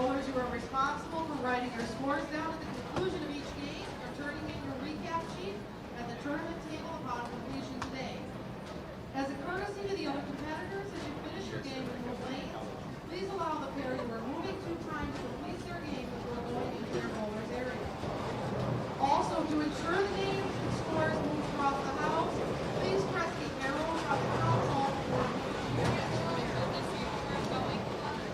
Rollers, you are responsible for writing your scores down at the conclusion of each game or turning in your recap sheet at the tournament table upon completion today. As a courtesy to the other competitors, as you finish your game in your lanes, please allow the pair you are moving to time to complete their game before going into their rollers area. Also, to ensure the games and scores move across the house, please press the arrow on the console before moving your game.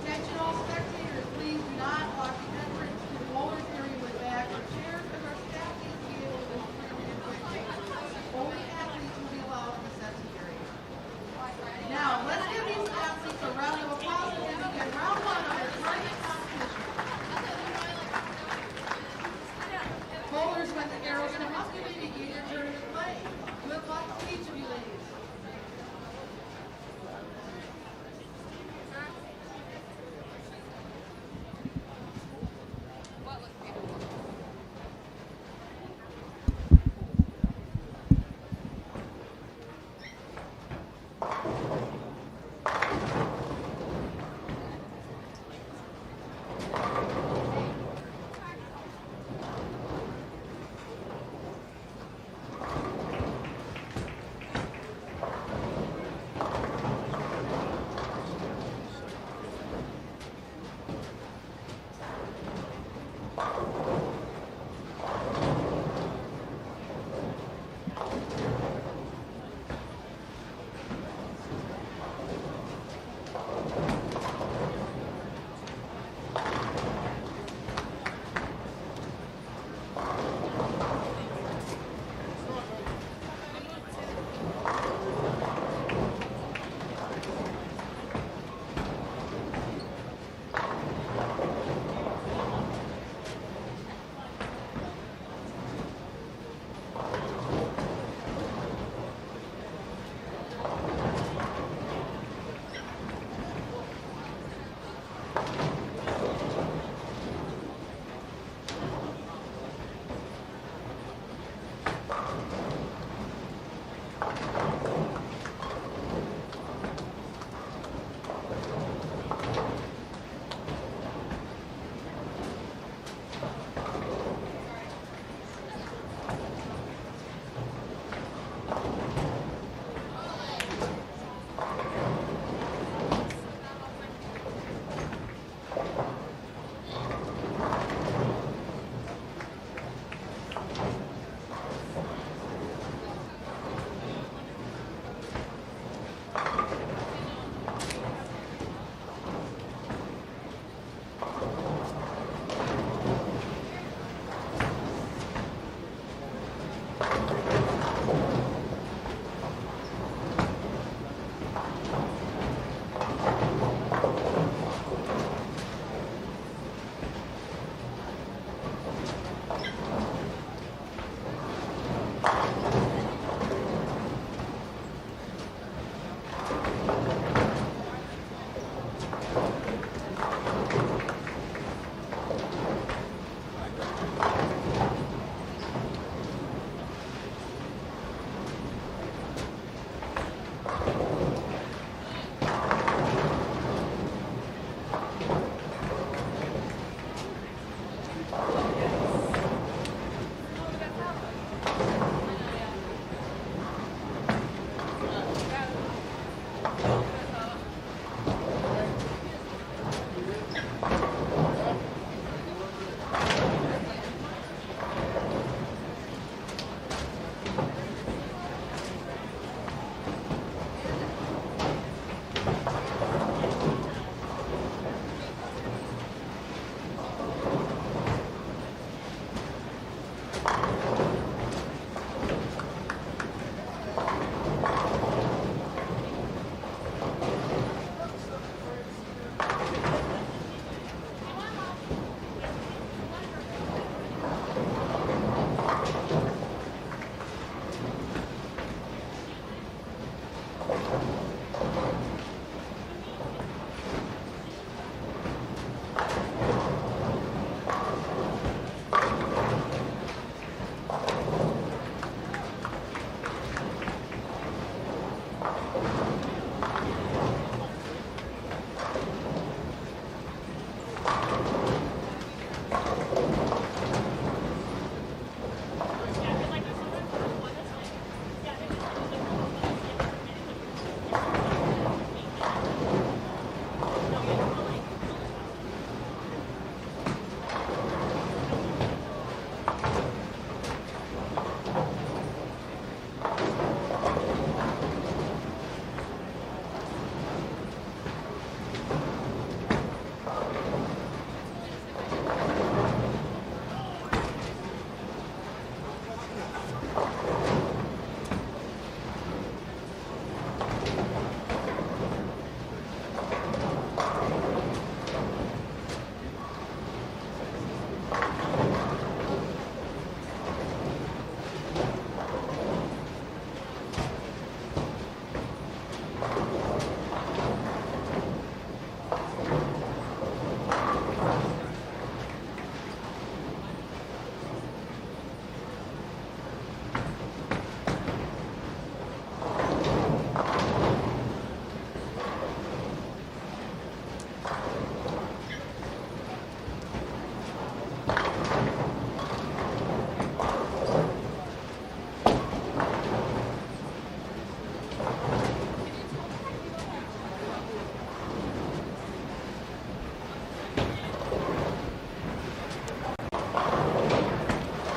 Attention all spectators, please do not block the entrance to the rollers area with bags or chairs, as our staff needs to be able to move freely and quickly. Only athletes will be allowed in the setting area. Now, let's give these athletes a round of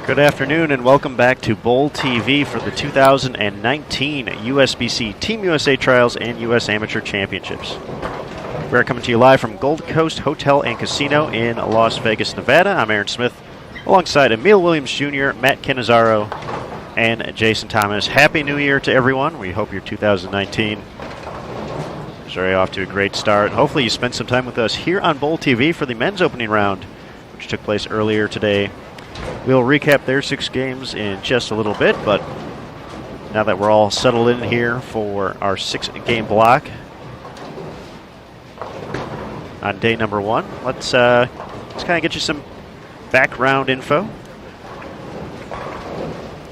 Good afternoon and welcome back to Bowl TV for the 2019 USBC Team USA Trials and U.S. Amateur Championships. We're coming to you live from Gold Coast Hotel and Casino in Las Vegas, Nevada. I'm Aaron Smith, alongside Emil Williams Jr., Matt Cannizzaro, and Jason Thomas. Happy New Year to everyone. We hope your 2019 is already off to a great start. Hopefully you spent some time with us here on Bowl TV for the men's opening round, which took place earlier today. We'll recap their 6 games in just a little bit, but now that we're all settled in here for our 6-game block on day number 1, let's kind of get you some background info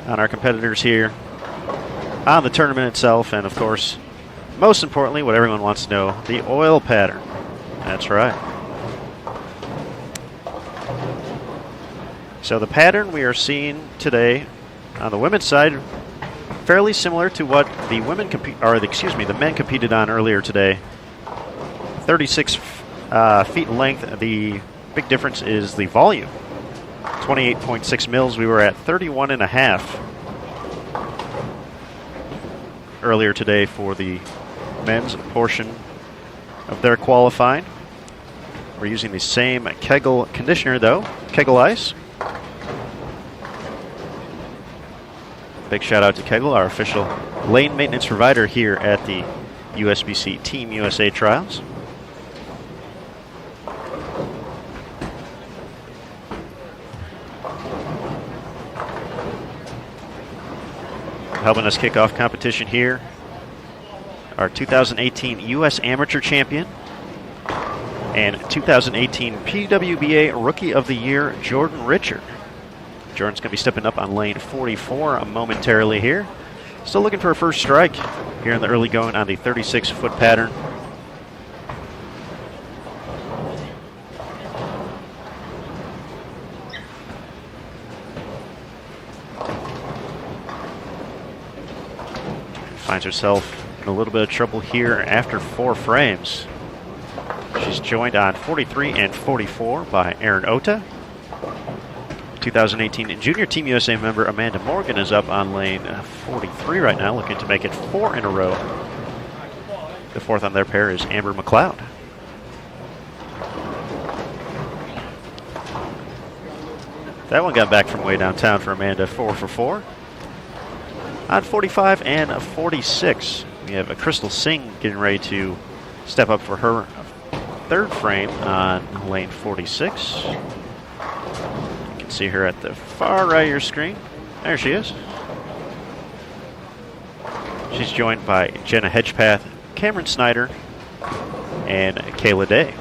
on our competitors here, on the tournament itself, and of course, most importantly, what everyone wants to know, the oil pattern. That's right. So the pattern we are seeing today on the women's side, fairly similar to what the the men competed on earlier today. 36 feet in length. The big difference is the volume. 28.6 mils. We were at 31.5 earlier today for the men's portion of their qualifying. We're using the same Kegel conditioner though, Kegel Ice. Big shout out to Kegel, our official lane maintenance provider here at the USBC Team USA Trials. Helping us kick off competition here, our 2018 U.S. Amateur Champion and 2018 PWBA Rookie of the Year, Jordan Richard. Jordan's going to be stepping up on lane 44 momentarily here. Still looking for a first strike here in the early going on the 36-foot pattern. Finds herself in a little bit of trouble here after 4 frames. She's joined on 43 and 44 by Aaron Ota. 2018 Junior Team USA member Amanda Morgan is up on lane 43 right now, looking to make it 4 in a row. The 4th on their pair is Amber McLeod. That one got back from way downtown for Amanda, 4 for 4. On 45 and 46, we have a Crystal Singh getting ready to step up for her 3rd frame on lane 46. See her at the far right of your screen. There she is. She's joined by Jenna Hedgepath, Cameron Snyder, and Kayla Day.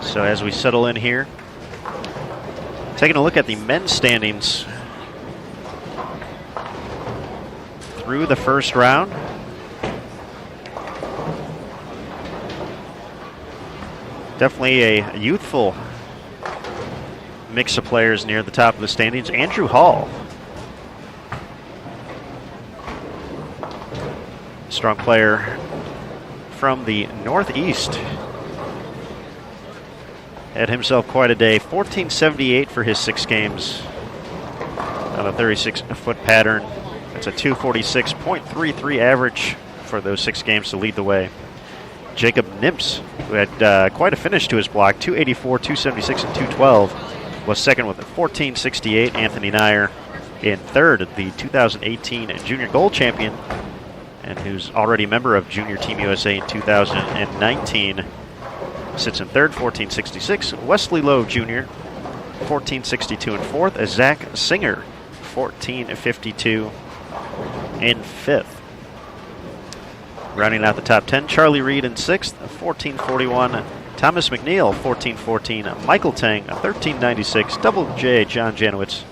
So as we settle in here, taking a look at the men's standings through the first round. Definitely a youthful mix of players near the top of the standings. Andrew Hall, strong player from the Northeast, had himself quite a day. 1478 for his 6 games on a 36-foot pattern. That's a 246.33 average for those 6 games to lead the way. Jacob Nimps, who had quite a finish to his block, 284, 276, and 212, was second with a 1468. Anthony Nyer in third, the 2018 junior gold champion, and who's already a member of Junior Team USA in 2019, sits in third, 1466. Wesley Lowe Jr., 1462 in fourth. As Zach Singer, 1452 in fifth. Rounding out the top 10, Charlie Reed in sixth, 1441. Thomas McNeil, 1414. Michael Tang, 1396. Double J, John Janowitz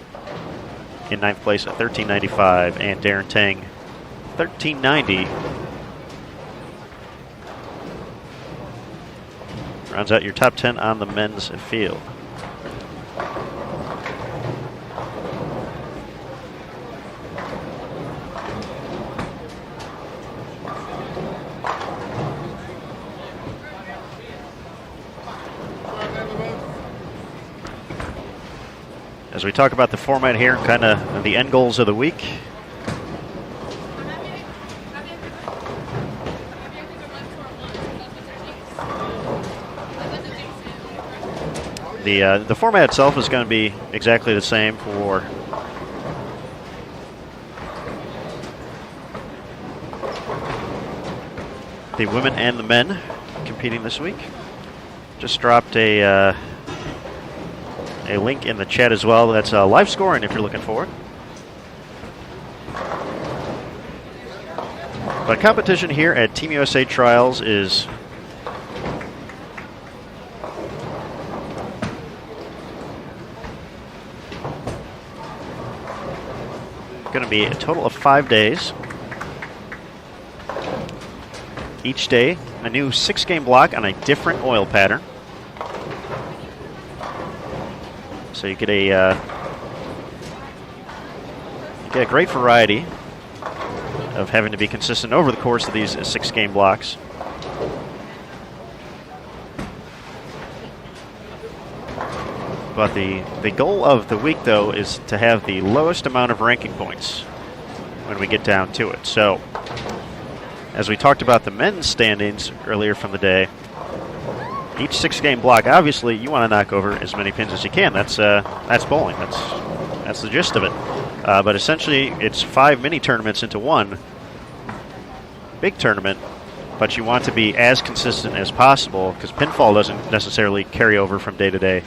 in ninth place at 1395. And Darren Tang, 1390. Rounds out your top 10 on the men's field. As we talk about the format here, kind of the end goals of the week. The format itself is going to be exactly the same for the women and the men competing this week. Just dropped a link in the chat as well. That's live scoring if you're looking for it. But competition here at Team USA Trials is going to be a total of 5 days. Each day, a new 6-game block on a different oil pattern. So you get a great variety of having to be consistent over the course of these 6-game blocks. But the goal of the week, though, is to have the lowest amount of ranking points when we get down to it. So, as we talked about the men's standings earlier from the day, each 6-game block, obviously, you want to knock over as many pins as you can. That's bowling. That's the gist of it. But essentially, it's 5 mini tournaments into one big tournament. But you want to be as consistent as possible because pinfall doesn't necessarily carry over from day to day.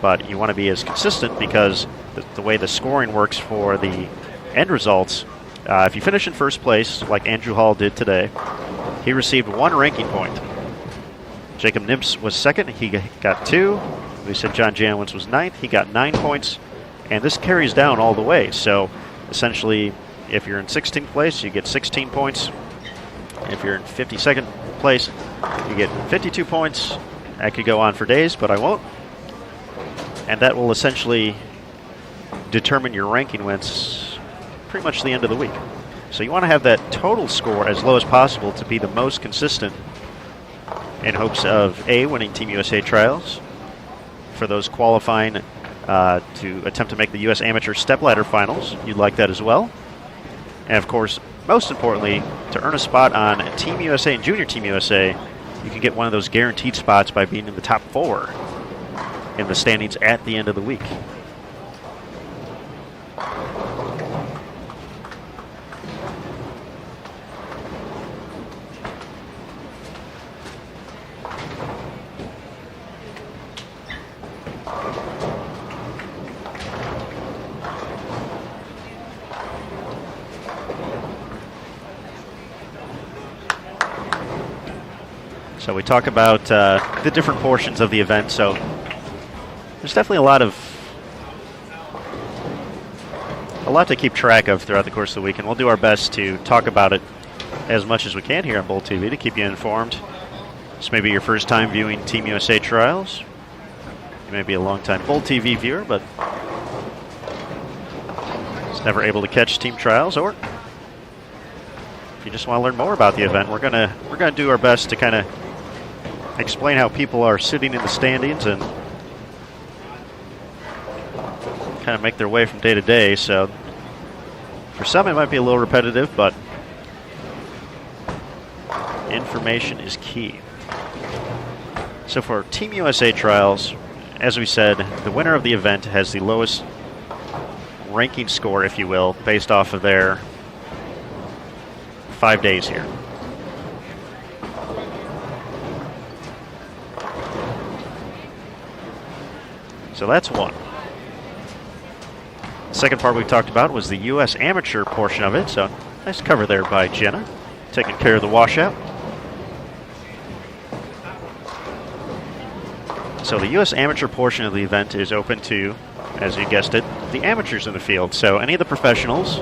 But you want to be as consistent because the way the scoring works for the end results, if you finish in first place, like Andrew Hall did today, he received 1 ranking point. Jacob Nimps was second. He got 2. We said John Janowitz was ninth. He got 9 points. And this carries down all the way. So essentially, if you're in 16th place, you get 16 points. If you're in 52nd place, you get 52 points. I could go on for days, but I won't. And that will essentially determine your ranking wins pretty much the end of the week. So you want to have that total score as low as possible to be the most consistent in hopes of A, winning Team USA Trials, for those qualifying to attempt to make the U.S. Amateur Stepladder Finals. You'd like that as well. And of course, most importantly, to earn a spot on Team USA and Junior Team USA, you can get one of those guaranteed spots by being in the top 4 in the standings at the end of the week. So we talk about the different portions of the event. So there's definitely a lot to keep track of throughout the course of the week, and we'll do our best to talk about it as much as we can here on Bowl TV to keep you informed. This may be your first time viewing Team USA Trials. You may be a long-time Bowl TV viewer, but just never able to catch Team Trials, or if you just want to learn more about the event, we're gonna do our best to kind of explain how people are sitting in the standings and kind of make their way from day to day. So for some it might be a little repetitive, but information is key. So for Team USA trials, as we said, the winner of the event has the lowest ranking score, if you will, based off of their 5 days here. So that's one. The second part we talked about was the U.S. amateur portion of it. So nice cover there by Jenna, taking care of the washout. So the U.S. amateur portion of the event is open to, as you guessed it, the amateurs in the field. So any of the professionals,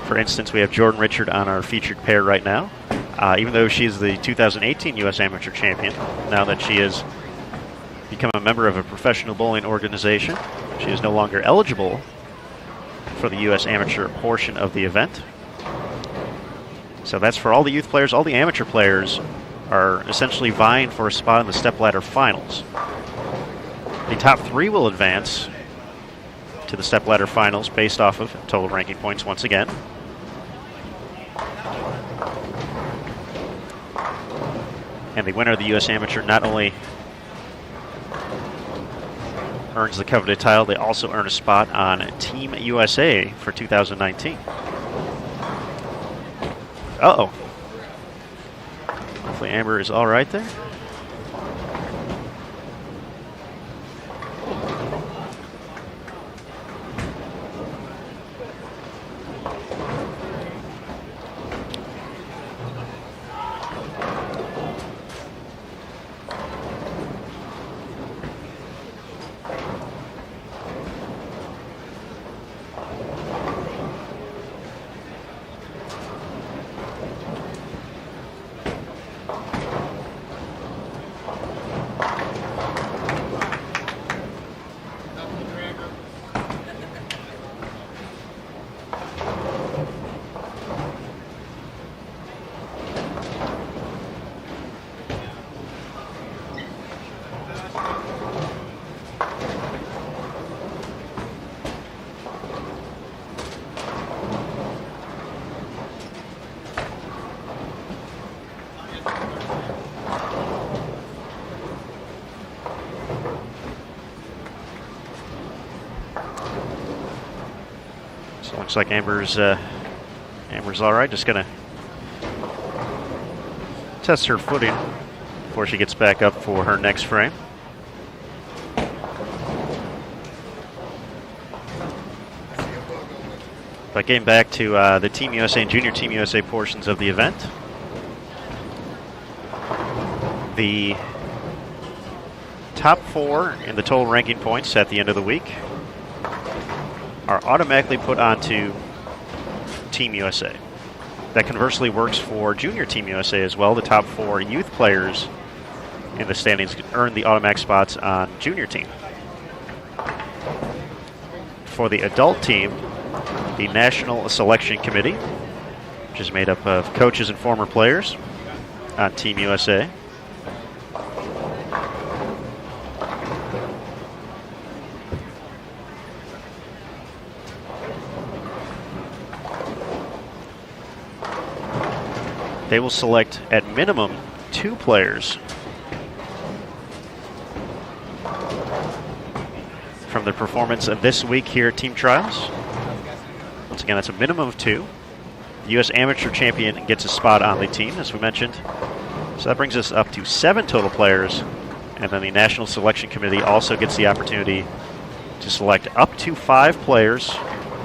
for instance, we have Jordan Richard on our featured pair right now. Even though she's the 2018 U.S. amateur champion, now that she has become a member of a professional bowling organization, she is no longer eligible for the U.S. amateur portion of the event. So that's for all the youth players. All the amateur players are essentially vying for a spot in the stepladder finals. The top 3 will advance to the stepladder finals based off of total ranking points once again. And the winner of the U.S. amateur not only earns the coveted title, they also earn a spot on Team USA for 2019. Uh-oh. Hopefully Amber is all right there. So looks like Amber's all right. Just gonna test her footing before she gets back up for her next frame. But getting back to the Team USA and Junior Team USA portions of the event, the top 4 in the total ranking points at the end of the week are automatically put onto Team USA. That conversely works for Junior Team USA as well. The top 4 youth players in the standings earn the automatic spots on Junior Team. For the adult team, the National Selection Committee, which is made up of coaches and former players on Team USA, they will select at minimum 2 players from the performance of this week here at Team Trials. Once again, that's a minimum of 2. The U.S. Amateur Champion gets a spot on the team, as we mentioned. So that brings us up to 7 total players. And then the National Selection Committee also gets the opportunity to select up to 5 players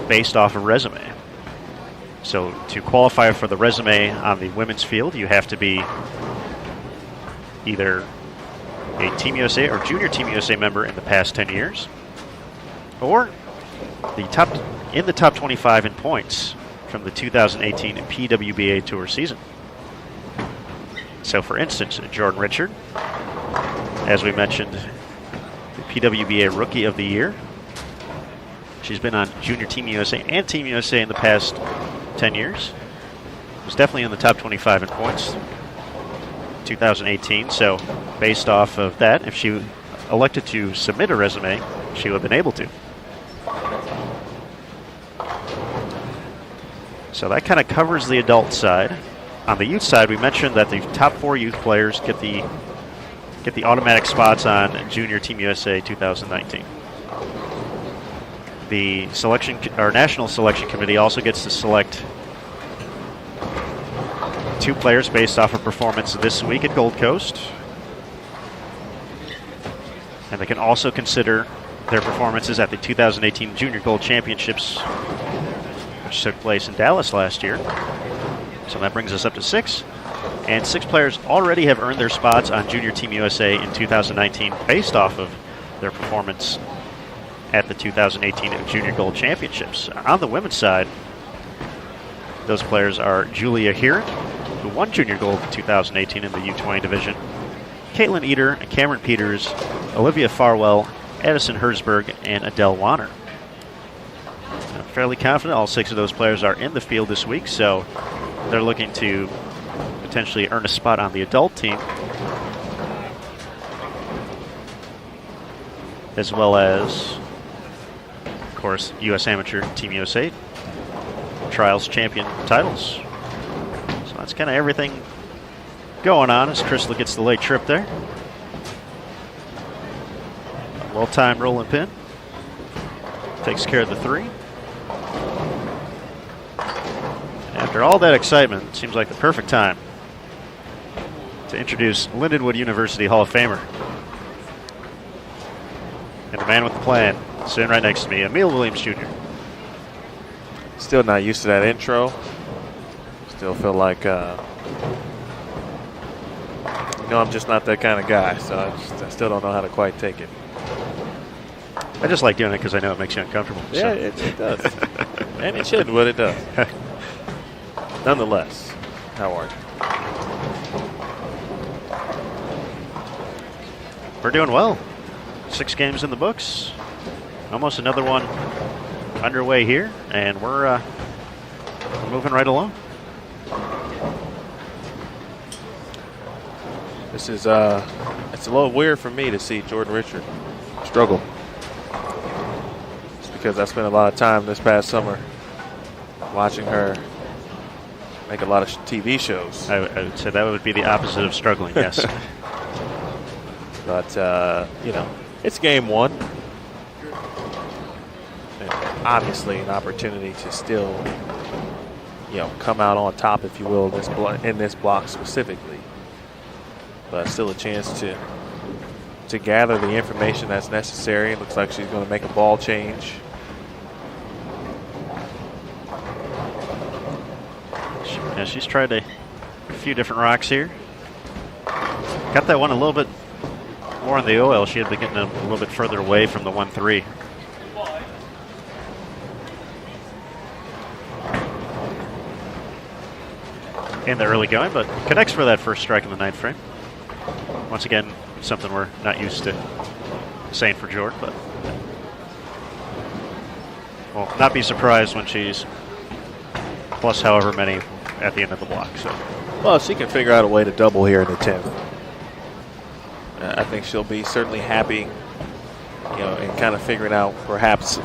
based off of resume. So to qualify for the resume on the women's field, you have to be either a Team USA or Junior Team USA member in the past 10 years, or in the top 25 in points from the 2018 PWBA Tour season. So for instance, Jordan Richard, as we mentioned, the PWBA Rookie of the Year. She's been on Junior Team USA and Team USA in the past 10 years. Was definitely in the top 25 in points 2018. So based off of that, if she elected to submit a resume, she would have been able to. So that kind of covers the adult side. On the youth side, we mentioned that the top 4 youth players get the get the automatic spots on Junior Team USA 2019. The National Selection Committee also gets to select 2 players based off of performance this week at Gold Coast. And they can also consider their performances at the 2018 Junior Gold Championships, which took place in Dallas last year. So that brings us up to 6. And 6 players already have earned their spots on Junior Team USA in 2019 based off of their performance at the 2018 Junior Gold Championships. On the women's side, those players are Julia Heron, who won Junior Gold in 2018 in the U20 division, Caitlin Eder, Cameron Peters, Olivia Farwell, Addison Herzberg, and Adele Wanner. I'm fairly confident all 6 of those players are in the field this week, so they're looking to potentially earn a spot on the adult team, as well as, of course, U.S. Amateur Team USA Trials Champion titles. So that's kind of everything going on as Crystal gets the late trip there. Well-timed rolling pin. Takes care of the 3. After all that excitement, it seems like the perfect time to introduce Lindenwood University Hall of Famer and the man with the plan, sitting right next to me, Emil Williams Jr. Still not used to that intro. Still feel like, I'm just not that kind of guy, so I still don't know how to quite take it. I just like doing it because I know it makes you uncomfortable. Yeah, so. it does. And it should, but it does. Nonetheless, how are you? We're doing well. 6 games in the books. Almost another one underway here, and we're moving right along. This is it's a little weird for me to see Jordan Richard struggle. It's because I spent a lot of time this past summer watching her make a lot of TV shows. I would say that would be the opposite of struggling, yes. But, it's game 1. And obviously an opportunity to still, come out on top, if you will, in this block specifically. But still a chance to gather the information that's necessary. It looks like she's going to make a ball change. Yeah, she's tried a few different rocks here. Got that one a little bit more in the oil. She had been getting a little bit further away from the 1-3. In the early going, but connects for that first strike in the 9th frame. Once again, something we're not used to saying for Jordan, but will not be surprised when she's plus however many at the end of the block. So, well, she can figure out a way to double here in the 10th. I think she'll be certainly happy, and kind of figuring out perhaps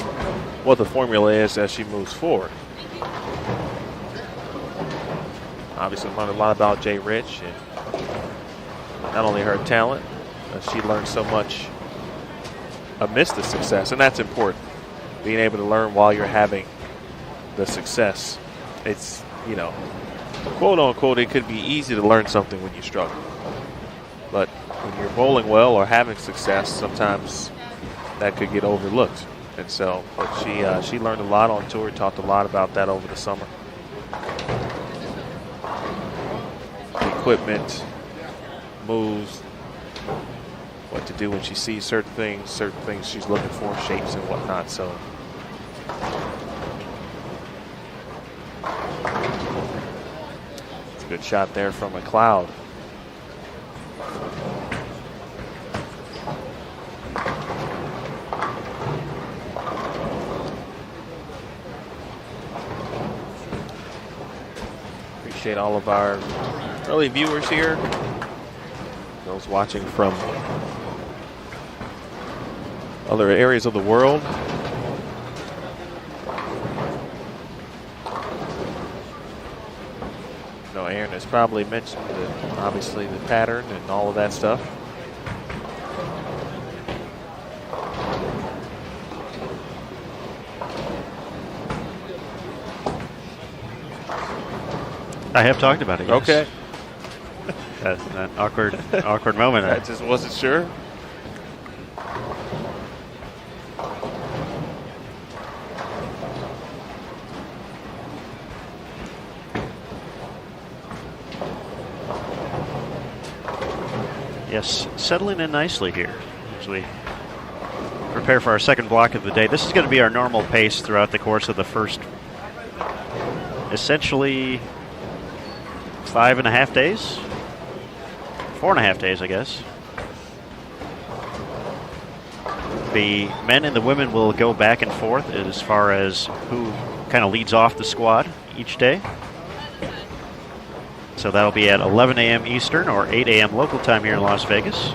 what the formula is as she moves forward. Obviously, learned a lot about Jay Rich, and not only her talent, she learned so much amidst the success, and that's important. Being able to learn while you're having the success. It's, quote unquote, it could be easy to learn something when you struggle. But when you're bowling well or having success, sometimes that could get overlooked. And so, but she learned a lot on tour, talked a lot about that over the summer. Equipment, moves, what to do when she sees certain things she's looking for, shapes and whatnot. So it's a good shot there from McLeod. Appreciate all of our early viewers here. Those watching from other areas of the world. Aaron has probably mentioned obviously the pattern and all of that stuff. I have talked about it, yes. Okay. That awkward moment. I just wasn't sure. Yes, settling in nicely here as we prepare for our second block of the day. This is going to be our normal pace throughout the course of the first, essentially, 5.5 days? 4.5 days, I guess. The men and the women will go back and forth as far as who kind of leads off the squad each day. So that'll be at 11 a.m. Eastern or 8 a.m. local time here in Las Vegas.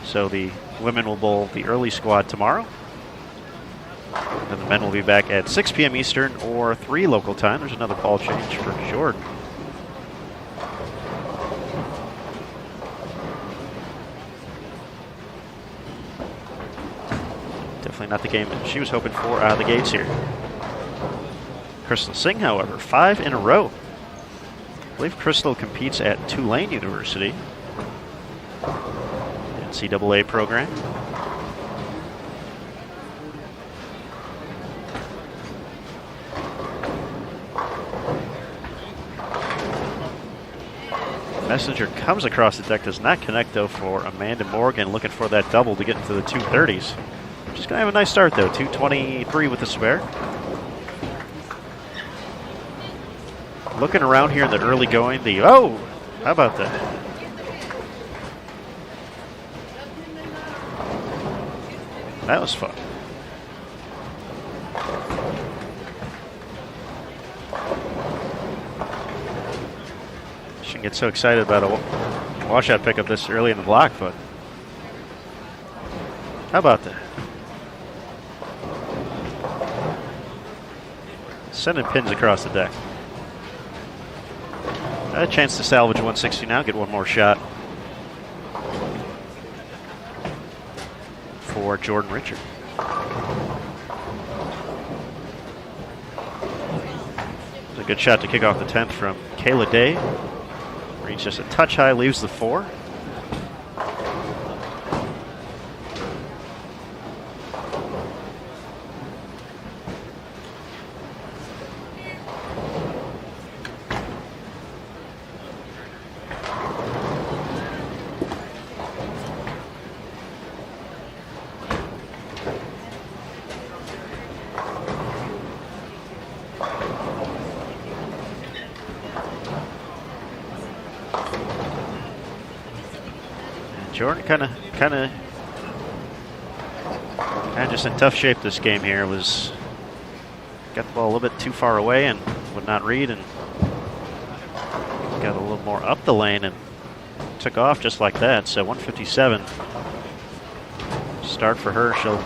So the women will bowl the early squad tomorrow. And the men will be back at 6 p.m. Eastern or 3 local time. There's another ball change for Jordan. Definitely not the game that she was hoping for out of the gates here. Crystal Singh, however, 5 in a row. I believe Crystal competes at Tulane University, NCAA program. Messenger comes across the deck, does not connect though for Amanda Morgan, looking for that double to get into the 230s. She's going to have a nice start though, 223 with the spare. Looking around here in the early going, how about that? That was fun. Shouldn't get so excited about a washout pickup this early in the block, but how about that? Sending pins across the deck. A chance to salvage 160 now, get one more shot for Jordan Richard. It's a good shot to kick off the 10th from Kayla Day. Reads just a touch high, leaves the 4. Jordan kind of just in tough shape this game here. Got the ball a little bit too far away and would not read, and got a little more up the lane and took off just like that. So 157 start for her. She'll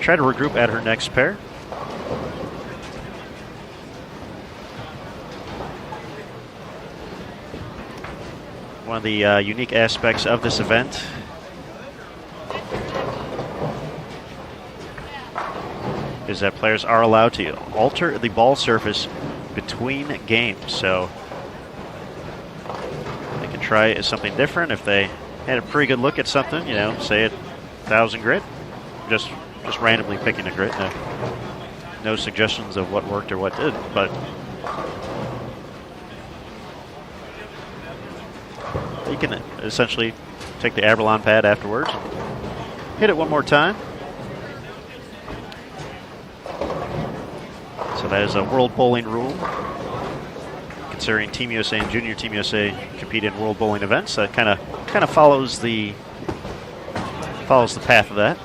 try to regroup at her next pair. One of the unique aspects of this event is that players are allowed to alter the ball surface between games. So they can try something different. If they had a pretty good look at something, say at 1,000 grit, just randomly picking a grit. No suggestions of what worked or what did, but you can essentially take the Abralon pad afterwards and hit it one more time. So that is a World Bowling rule. Considering Team USA and Junior Team USA compete in World Bowling events, that kind of follows the path of that.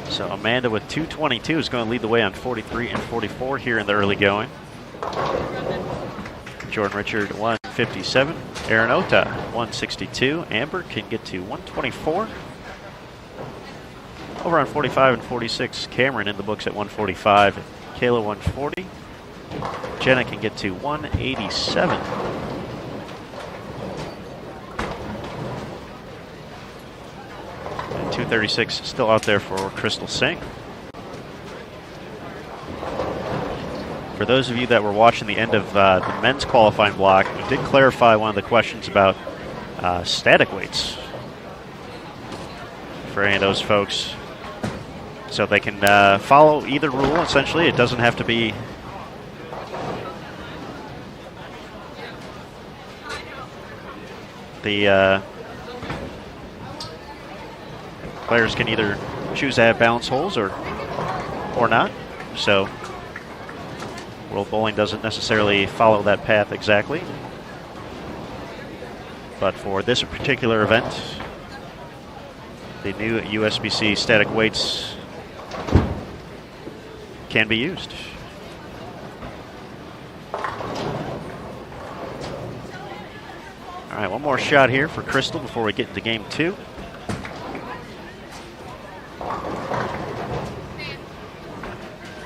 So Amanda with 222 is going to lead the way on 43 and 44 here in the early going. Jordan Richard 157. Aaron Ota 162. Amber can get to 124. Over on 45 and 46, Cameron in the books at 145. Kayla 140. Jenna can get to 187. And 236 still out there for Crystal Singh. For those of you that were watching the end of the men's qualifying block, we did clarify one of the questions about static weights for any of those folks, so they can follow either rule. Essentially, it doesn't have to be the players can either choose to have balance holes or not. So World Bowling doesn't necessarily follow that path exactly. But for this particular event, the new USBC static weights can be used. All right, one more shot here for Crystal before we get into game 2.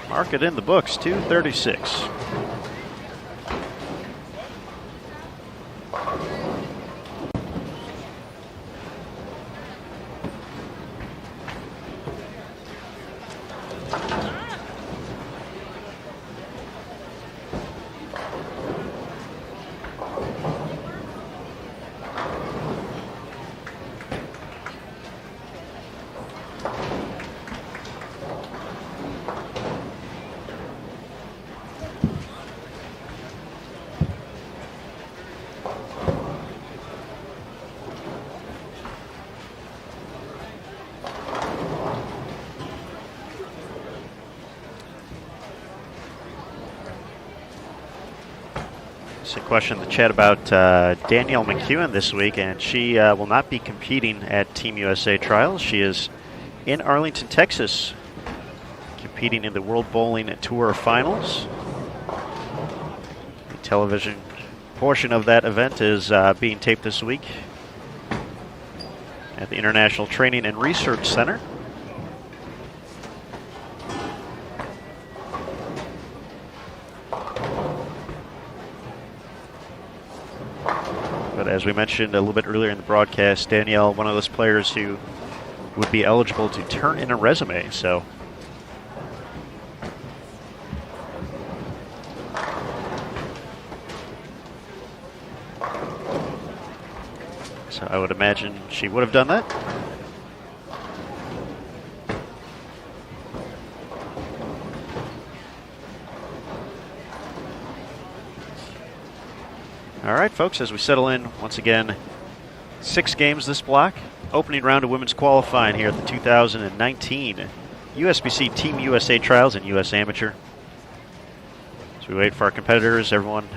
Mark it in the books, 236. A question in the chat about Danielle McEwen this week, and she will not be competing at Team USA Trials. She is in Arlington, Texas, competing in the World Bowling Tour Finals. The television portion of that event is being taped this week at the International Training and Research Center. But as we mentioned a little bit earlier in the broadcast, Danielle, one of those players who would be eligible to turn in a resume. So I would imagine she would have done that. All right, folks, as we settle in, once again, 6 games this block. Opening round of women's qualifying here at the 2019 USBC Team USA Trials and US Amateur. As we wait for our competitors, everyone,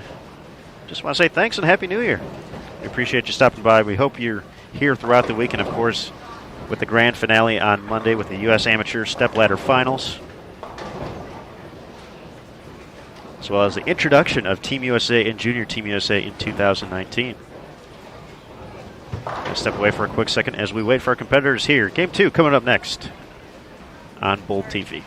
just want to say thanks and Happy New Year. We appreciate you stopping by. We hope you're here throughout the week, and of course, with the grand finale on Monday with the US Amateur Stepladder Finals, as well as the introduction of Team USA and Junior Team USA in 2019. I'll step away for a quick second as we wait for our competitors here. Game 2 coming up next on Bowl TV.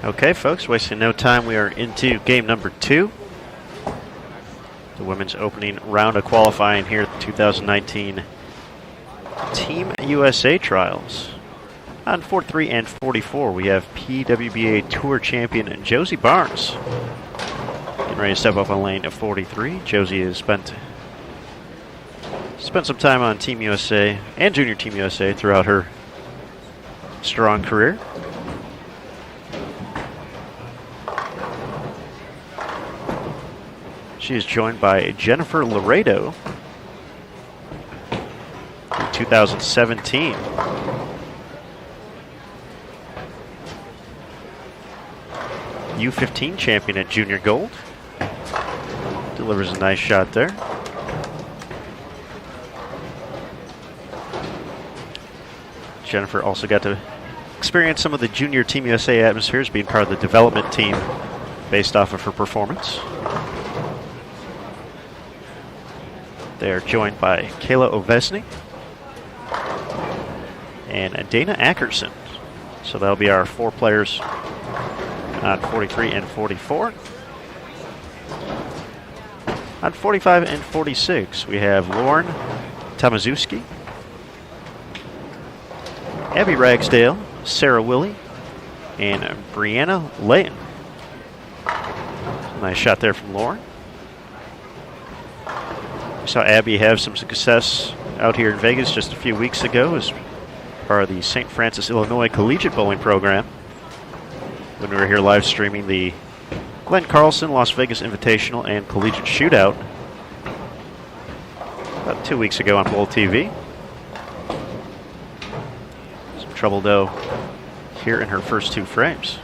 Okay, folks, wasting no time, we are into game number 2. The women's opening round of qualifying here at the 2019 Team USA Trials. On 43 and 44, we have PWBA Tour Champion Josie Barnes. Getting ready to step up on lane of 43. Josie has spent some time on Team USA and Junior Team USA throughout her strong career. She is joined by Jennifer Laredo in 2017. U15 champion at Junior Gold. Delivers a nice shot there. Jennifer also got to experience some of the Junior Team USA atmospheres, being part of the development team based off of her performance. They are joined by Kayla Ovesny and Dana Ackerson. So that'll be our 4 players on 43 and 44. On 45 and 46, we have Lauren Tomaszewski, Abby Ragsdale, Sarah Willie, and Brianna Layton. Nice shot there from Lauren. We saw Abby have some success out here in Vegas just a few weeks ago as part of the St. Francis, Illinois Collegiate Bowling Program when we were here live streaming the Glenn Carlson Las Vegas Invitational and Collegiate Shootout about 2 weeks ago on Bowl TV. Some trouble, though, here in her first 2 frames.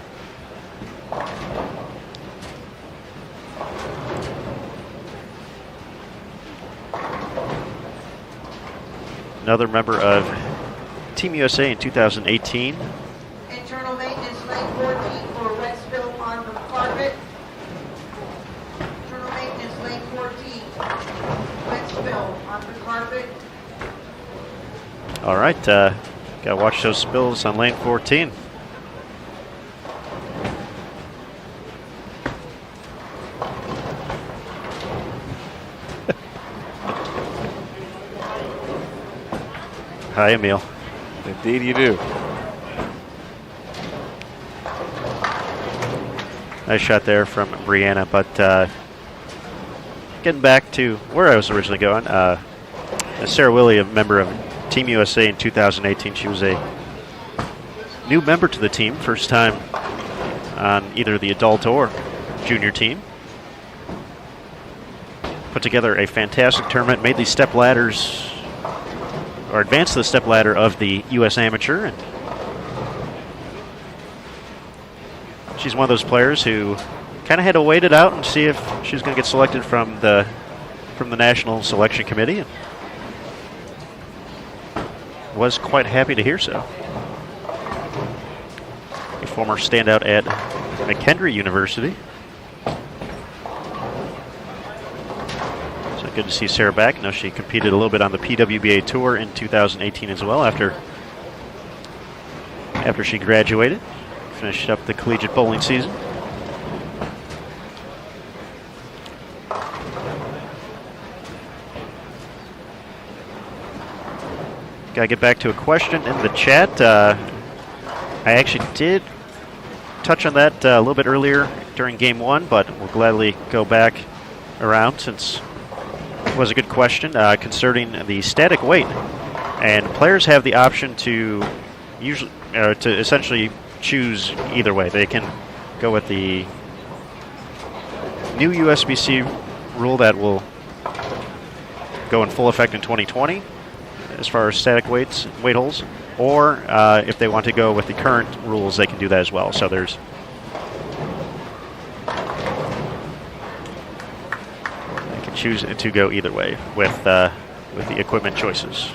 Another member of Team USA in 2018. Internal maintenance lane 14 for wet spill on the carpet. Internal maintenance lane 14. Wet spill on the carpet. All right, got to watch those spills on lane 14. Hi, Emil. Indeed you do. Nice shot there from Brianna, but getting back to where I was originally going, Sarah Willie, a member of Team USA in 2018, she was a new member to the team, first time on either the adult or junior team. put together a fantastic tournament, made the step ladders, or advanced the step ladder of the U.S. Amateur. And she's one of those players who kind of had to wait it out and see if she was going to get selected from the National Selection Committee. And was quite happy to hear so. A former standout at McKendree University. So good to see Sarah back. I know she competed a little bit on the PWBA Tour in 2018 as well after she graduated. Finished up the collegiate bowling season. Got to get back to a question in the chat. I actually did touch on that a little bit earlier during Game 1, but we'll gladly go back around since it was a good question concerning the static weight. And players have the option to essentially choose either way. They can go with the new USBC rule that will go in full effect in 2020 as far as static weight holes, or if they want to go with the current rules, they can do that as well. So they can choose to go either way with the equipment choices.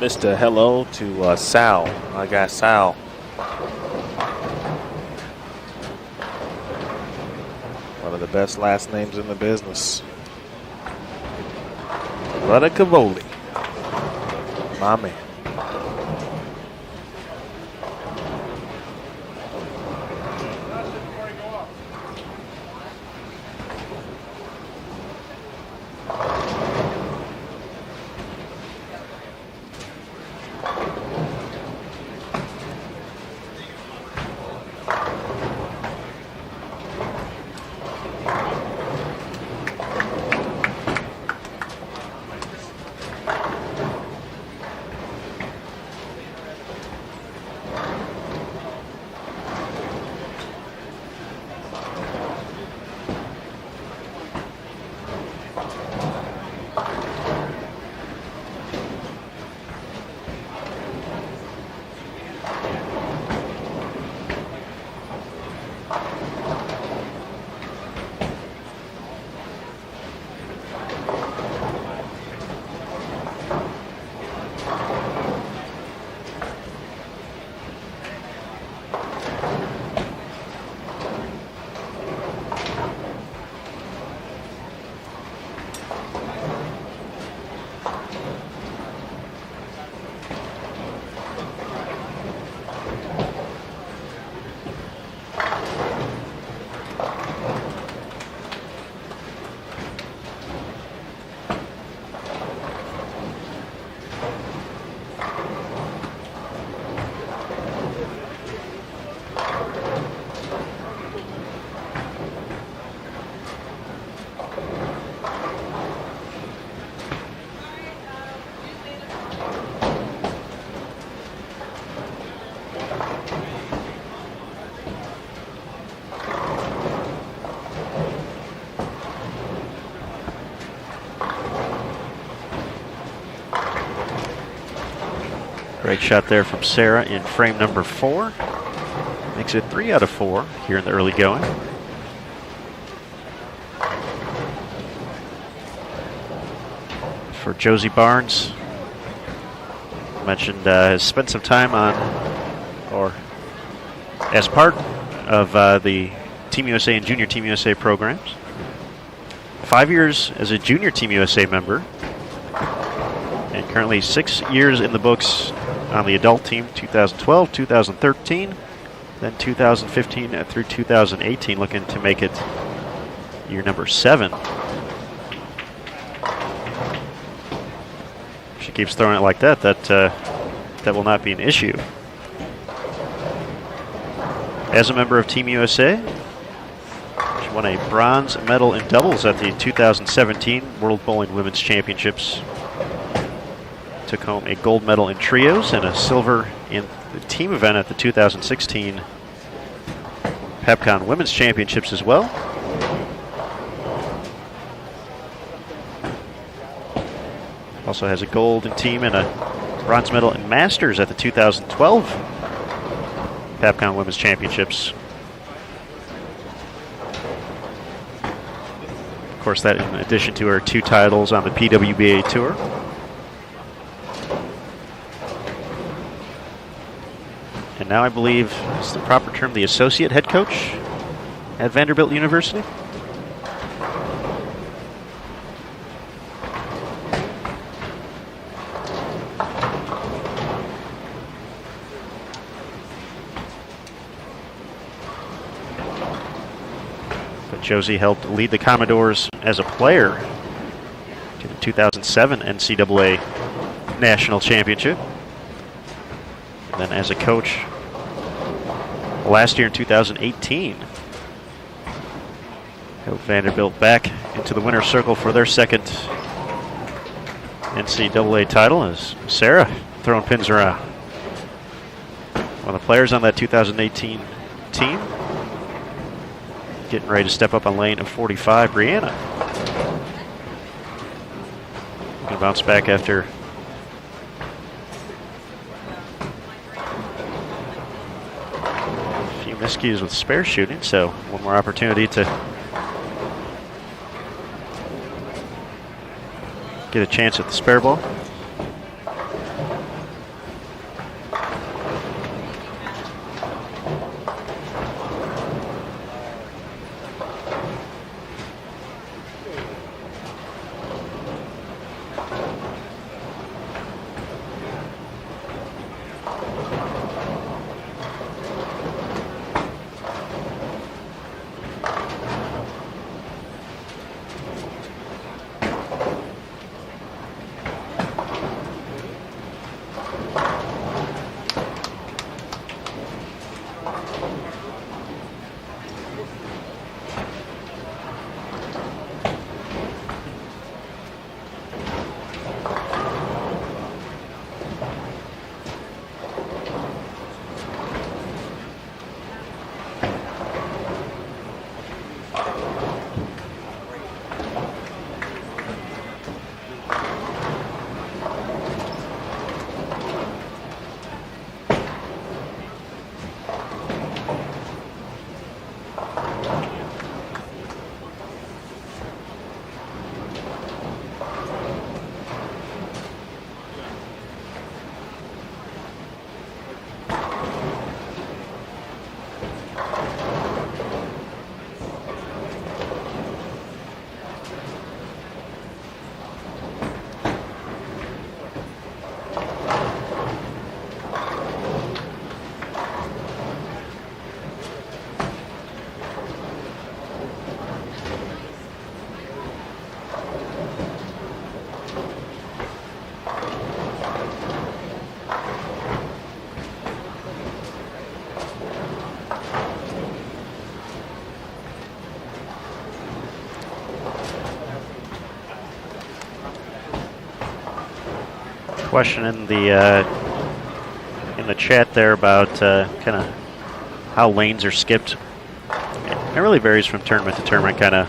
Mr. Hello to Sal. I got Sal. One of the best last names in the business. Rudder Cavoli. My man. Great shot there from Sarah in frame number 4. Makes it 3 out of 4 here in the early going. For Josie Barnes, mentioned has spent some time on, or as part of the Team USA and Junior Team USA programs. 5 years as a Junior Team USA member, and currently 6 years in the books on the adult team, 2012, 2013, then 2015 through 2018, looking to make it year number 7. She keeps throwing it like that, that will not be an issue. As a member of Team USA, she won a bronze medal in doubles at the 2017 World Bowling Women's Championships. Took home a gold medal in trios and a silver in the team event at the 2016 PepCon Women's Championships as well. Also has a gold in team and a bronze medal in Masters at the 2012 PepCon Women's Championships. Of course, that in addition to her 2 titles on the PWBA Tour. And now I believe is the proper term, the associate head coach at Vanderbilt University. Josie helped lead the Commodores as a player to the 2007 NCAA National Championship. And then as a coach last year in 2018, helped Vanderbilt back into the winner's circle for their second NCAA title as Sarah throwing pins around. One of the players on that 2018 team. Getting ready to step up on lane of 45, Brianna. Going to bounce back after a few miscues with spare shooting, so one more opportunity to get a chance at the spare ball. Question in the chat there about kind of how lanes are skipped. It really varies from tournament to tournament, kind of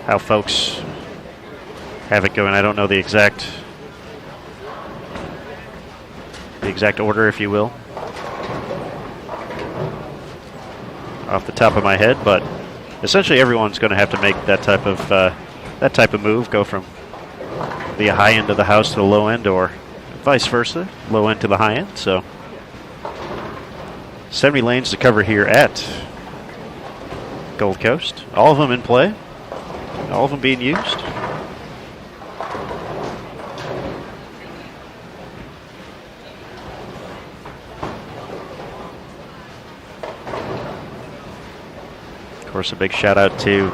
how folks have it going. I don't know the exact exact order, if you will, off the top of my head, but essentially everyone's going to have to make that type of move, go from the high end of the house to the low end, or vice versa, low end to the high end. So 70 lanes to cover here at Gold Coast. All of them in play, all of them being used. Of course, a big shout out to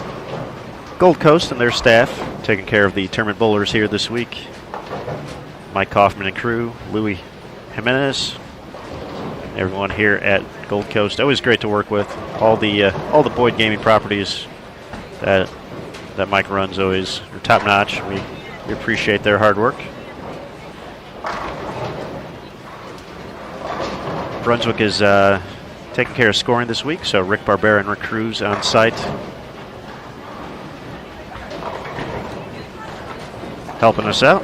Gold Coast and their staff taking care of the tournament bowlers here this week. Mike Kaufman and crew, Louis Jimenez, everyone here at Gold Coast. Always great to work with. All the Boyd Gaming properties that Mike runs always are top notch. We appreciate their hard work. Brunswick is taking care of scoring this week, so Rick Barbera and Rick Cruz on site, helping us out.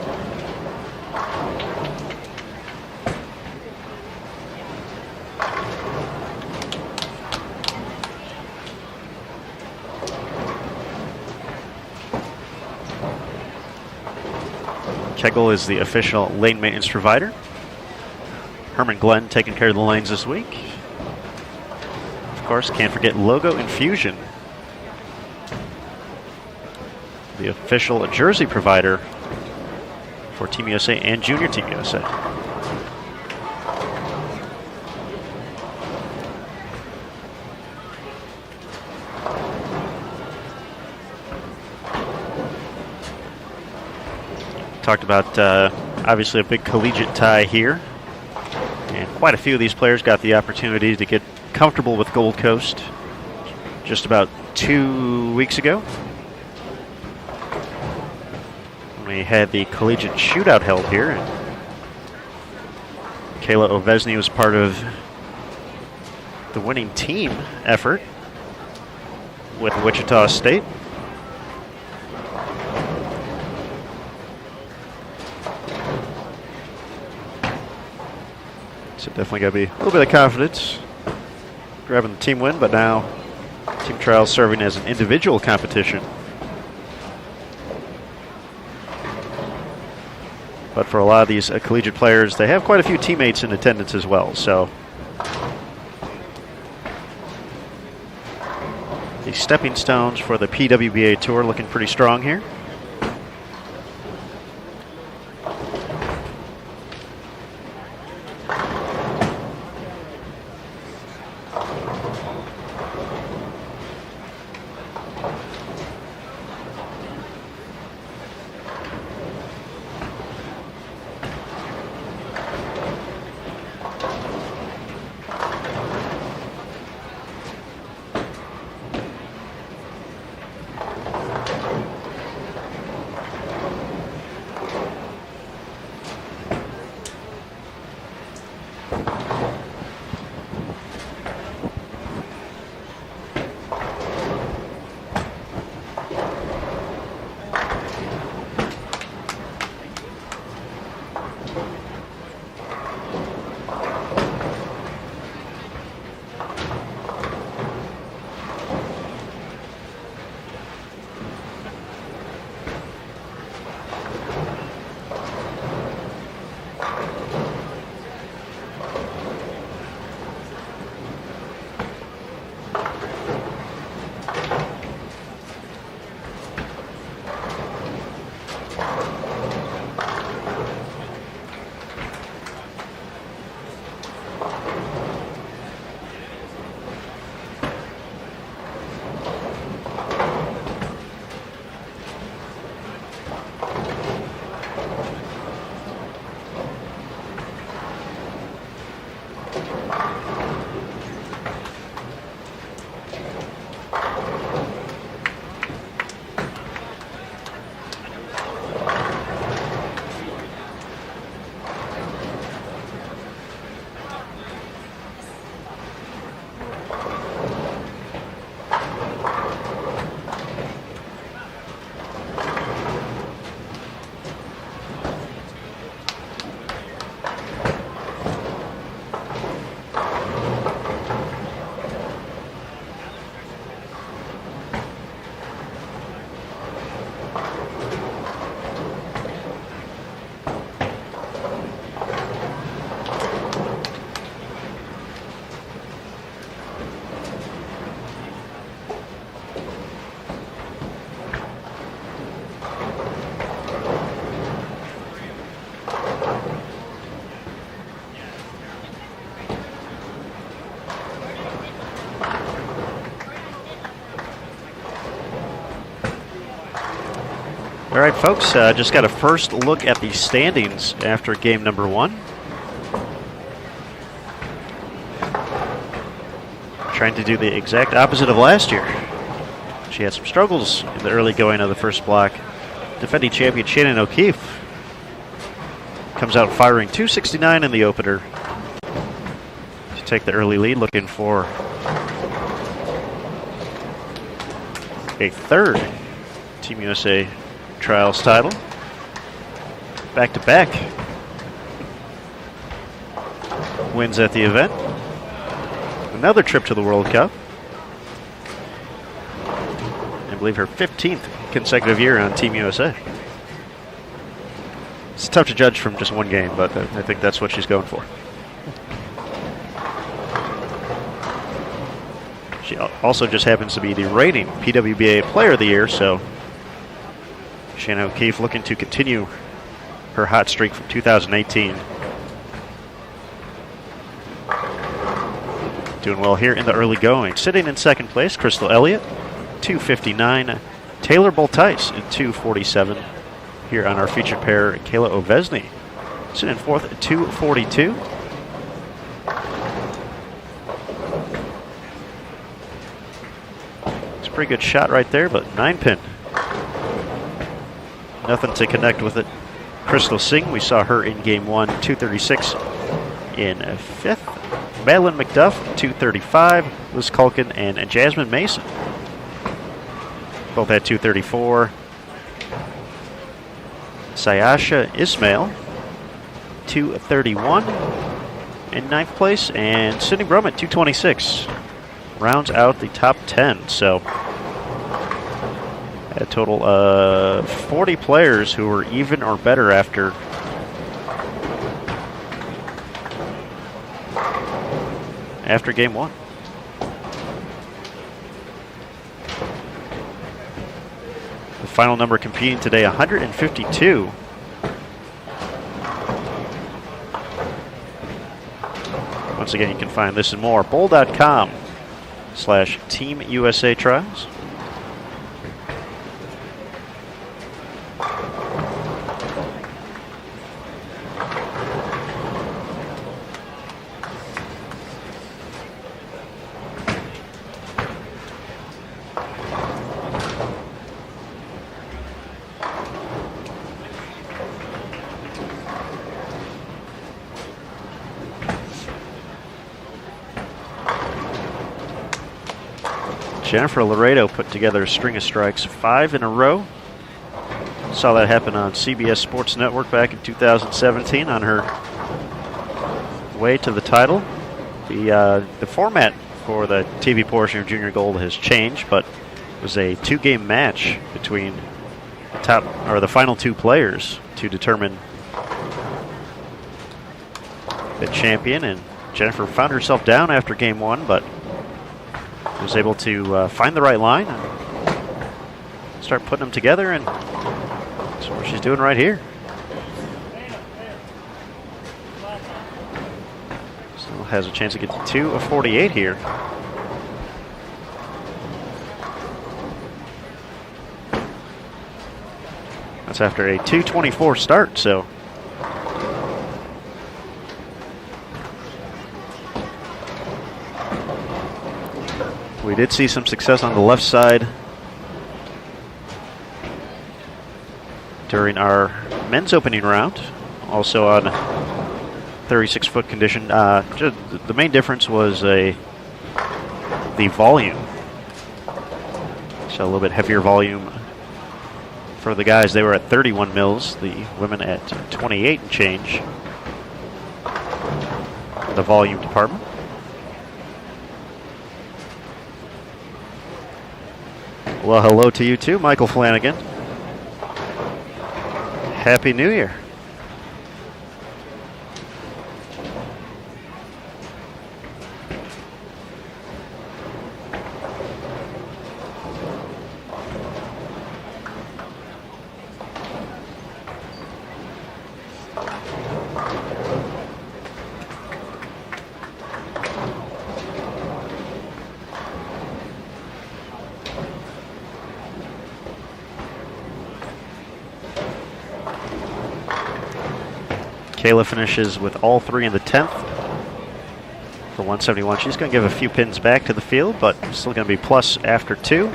Kegel is the official lane maintenance provider. Herman Glenn taking care of the lanes this week. Of course, can't forget Logo Infusion, the official jersey provider for Team USA and Junior Team USA. Talked about obviously a big collegiate tie here, and quite a few of these players got the opportunity to get comfortable with Gold Coast just about 2 weeks ago. We had the collegiate shootout held here, and Kayla Ovesny was part of the winning team effort with Wichita State. So definitely got to be a little bit of confidence grabbing the team win, but now team trials serving as an individual competition. But for a lot of these collegiate players, they have quite a few teammates in attendance as well. So the stepping stones for the PWBA Tour looking pretty strong here. All right, folks, just got a first look at the standings after game number 1. Trying to do the exact opposite of last year. She had some struggles in the early going of the first block. Defending champion Shannon O'Keefe comes out firing 269 in the opener to take the early lead, looking for a third Team USA Trials title. Back-to-back wins at the event. Another trip to the World Cup. I believe her 15th consecutive year on Team USA. It's tough to judge from just one game, but I think that's what she's going for. She also just happens to be the reigning PWBA Player of the Year, so Shannon O'Keefe looking to continue her hot streak from 2018. Doing well here in the early going. Sitting in second place, Crystal Elliott, 259. Taylor Boltice at 247. Here on our featured pair, Kayla Ovesny sitting in fourth at 242. It's a pretty good shot right there, but 9-pin. Nothing to connect with it. Crystal Singh, we saw her in game 1, 236 in fifth. Madeline McDuff, 235. Liz Culkin and Jasmine Mason both had 234. Sayasha Ismail, 231 in ninth place. And Sydney Brummett, 226. Rounds out the top 10. So a total of 40 players who were even or better after game 1. The final number competing today, 152. Once again, you can find this and more, bowl.com/Team USA Trials. Jennifer Laredo put together a string of strikes, 5 in a row. Saw that happen on CBS Sports Network back in 2017 on her way to the title. The format for the TV portion of Junior Gold has changed, but it was a 2-game match between the final 2 players to determine the champion. And Jennifer found herself down after game 1, but was able to find the right line and start putting them together, and that's what she's doing right here. Still has a chance to get to 2 of 48 here. That's after a 2:24 start, so we did see some success on the left side during our men's opening round. Also on 36-foot condition. The main difference was the volume. So a little bit heavier volume for the guys. They were at 31 mils. The women at 28 and change. The volume department. Well, hello to you too, Michael Flanagan. Happy New Year. Kayla finishes with all 3 in the 10th for 171. She's going to give a few pins back to the field, but still going to be plus after 2.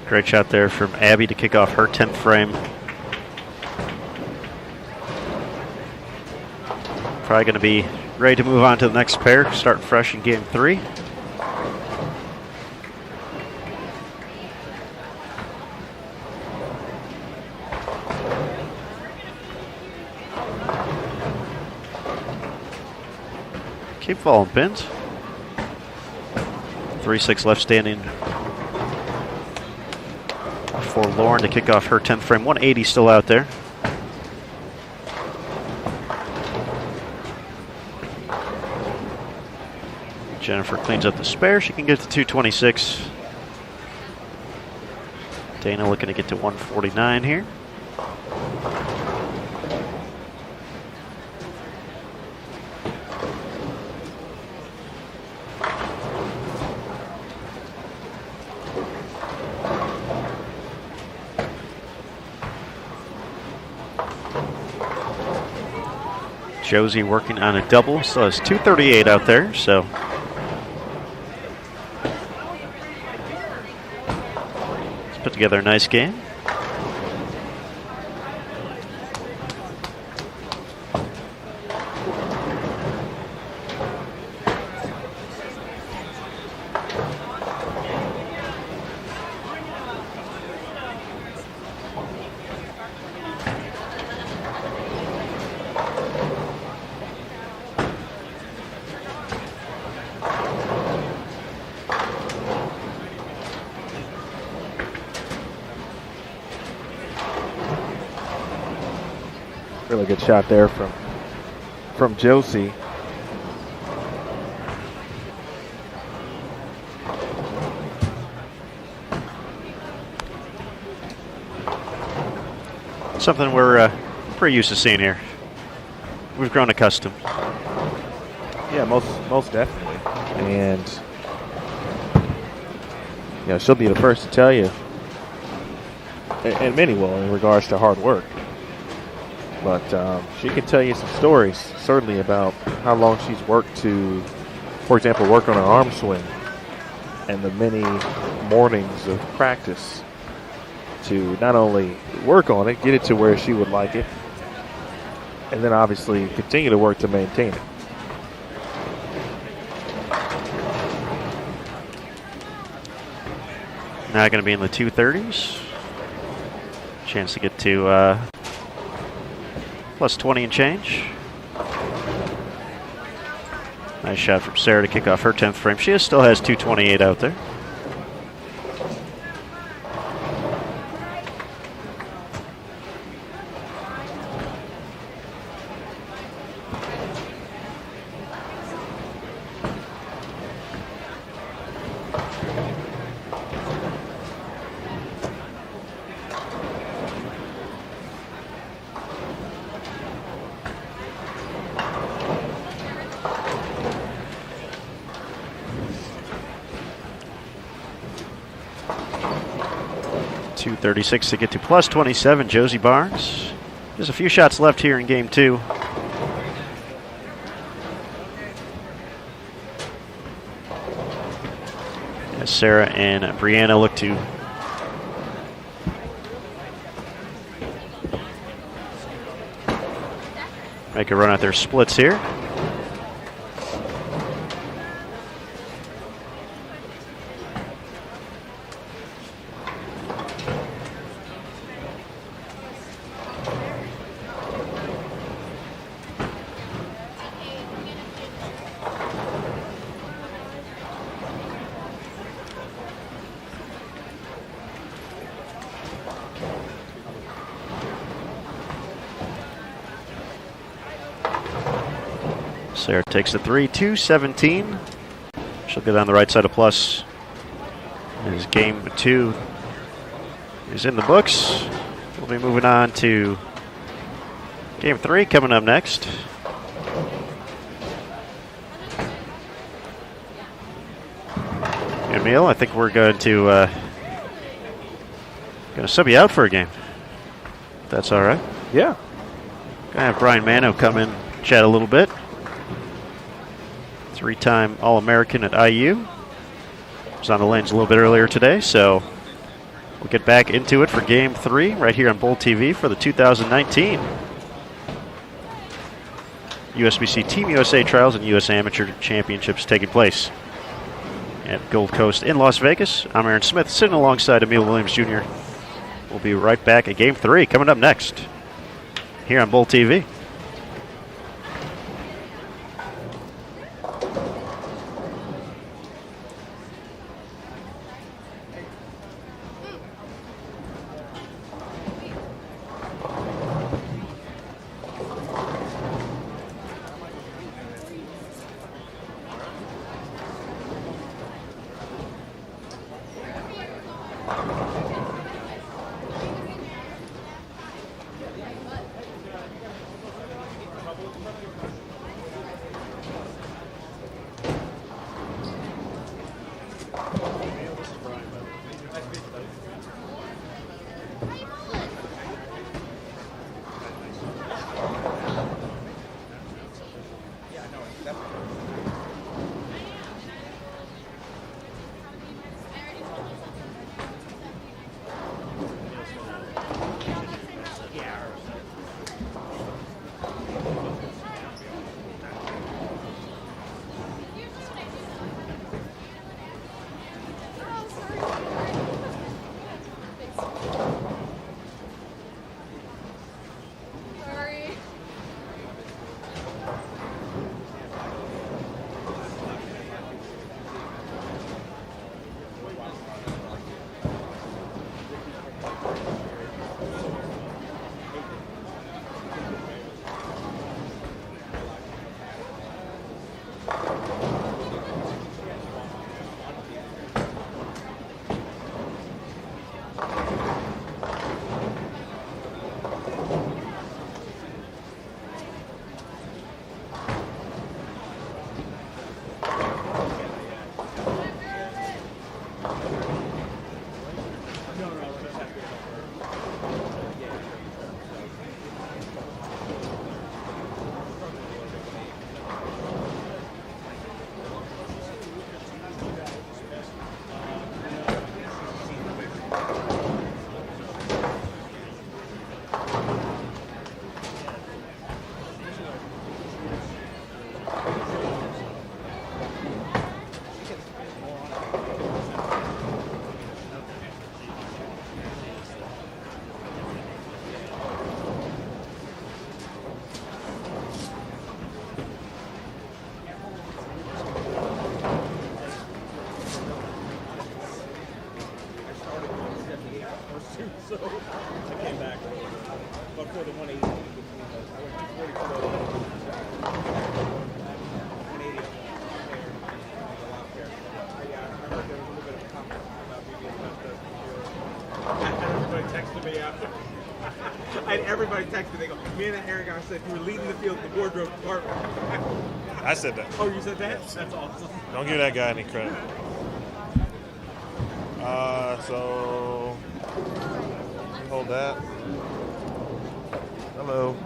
Great shot there from Abby to kick off her 10th frame. Probably going to be ready to move on to the next pair, start fresh in game 3. Keep following pins. 3-6 left standing for Lauren to kick off her 10th frame. 180 still out there. Jennifer cleans up the spare. She can get to 226. Dana looking to get to 149 here. Josie working on a double, still has 238 out there, so let's put together a nice game. Really good shot there from Josie. Something we're pretty used to seeing here. We've grown accustomed. Yeah, most definitely. And you know, she'll be the first to tell you, and many will, in regards to hard work. But she can tell you some stories, certainly, about how long she's worked to, for example, work on an arm swing, and the many mornings of practice to not only work on it, get it to where she would like it, and then obviously continue to work to maintain it. Now going to be in the 230s. Chance to get to plus 20 and change. Nice shot from Sarah to kick off her 10th frame. She still has 228 out there. .236 to get to plus 27, Josie Barnes. There's a few shots left here in game 2. As Sarah and Brianna look to make a run at their splits here. Sarah takes the 3, 2-17. She'll get on the right side of plus. As game 2 is in the books. We'll be moving on to game 3 coming up next. Emil, I think we're going to sub you out for a game. If that's all right. Yeah. Gonna have Brian Mano come in, chat a little bit. 3-time All-American at IU. Was on the lanes a little bit earlier today, so we'll get back into it for Game 3 right here on Bowl TV for the 2019 USBC Team USA Trials and US Amateur Championships taking place at Gold Coast in Las Vegas. I'm Aaron Smith, sitting alongside Emil Williams Jr. We'll be right back at Game 3 coming up next here on Bowl TV. Everybody texted. They go, me and Eric, I said, you were leading the field in the wardrobe department. I said that. Oh, you said that? That's awesome. Don't give that guy any credit. So hold that. Hello.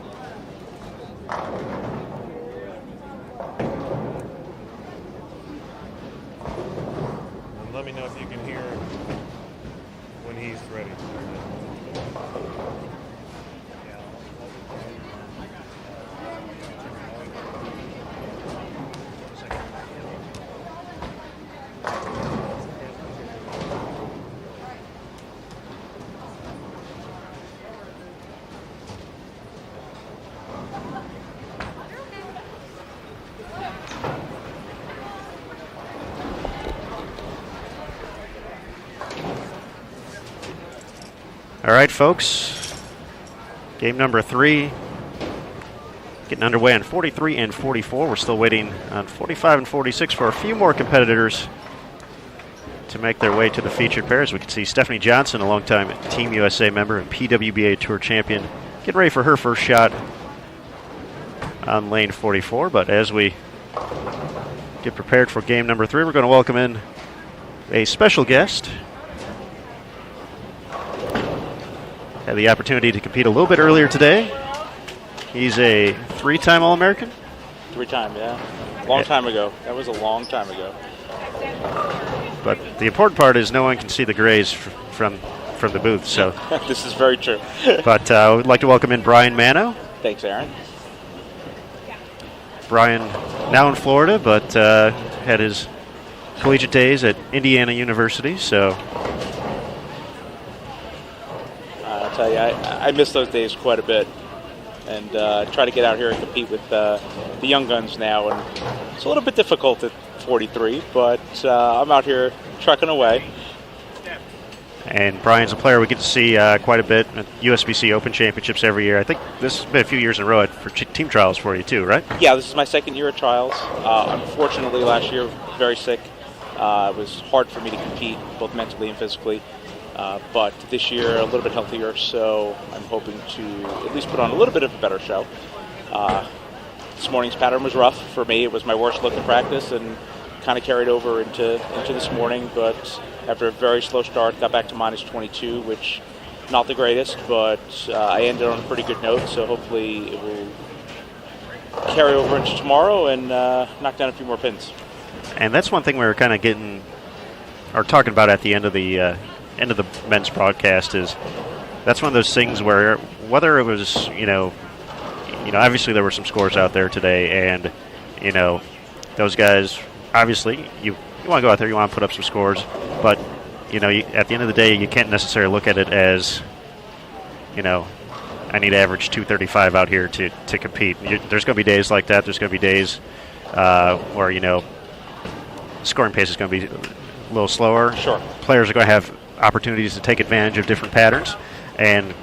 And let me know if you can hear when he's ready. All right, folks. Game number 3 getting underway on 43 and 44. We're still waiting on 45 and 46 for a few more competitors to make their way to the featured pairs. We can see Stephanie Johnson, a longtime Team USA member and PWBA Tour champion, getting ready for her first shot on lane 44. But as we get prepared for game number 3, we're going to welcome in a special guest. Had the opportunity to compete a little bit earlier today. He's a 3-time All-American. 3-time, yeah. Long time ago. That was a long time ago. But the important part is no one can see the grays from the booth. So this is very true. But we'd like to welcome in Brian Mano. Thanks, Aaron. Brian now in Florida, but had his collegiate days at Indiana University. So I'll tell you, I miss those days quite a bit. And try to get out here and compete with the young guns now. And it's a little bit difficult at 43, but I'm out here trucking away. And Brian's a player we get to see quite a bit at USBC Open Championships every year. I think this has been a few years in a row for team trials for you too, right? Yeah, this is my second year at trials. Unfortunately, last year, very sick. It was hard for me to compete, both mentally and physically. But this year, a little bit healthier, so I'm hoping to at least put on a little bit of a better show. This morning's pattern was rough for me. It was my worst look at practice and kind of carried over into this morning. But after a very slow start, got back to minus 22, which not the greatest, but I ended on a pretty good note. So hopefully it will carry over into tomorrow and knock down a few more pins. And that's one thing we were kind of talking about at the end of the men's broadcast is that's one of those things where whether it was, obviously there were some scores out there today, and, those guys, obviously, you want to go out there, you want to put up some scores, but, at the end of the day, you can't necessarily look at it as, I need to average 235 out here to compete. There's going to be days like that. There's going to be days where, scoring pace is going to be a little slower. Sure. Players are going to have opportunities to take advantage of different patterns, and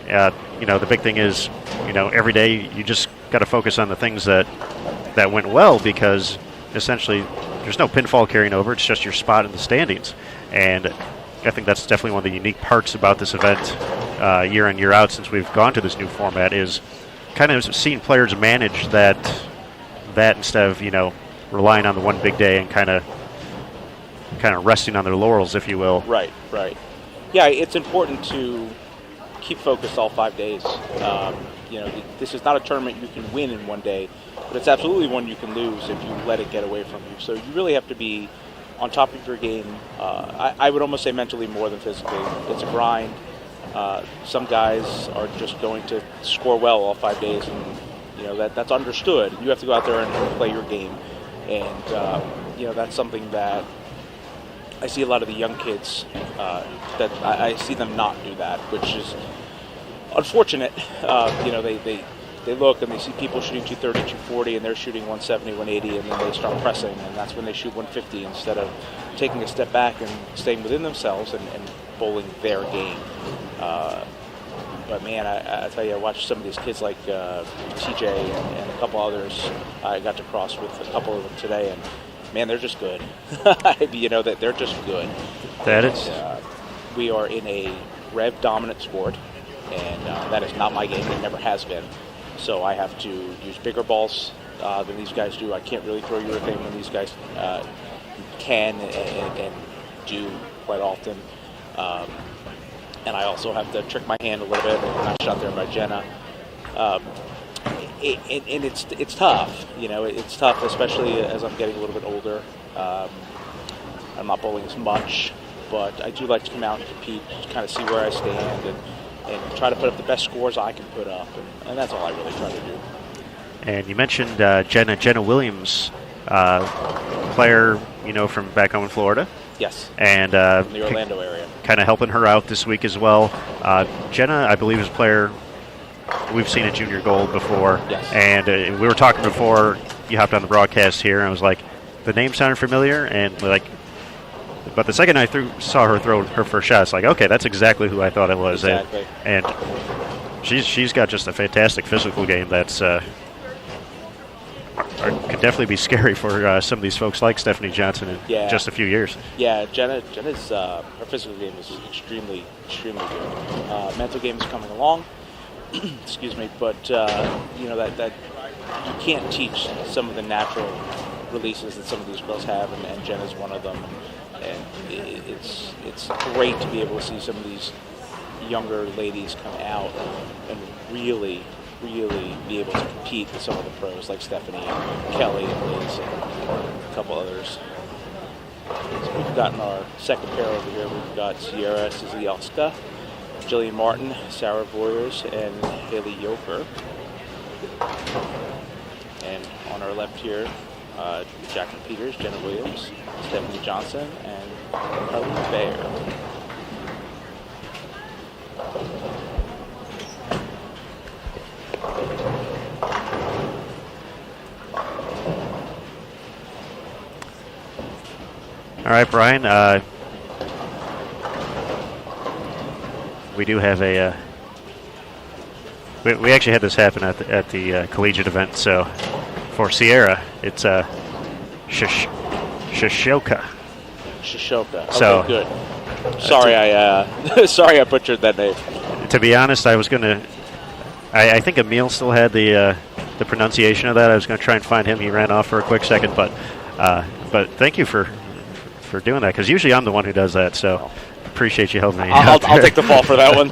the big thing is every day you just got to focus on the things that went well, because essentially there's no pinfall carrying over. It's just your spot in the standings, and I think that's definitely one of the unique parts about this event year in, year out since we've gone to this new format, is kind of seeing players manage that instead of relying on the one big day and kind of resting on their laurels, if you will. Right. Yeah, it's important to keep focused all 5 days. This is not a tournament you can win in one day, but it's absolutely one you can lose if you let it get away from you. So you really have to be on top of your game. I would almost say mentally more than physically. It's a grind. Some guys are just going to score well all 5 days, and that's understood. You have to go out there and play your game, and that's something that I see a lot of the young kids that I see them not do that, which is unfortunate. They look and they see people shooting 230, 240, and they're shooting 170, 180, and then they start pressing, and that's when they shoot 150 instead of taking a step back and staying within themselves and bowling their game. But man, I tell you, I watched some of these kids like TJ and a couple others. I got to cross with a couple of them today, and man, they're just good. That they're just good. That is. We are in a rev-dominant sport, and that is not my game. It never has been. So I have to use bigger balls than these guys do. I can't really throw urethane when these guys can and do quite often. And I also have to trick my hand a little bit. Not shot there by Jenna. And it's tough. It's tough, especially as I'm getting a little bit older. I'm not bowling as much, but I do like to come out and compete, kind of see where I stand, and try to put up the best scores I can put up, and that's all I really try to do. And you mentioned Jenna Williams, player, from back home in Florida. Yes. And from the Orlando area. Kind of helping her out this week as well. Jenna, I believe, is a player we've seen at Junior Gold before. Yes. And we were talking before you hopped on the broadcast here, and I was like, the name sounded familiar, and but But the second I saw her throw her first shot, it's like, okay, that's exactly who I thought it was. Exactly. And she's got just a fantastic physical game that's could definitely be scary for some of these folks like Stephanie Johnson in just a few years. Yeah, Jenna's her physical game is extremely good. Mental game is coming along. Excuse me, but that you can't teach some of the natural releases that some of these girls have, and Jenna's one of them. And it's great to be able to see some of these younger ladies come out and really be able to compete with some of the pros like Stephanie and Kelly and Liz and a couple others. So we've gotten our second pair over here. We've got Sierra Sizielska, Jillian Martin, Sarah Boyers, and Haley Yoker. And on our left here, Jacqueline Peters, Jenna Williams, Stephanie Johnson, and Carly Bayer. All right, Brian. We do have a. We actually had this happen at the collegiate event. So for Sierra, it's Shishoka. Shishoka. So okay, good. Sorry, I butchered that name. To be honest, I was gonna. I think Emil still had the pronunciation of that. I was going to try and find him. He ran off for a quick second, but thank you for doing that, because usually I'm the one who does that. So appreciate you helping me. I'll take the fall for that one.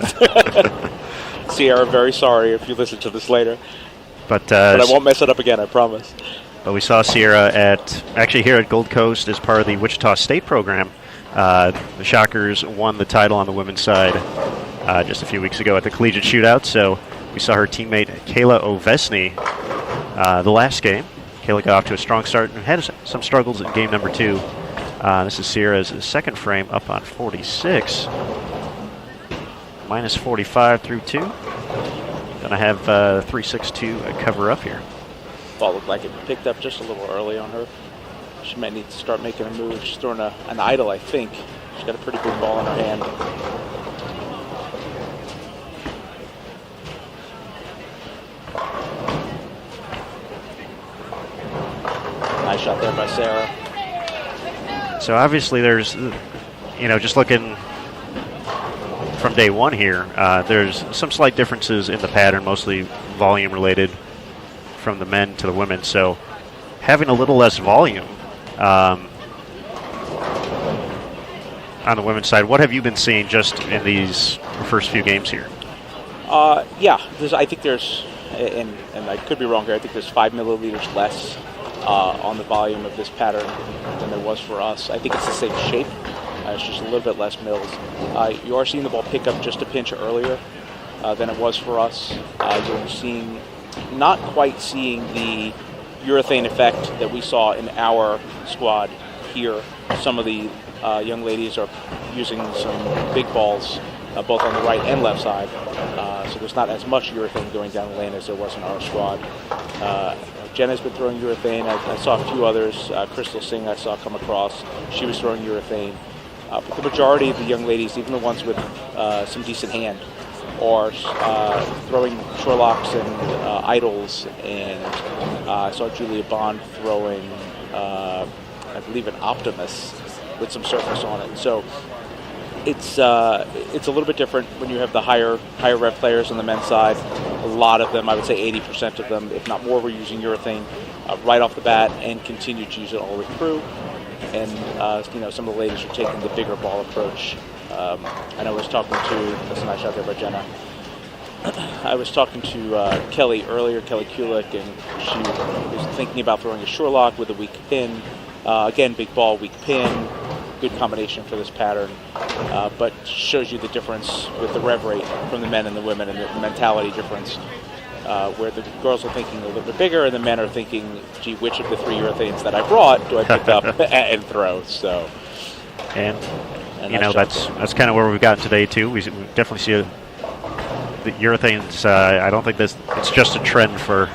Sierra, very sorry if you listen to this later. But I won't mess it up again, I promise. But we saw Sierra actually here at Gold Coast as part of the Wichita State program. The Shockers won the title on the women's side just a few weeks ago at the collegiate shootout. So we saw her teammate Kayla Ovesny the last game. Kayla got off to a strong start and had some struggles in game number 2. This is Sierra's second frame, up on 46. Minus 45 through 2. Gonna have 3-6-2 cover up here. Ball looked like it picked up just a little early on her. She might need to start making a move. She's throwing an idol, I think. She's got a pretty big ball in her hand. Nice shot there by Sarah. So obviously there's, just looking from day one here, there's some slight differences in the pattern, mostly volume related from the men to the women. So having a little less volume on the women's side, what have you been seeing just in these first few games here? I think there's, and I could be wrong here, I think there's 5 milliliters less on the volume of this pattern than there was for us. I think it's the same shape. It's just a little bit less mils. You are seeing the ball pick up just a pinch earlier than it was for us. You're not quite seeing the urethane effect that we saw in our squad here. Some of the young ladies are using some big balls both on the right and left side. So there's not as much urethane going down the lane as there was in our squad. Jenna's been throwing urethane. I saw a few others. Crystal Singh I saw come across. She was throwing urethane. But the majority of the young ladies, even the ones with some decent hand, are throwing Shorelocks and idols. And I saw Julia Bond throwing, I believe, an Optimus with some surface on it. So it's a little bit different when you have the higher rev players on the men's side. A lot of them, I would say 80% of them, if not more, were using urethane right off the bat and continue to use it all the way through. And some of the ladies are taking the bigger ball approach. I was talking to, that's a nice shot there by Jenna. I was talking to Kelly earlier, Kelly Kulik, and she was thinking about throwing a Shorelock with a weak pin. Again, big ball, weak pin. Good combination for this pattern, but shows you the difference with the rev rate from the men and the women, and the mentality difference, where the girls are thinking a little bit bigger and the men are thinking, gee, which of the 3 urethanes that I brought do I pick up and throw? So, and that's kind of where we've gotten today too. We definitely see the urethanes. I don't think it's just a trend for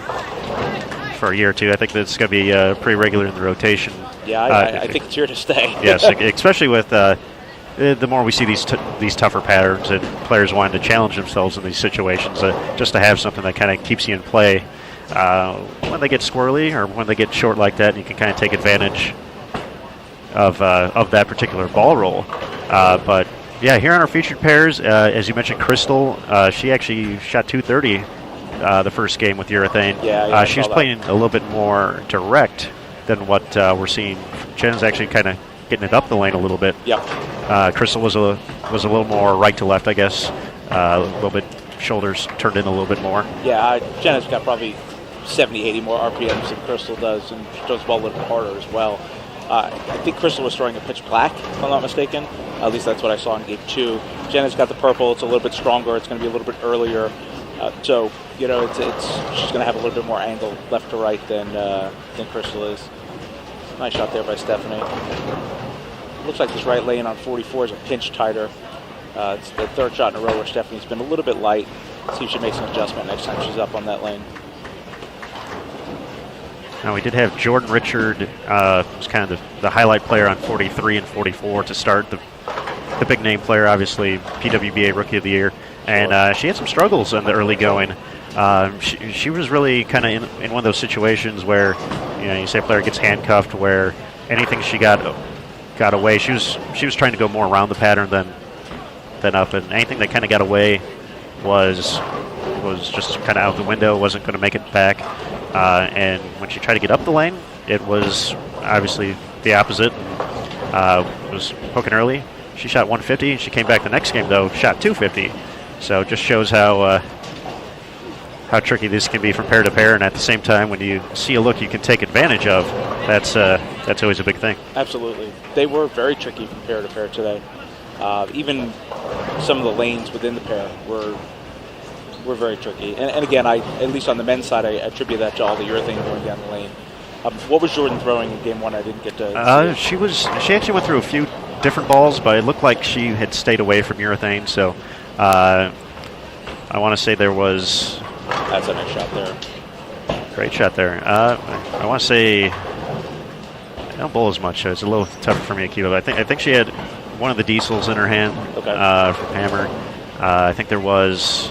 for a year or two. I think that's going to be pretty regular in the rotation. Yeah, I think it's here to stay. Yes, especially with the more we see these tougher patterns and players wanting to challenge themselves in these situations, just to have something that kind of keeps you in play when they get squirrely or when they get short like that, and you can kind of take advantage of that particular ball roll. But yeah, here on our featured pairs, as you mentioned, Crystal, she actually shot 230 the first game with urethane. Yeah, she was playing a little bit more direct than what we're seeing. Jen's actually kind of getting it up the lane a little bit. Yep. Crystal was a little more right to left, I guess. A little bit shoulders turned in a little bit more. Yeah, Jenna's got probably 70, 80 more RPMs than Crystal does, and she throws the ball a little bit harder as well. I think Crystal was throwing a pitch black, if I'm not mistaken. At least that's what I saw in game 2. Jenna's got the purple. It's a little bit stronger. It's going to be a little bit earlier. So, you know, it's she's going to have a little bit more angle left to right than Crystal is. Nice shot there by Stephanie. Looks like this right lane on 44 is a pinch tighter. It's the third shot in a row where Stephanie's been a little bit light. See if she makes an adjustment next time she's up on that lane. Now, we did have Jordan Richard, was kind of the highlight player on 43 and 44 to start, the big name player, obviously, PWBA Rookie of the Year. And she had some struggles in the early going. She was really kind of in one of those situations where, you know, you say a player gets handcuffed, where anything she got away, she was trying to go more around the pattern than up, and anything that kind of got away was just kind of out the window, wasn't going to make it back. And when she tried to get up the lane, it was obviously the opposite. Was hooking early. She shot 150. She came back the next game, though, shot 250. So it just shows how tricky this can be from pair to pair. And at the same time, when you see a look you can take advantage of, that's always a big thing. Absolutely. They were very tricky from pair to pair today. Even some of the lanes within the pair were very tricky. And again, at least on the men's side, I attribute that to all the urethane going down the lane. What was Jordan throwing in game 1? I didn't get to see it. She actually went through a few different balls, but it looked like she had stayed away from urethane. So I want to say there was... That's a nice shot there. Great shot there. I want to say I don't bowl as much. It's a little tougher for me to keep up. I think she had one of the diesels in her hand from Hammer. I think there was...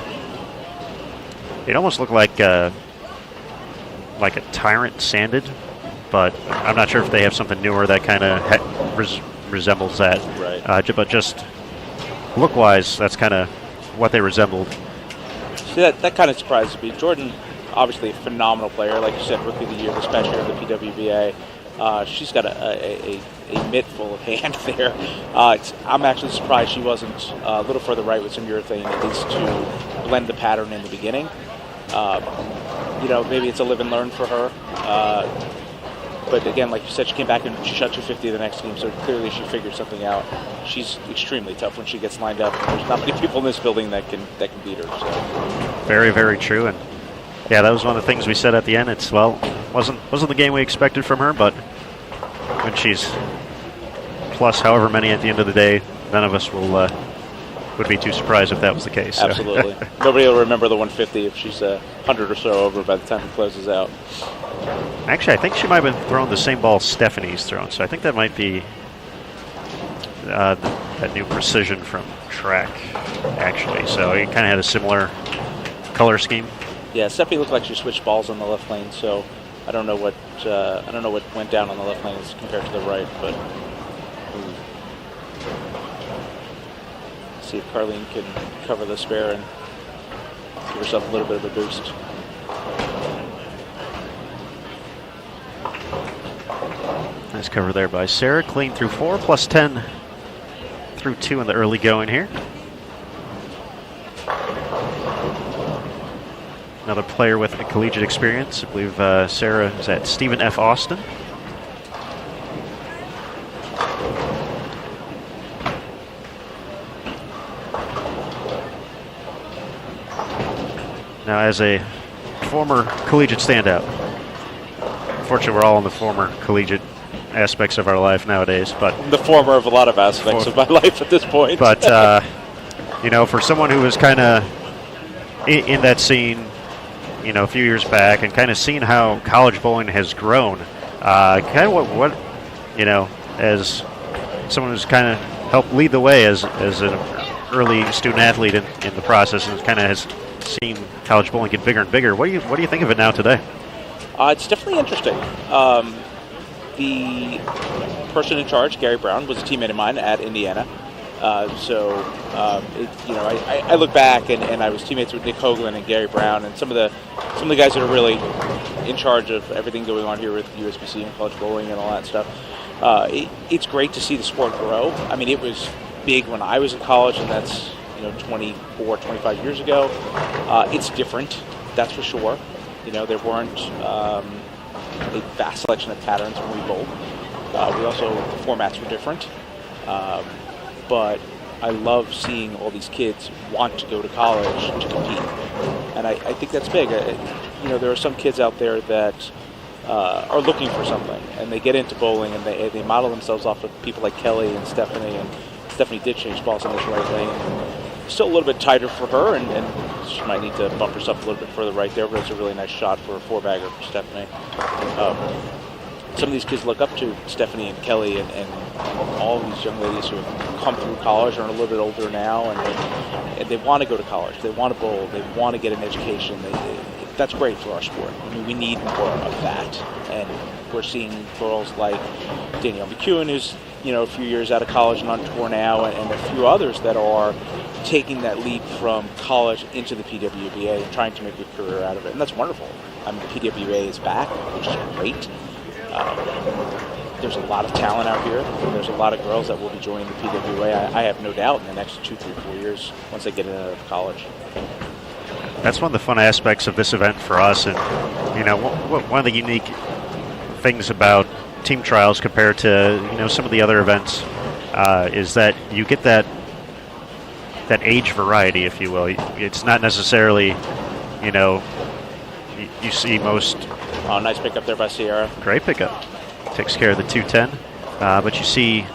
It almost looked like a Tyrant sanded, but I'm not sure if they have something newer that kind of resembles that. Right. But just look-wise, that's kind of what they resembled. See, that kind of surprises me. Jordan, obviously a phenomenal player, like you said, Rookie of the Year, this past year of the PWBA. She's got a mitt full of hand there. I'm actually surprised she wasn't a little further right with some urethane, at least to blend the pattern in the beginning. You know, maybe it's a live and learn for her. But again, like you said, she came back and she shot 250 the next game, so clearly she figured something out. She's extremely tough when she gets lined up. There's not many people in this building that can beat her. So. Very, very true. And yeah, that was one of the things we said at the end. It's wasn't the game we expected from her, but when she's plus however many at the end of the day, none of us would be too surprised if that was the case. So. Absolutely. Nobody will remember the 150 if she's 100 or so over by the time it closes out. Actually, I think she might have been throwing the same ball Stephanie's thrown, so I think that might be that new precision from track, actually. So he kind of had a similar color scheme. Yeah, Stephanie looked like she switched balls on the left lane, so I don't know what went down on the left lane as compared to the right, but see if Carlene can cover the spare and give herself a little bit of a boost. Nice cover there by Sarah. Clean through 4, plus 10 through 2 in the early going here. Another player with a collegiate experience. I believe Sarah is at Stephen F. Austin. Now, as a former collegiate standout, unfortunately, we're all in the former collegiate aspects of our life nowadays, but the former of a lot of aspects of my life at this point. But you know, for someone who was kind of in that scene, a few years back and kind of seeing how college bowling has grown. Kind of what as someone who's kind of helped lead the way as an early student athlete in the process, and kind of has seen college bowling get bigger and bigger. What do you think of it now today? It's definitely interesting. The person in charge, Gary Brown, was a teammate of mine at Indiana. I look back and I was teammates with Nick Hoagland and Gary Brown and some of the guys that are really in charge of everything going on here with USBC and college bowling and all that stuff. It's great to see the sport grow. I mean, it was big when I was in college, and that's 24, 25 years ago. It's different, that's for sure. There weren't a vast selection of patterns when we bowled. The formats were different. But I love seeing all these kids want to go to college to compete. And I think that's big. There are some kids out there that are looking for something, and they get into bowling, and they model themselves off of people like Kelly and Stephanie did change balls in this right lane. Still a little bit tighter for her, and she might need to bump herself a little bit further right there, but it's a really nice shot for a four-bagger for Stephanie. Some of these kids look up to Stephanie and Kelly and all these young ladies who have come through college and are a little bit older now, and they want to go to college. They want to bowl. They want to get an education. That's great for our sport. I mean, we need more of that. And we're seeing girls like Danielle McEwen, who's a few years out of college and on tour now, and a few others that are taking that leap from college into the PWBA and trying to make a career out of it. And that's wonderful. I mean, the PWBA is back, which is great. There's a lot of talent out here. There's a lot of girls that will be joining the PWA. I have no doubt in the next 2, 3, 4 years once they get out of college. That's one of the fun aspects of this event for us, and one of the unique things about team trials compared to some of the other events is that you get that age variety, if you will. It's not necessarily you see most. Oh, nice pickup there by Sierra. Great pickup. Takes care of the 210. But you see,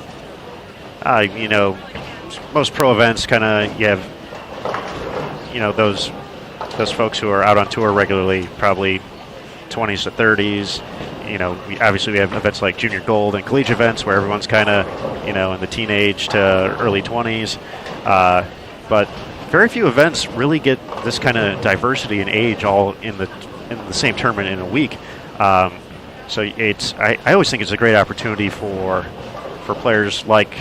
most pro events kind of, you have, those folks who are out on tour regularly, probably 20s to 30s. Obviously we have events like Junior Gold and collegiate events where everyone's kind of, in the teenage to early 20s. But very few events really get this kind of diversity in age all in the same tournament in a week. So I always think it's a great opportunity for players like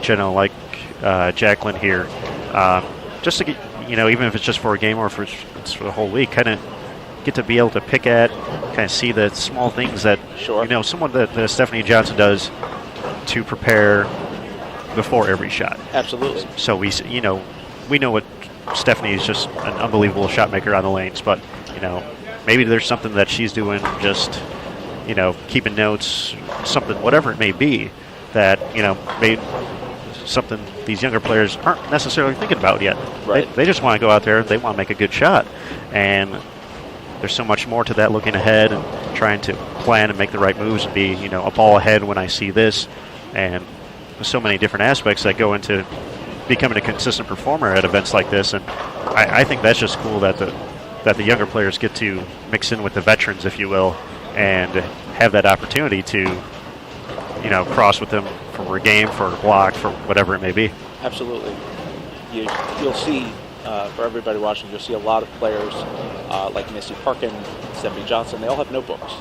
Jenna, like Jacqueline here, just to get, even if it's just for a game or if it's for the whole week, kind of get to be able to pick at, kind of see the small things that, someone that Stephanie Johnson does to prepare before every shot. Absolutely. So we know what Stephanie is, just an unbelievable shot maker on the lanes, but maybe there's something that she's doing, just keeping notes, something, whatever it may be, that made something these younger players aren't necessarily thinking about yet. Right. They just want to go out there, they want to make a good shot, and there's so much more to that, looking ahead and trying to plan and make the right moves and be a ball ahead when I see this, and there's so many different aspects that go into becoming a consistent performer at events like this. And I think that's just cool that the younger players get to mix in with the veterans, if you will, and have that opportunity to cross with them for a game, for a block, for whatever it may be. Absolutely. You'll see, for everybody watching, you'll see a lot of players like Missy Parkin, Stephanie Johnson. They all have notebooks,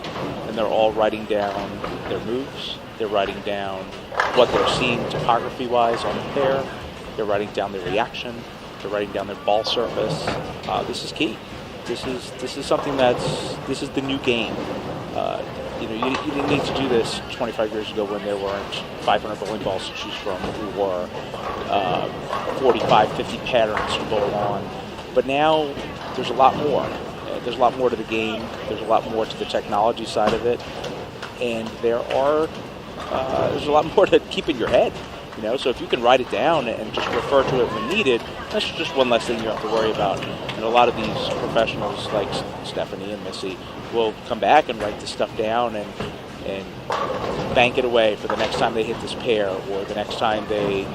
and they're all writing down their moves. They're writing down what they're seeing topography-wise on the pair. They're writing down their reaction. They're writing down their ball surface. This is key. This is something this is the new game. You didn't need to do this 25 years ago when there weren't 500 bowling balls to choose from, or 45, 50 patterns to bowl on. But now there's a lot more. There's a lot more to the game. There's a lot more to the technology side of it, and there's a lot more to keep in your head. So if you can write it down and just refer to it when needed, that's just one less thing you have to worry about. And a lot of these professionals like Stephanie and Missy will come back and write this stuff down and bank it away for the next time they hit this pair, or the next time they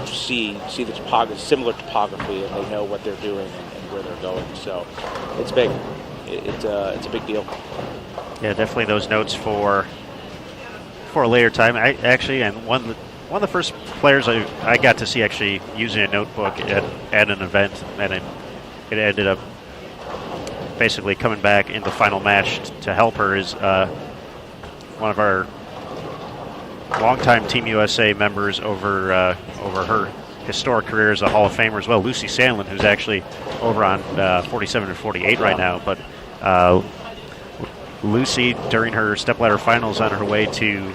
see the similar topography, and they know what they're doing and where they're going. So it's big. It's a big deal. Yeah, definitely those notes for a later time. I actually, and one of the first players I got to see actually using a notebook at an event, and it ended up basically coming back in the final match to help her, is one of our longtime Team USA members over her historic career as a Hall of Famer as well, Lucy Sandlin, who's actually over on 47 and 48 right now. But Lucy, during her stepladder finals on her way to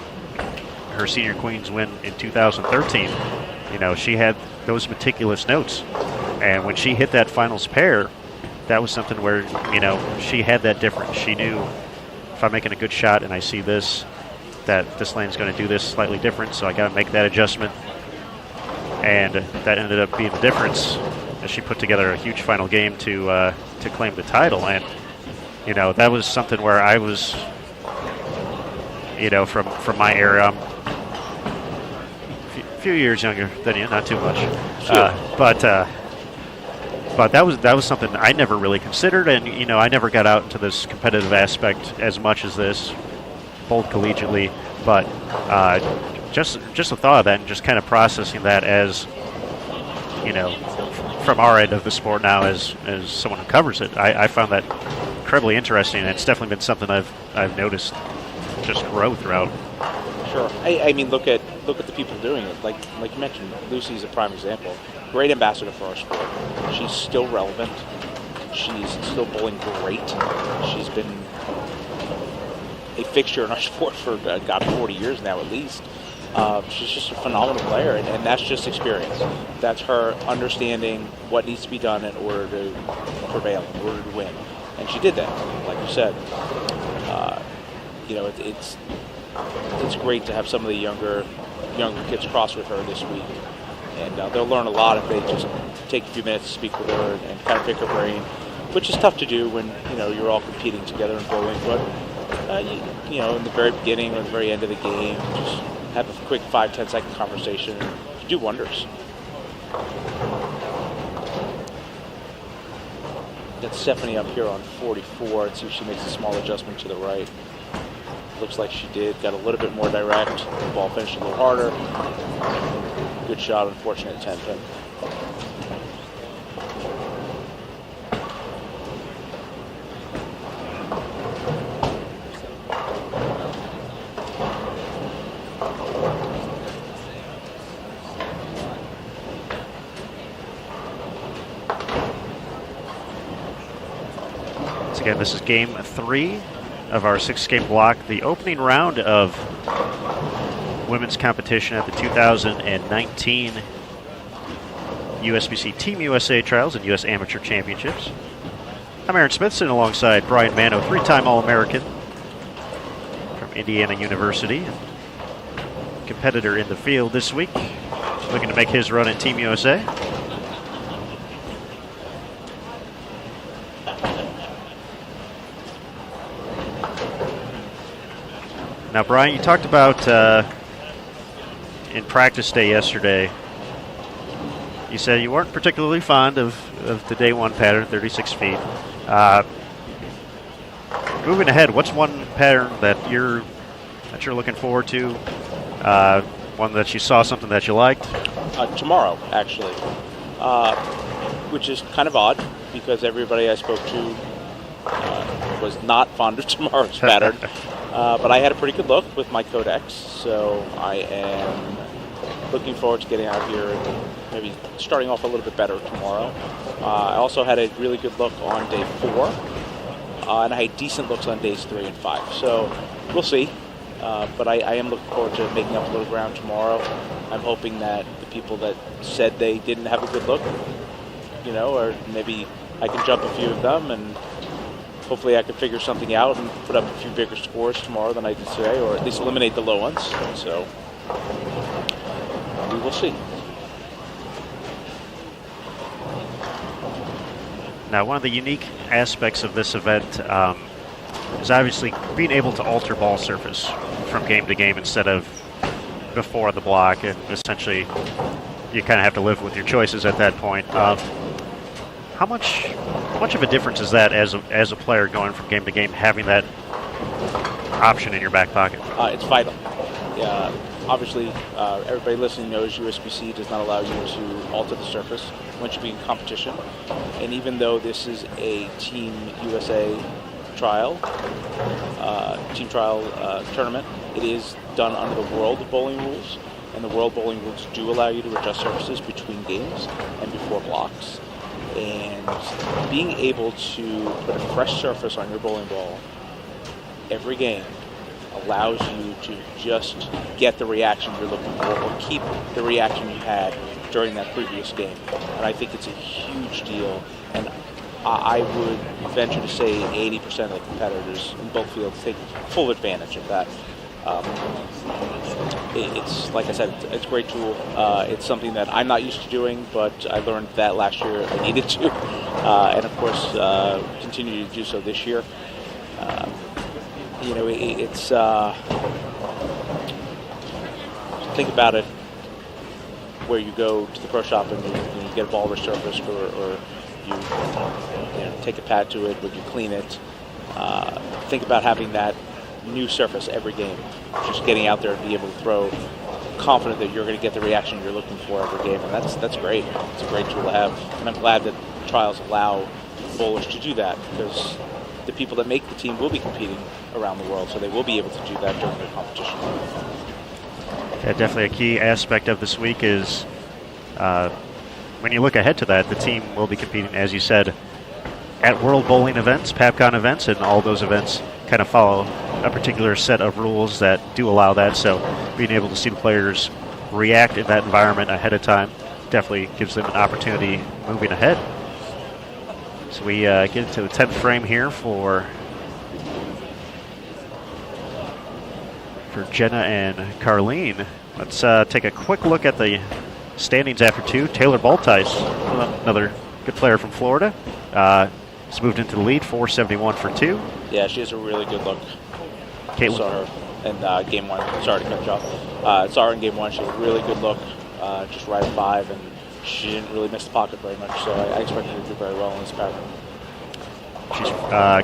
her Senior Queens win in 2013, she had those meticulous notes. And when she hit that finals pair, that was something where, she had that difference. She knew, if I'm making a good shot and I see this, that this lane's going to do this slightly different, so I got to make that adjustment. And that ended up being the difference as she put together a huge final game to claim the title. And, that was something where I was, from my era, I'm a few years younger than you, not too much. But that was something I never really considered, and I never got out into this competitive aspect as much as this, both collegiately. But just the thought of that, and just kind of processing that as from our end of the sport now, as someone who covers it, I found that incredibly interesting, and it's definitely been something I've noticed just grow throughout. Sure. I mean, look at the people doing it. Like you mentioned, Lucy's a prime example. Great ambassador for our sport. She's still relevant. She's still bowling great. She's been a fixture in our sport for 40 years now at least. She's just a phenomenal player, and that's just experience. That's her understanding what needs to be done in order to prevail, in order to win. And she did that, like you said. It's great to have some of the younger kids cross with her this week, and they'll learn a lot if they just take a few minutes to speak with her and kind of pick her brain, which is tough to do when you're all competing together in bowling. But in the very beginning or the very end of the game, just have a quick 5-10 second conversation and do wonders. Got Stephanie up here on 44. Let's see if she makes a small adjustment to the right. Looks like she did. Got a little bit more direct. The ball finished a little harder. Good shot, unfortunate 10 pin. Once again, this is game 3 of our 6-game block, the opening round of women's competition at the 2019 USBC Team USA Trials and U.S. Amateur Championships. I'm Aaron Smithson alongside Brian Mano, 3-time All-American from Indiana University, competitor in the field this week, looking to make his run at Team USA. Now, Brian, you talked about in practice day yesterday, you said you weren't particularly fond of the day one pattern, 36 feet. Moving ahead, what's one pattern that you're looking forward to? One that you saw something that you liked? Tomorrow, actually, which is kind of odd because everybody I spoke to was not fond of tomorrow's pattern. But I had a pretty good look with my Codex, so I am looking forward to getting out here and maybe starting off a little bit better tomorrow. I also had a really good look on day 4, and I had decent looks on days 3 and 5. So we'll see. But I am looking forward to making up a little ground tomorrow. I'm hoping that the people that said they didn't have a good look, or maybe I can jump a few of them, and hopefully I can figure something out and put up a few bigger scores tomorrow than I did today, or at least eliminate the low ones. So we will see. Now, one of the unique aspects of this event is obviously being able to alter ball surface from game to game instead of before the block, and essentially you kind of have to live with your choices at that point. How much of a difference is that as a player going from game to game, having that option in your back pocket? It's vital. Obviously, everybody listening knows USBC does not allow you to alter the surface once you be in competition. And even though this is a Team USA trial, tournament, it is done under the World Bowling Rules. And the World Bowling Rules do allow you to adjust surfaces between games and before blocks. And being able to put a fresh surface on your bowling ball every game allows you to just get the reaction you're looking for or keep the reaction you had during that previous game. And I think it's a huge deal. And I would venture to say 80% of the competitors in both fields take full advantage of that. It's, like I said, it's a great tool. It's something that I'm not used to doing, but I learned that last year I needed to. And of course, continue to do so this year. It's think about it where you go to the pro shop and you get a ball resurfaced or you take a pad to it, would you clean it? Think about having that new surface every game, just getting out there and be able to throw confident that you're going to get the reaction you're looking for every game, and that's great. It's a great tool to have, and I'm glad that trials allow bowlers to do that, because the people that make the team will be competing around the world, so they will be able to do that during their competition. Yeah, definitely a key aspect of this week is when you look ahead to that, the team will be competing, as you said, at World Bowling events, PAPCON events, and all those events kind of follow a particular set of rules that do allow that. So being able to see the players react in that environment ahead of time definitely gives them an opportunity moving ahead. So we get into the 10th frame here for Jenna and Carlene. Let's take a quick look at the standings after two. Taylor Baltice, another good player from Florida, has moved into the lead, 471 for two. Yeah, she has a really good look. Caitlin. Saw her in game one. Sorry to cut you off. Saw her in game one. She had a really good look, just right at 5, and she didn't really miss the pocket very much, so I expect her to do very well in this pattern. She's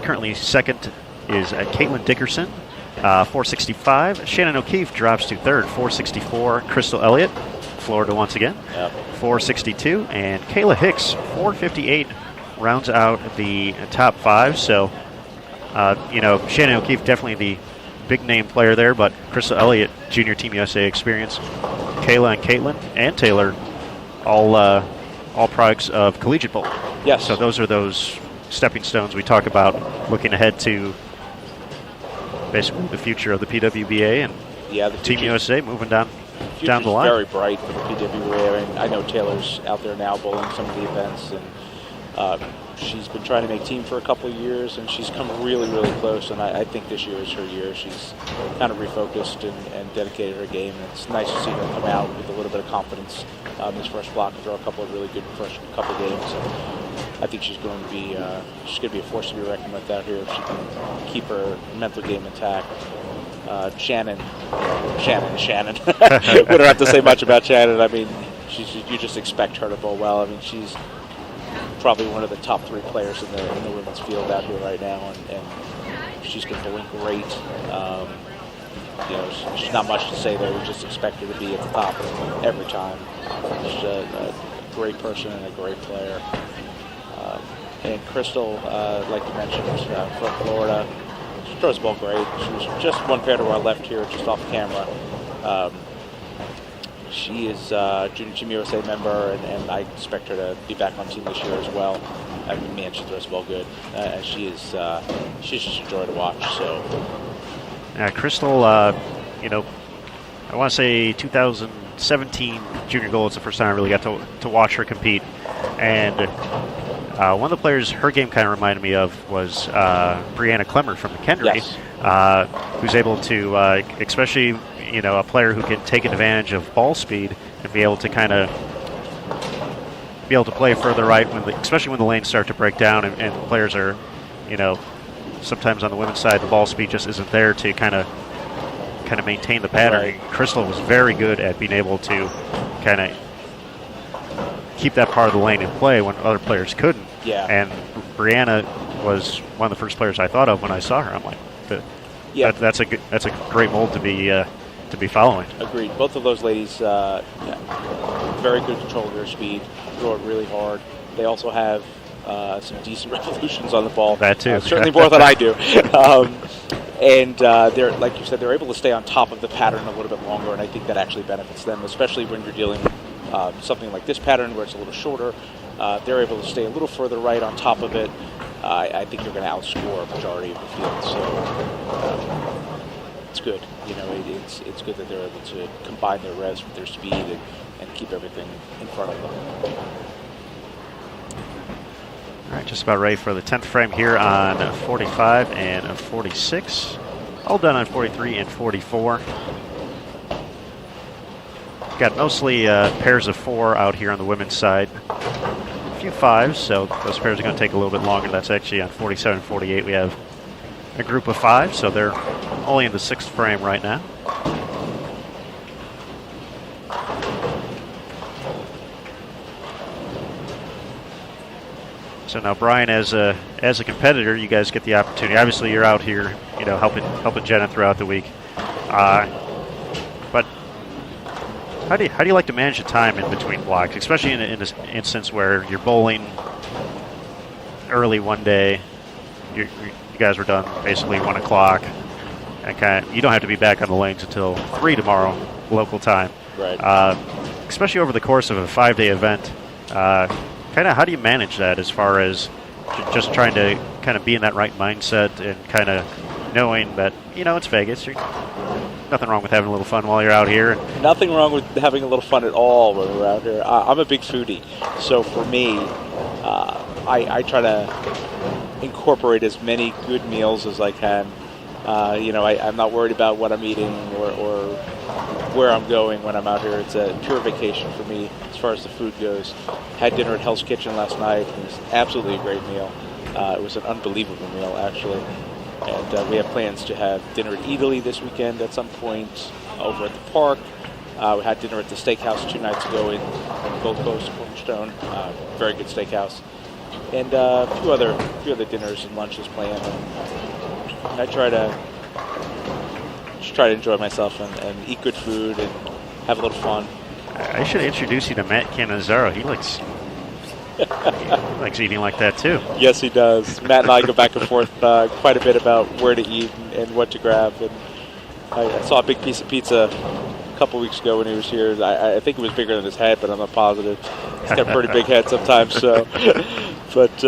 currently second is Caitlin Dickerson, 465. Shannon O'Keefe drops to third, 464. Crystal Elliott, Florida once again, 462. And Kayla Hicks, 458, rounds out the top 5. So, Shannon O'Keefe definitely the big name player there, but Crystal Elliott, Junior Team USA experience. Kayla and Caitlin and Taylor, all products of Collegiate Bowl. Yes. So those are those stepping stones we talk about, looking ahead to basically the future of the PWBA and the Team USA moving down the line. Very bright for the PWBA. I mean, I know Taylor's out there now bowling some of the events, and she's been trying to make team for a couple of years, and she's come really, really close. And I think this year is her year. She's kind of refocused and dedicated her game. And it's nice to see her come out with a little bit of confidence this first block and throw a couple of really good first couple of games. And I think she's going to be a force to be reckoned with out here if she can keep her mental game intact. Shannon. We don't have to say much about Shannon. I mean, you just expect her to bowl well. I mean, she's probably one of the top 3 players in the women's field out here right now, and she's been bowling great. She's not much to say there. We just expect her to be at the top every time. She's a great person and a great player. And Crystal, like you mentioned, from Florida, she throws the ball great. She was just one pair to our left here, just off camera. She is a Junior Team USA member, and I expect her to be back on team this year as well. I mean, man, she throws the ball good. And she's just a joy to watch. So, Crystal, I want to say 2017 Junior Gold is the first time I really got to watch her compete. And one of the players her game kind of reminded me of was Brianna Clemmer from McHenry, yes. Who's able to, especially a player who can take advantage of ball speed and be able to kind of play further right, especially when the lanes start to break down and players are, sometimes on the women's side the ball speed just isn't there to kind of maintain the pattern. Right. Crystal was very good at being able to kind of keep that part of the lane in play when other players couldn't. Yeah. And Brianna was one of the first players I thought of when I saw her. I'm like, that's a great mold to be following. Agreed. Both of those ladies, very good control of their speed, throw it really hard. They also have some decent revolutions on the ball. That too. Certainly more than I do. And they're, like you said, they're able to stay on top of the pattern a little bit longer, and I think that actually benefits them, especially when you're dealing with something like this pattern where it's a little shorter. They're able to stay a little further right on top of it. I think they're going to outscore a majority of the field. So it's good. It's good that they're able to combine their revs with their speed and keep everything in front of them. All right, just about ready for the 10th frame here on 45 and 46. All done on 43 and 44. Got mostly pairs of 4 out here on the women's side. A few 5s, so those pairs are going to take a little bit longer. That's actually on 47 and 48. We have a group of 5, so they're only in the 6th frame right now. So now, Brian, as a competitor, you guys get the opportunity. Obviously, you're out here, helping Jenna throughout the week. But how do you like to manage the time in between blocks, especially in this instance where you're bowling early one day, you guys were done basically 1 o'clock, and you don't have to be back on the lanes until 3 tomorrow local time. Right. Especially over the course of a 5-day event. How do you manage that as far as just trying to kind of be in that right mindset and kind of knowing that, it's Vegas. Nothing wrong with having a little fun while you're out here. Nothing wrong with having a little fun at all when we're out here. I'm a big foodie, so for me, I try to incorporate as many good meals as I can. I'm not worried about what I'm eating or where I'm going when I'm out here. It's a pure vacation for me as far as the food goes. Had dinner at Hell's Kitchen last night. It was absolutely a great meal. It was an unbelievable meal, actually. And we have plans to have dinner at Italy this weekend at some point over at the park. We had dinner at the steakhouse 2 nights ago in Gold Coast, Cornerstone. Very good steakhouse. And a few other dinners and lunches planned. And I try to enjoy myself and eat good food and have a little fun. I should introduce you to Matt Cannizzaro. He likes eating like that too. Yes, he does. Matt and I go back and forth quite a bit about where to eat and what to grab. And I saw a big piece of pizza a couple weeks ago when he was here. I think it was bigger than his head, but I'm not positive. He's got a pretty big head sometimes. So, but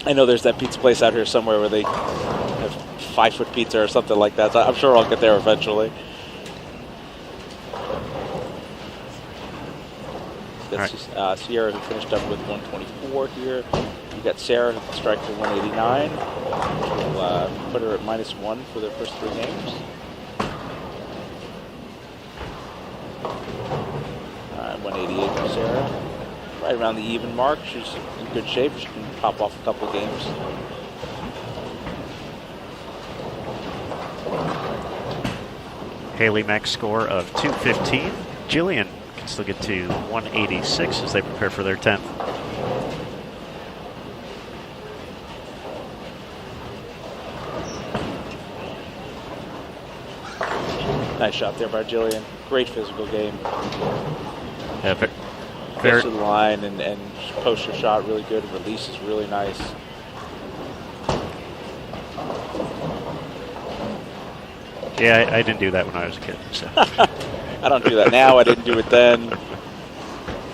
I know there's that pizza place out here somewhere where they have 5-foot pizza or something like that. So I'm sure I'll get there eventually. That's Sierra, who finished up with 124 here. You got Sarah, who strike for 189. We'll put her at -1 for the first 3 games. 188 for Sarah. Right around the even mark. She's in good shape. She can pop off a couple of games. Haley Mack's score of 215. Jillian can still get to 186 as they prepare for their 10th. Nice shot there by Jillian. Great physical game. Yeah, Gets to the line and posts her shot really good. Release is really nice. Yeah, I didn't do that when I was a kid. So. I don't do that now. I didn't do it then.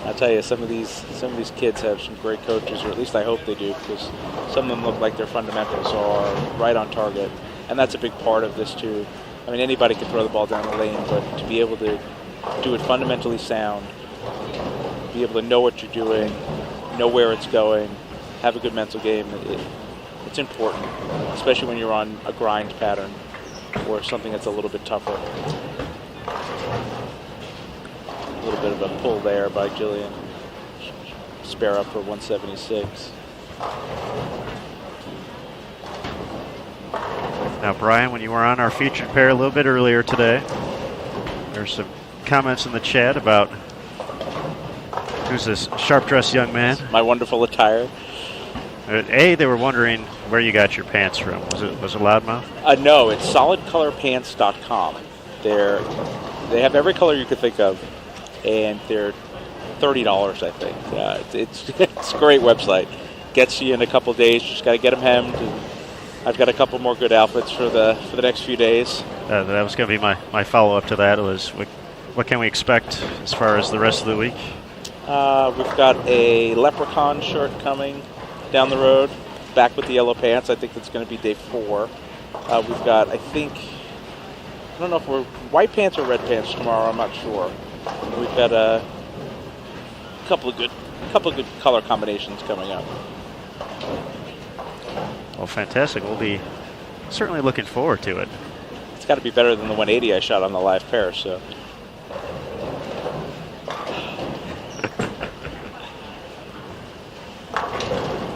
I tell you, some of these kids have some great coaches, or at least I hope they do, because some of them look like their fundamentals are right on target, and that's a big part of this too. I mean, anybody can throw the ball down the lane, but to be able to do it fundamentally sound, be able to know what you're doing, know where it's going, have a good mental game, it's important, especially when you're on a grind pattern or something that's a little bit tougher. A little bit of a pull there by Jillian. Spare up for 176. Now, Brian, when you were on our featured pair a little bit earlier today, there's some comments in the chat about Who's this sharp-dressed young man? My wonderful attire. They were wondering where you got your pants from. Was it Loudmouth? No, it's solidcolorpants.com. They have every color you could think of, and they're $30, I think. It's a great website. Gets you in a couple days. Just got to get them hemmed. And I've got a couple more good outfits for the next few days. That was going to be my follow-up to that. Was what can we expect as far as the rest of the week? We've got a leprechaun shirt coming down the road, back with the yellow pants. I think that's going to be day 4. We've got, I don't know if we're white pants or red pants tomorrow. I'm not sure. We've got a couple of good color combinations coming up. Well, fantastic. We'll be certainly looking forward to it. It's got to be better than the 180 I shot on the live pair. So.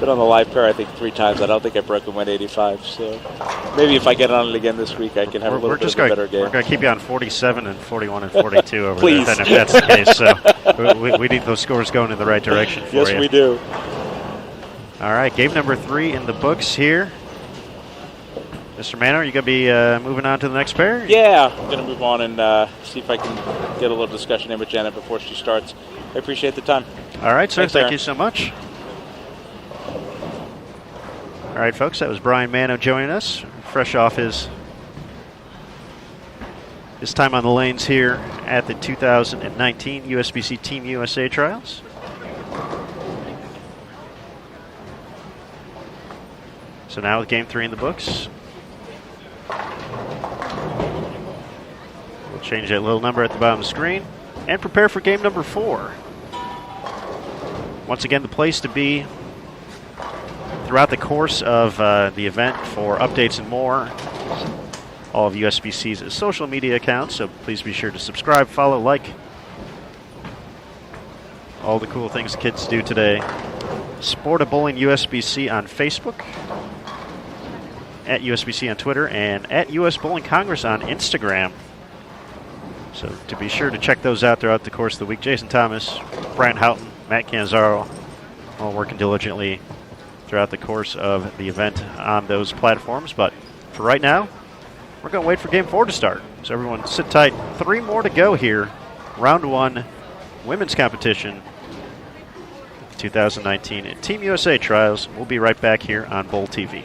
Been on the live pair, I think, 3 times. I don't think I broke a 185. So maybe if I get on it again this week, I can have a little bit of a better game. We're going to keep you on 47 and 41 and 42 over Please. there, then, if that's the case. So we need those scores going in the right direction for you. Yes, we do. All right, game number 3 in the books here. Mr. Manor, you going to be moving on to the next pair? Yeah, I'm going to move on and see if I can get a little discussion in with Janet before she starts. I appreciate the time. All right, sir. Thanks, Thank Aaron. you so much. All right, folks, that was Brian Mano joining us, fresh off his time on the lanes here at the 2019 USBC Team USA Trials. So now with game 3 in the books, we'll change that little number at the bottom of the screen and prepare for game number 4. Once again, the place to be throughout the course of the event for updates and more. All of USBC's social media accounts, so please be sure to subscribe, follow, like. All the cool things kids do today. Sport a Bowling USBC on Facebook, at USBC on Twitter, and at US Bowling Congress on Instagram. So to be sure to check those out throughout the course of the week. Jason Thomas, Brian Houghton, Matt Canzaro, all working diligently throughout the course of the event on those platforms. But for right now, we're going to wait for Game 4 to start. So everyone sit tight. 3 more to go here. Round 1, women's competition, 2019 Team USA Trials. We'll be right back here on Bowl TV.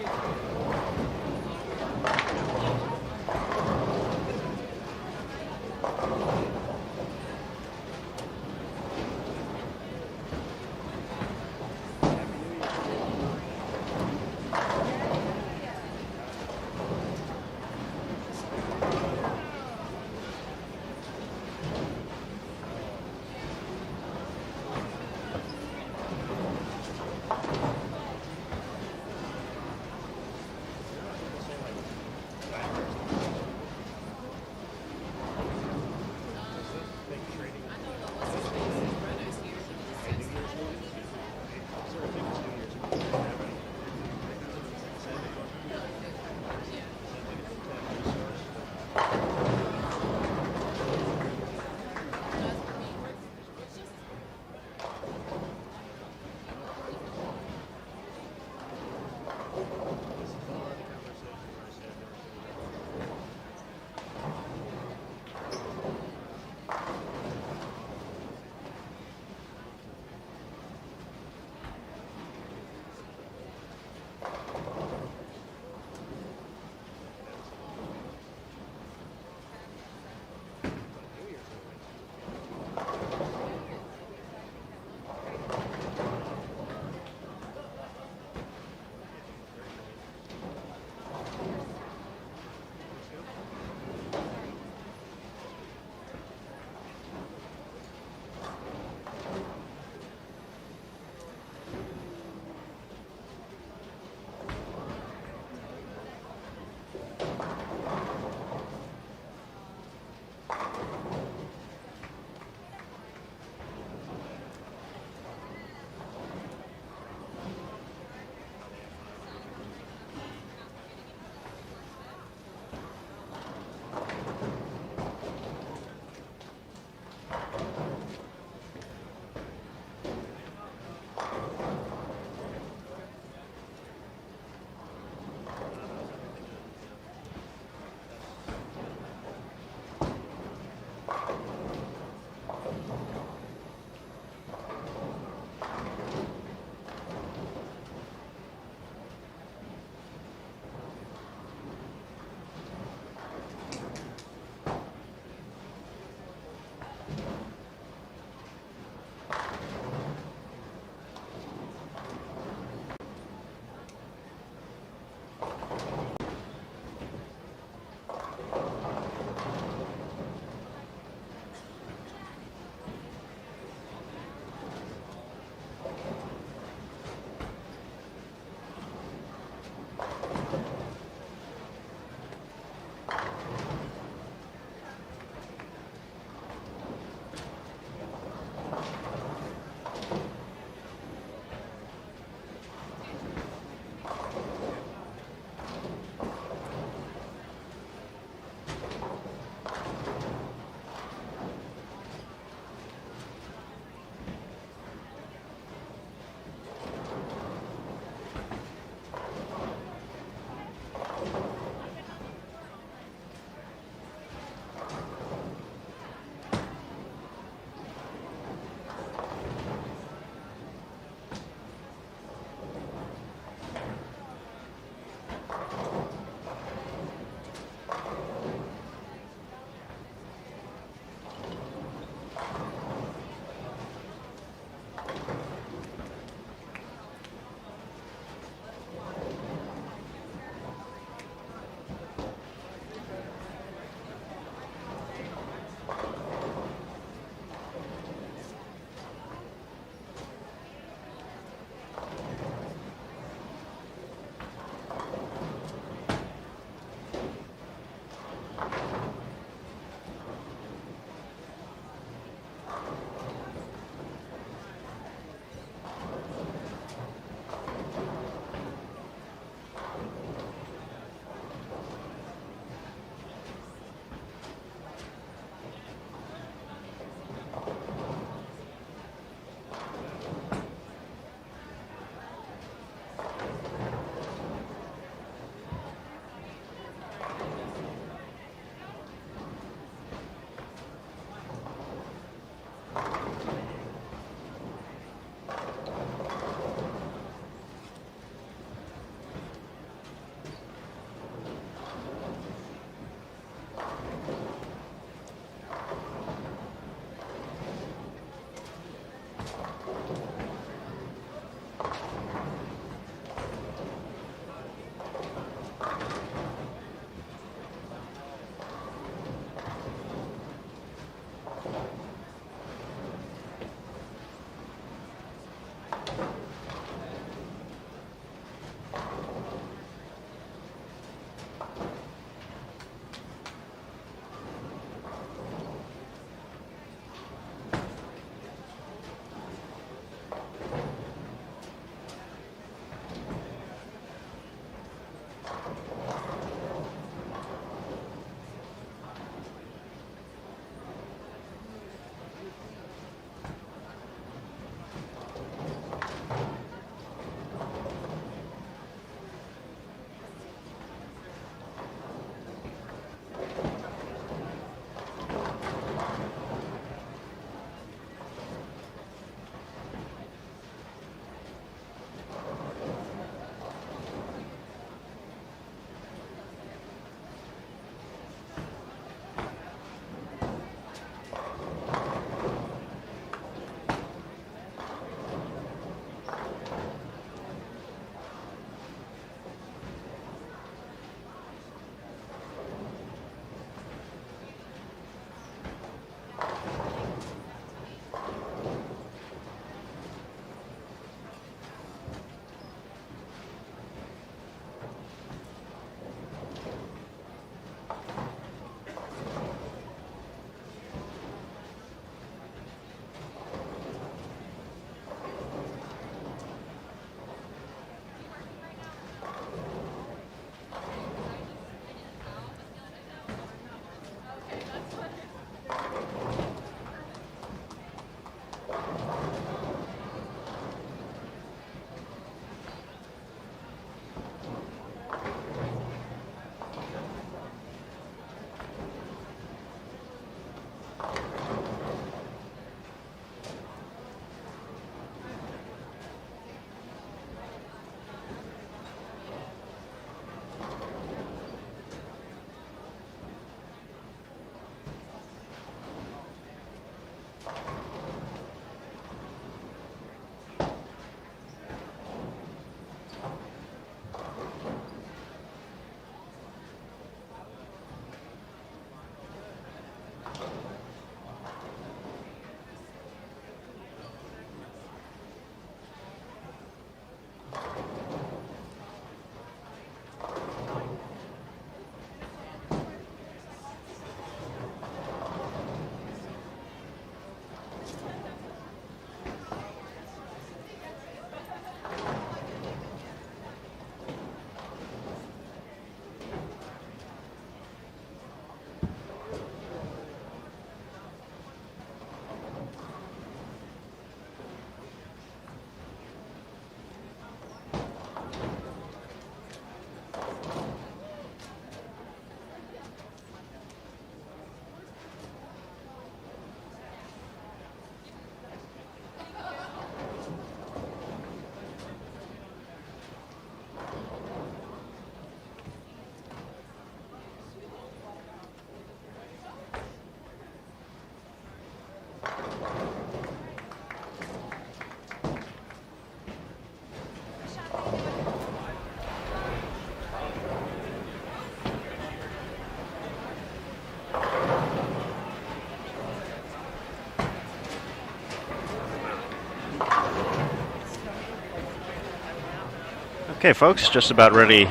Okay, folks, just about ready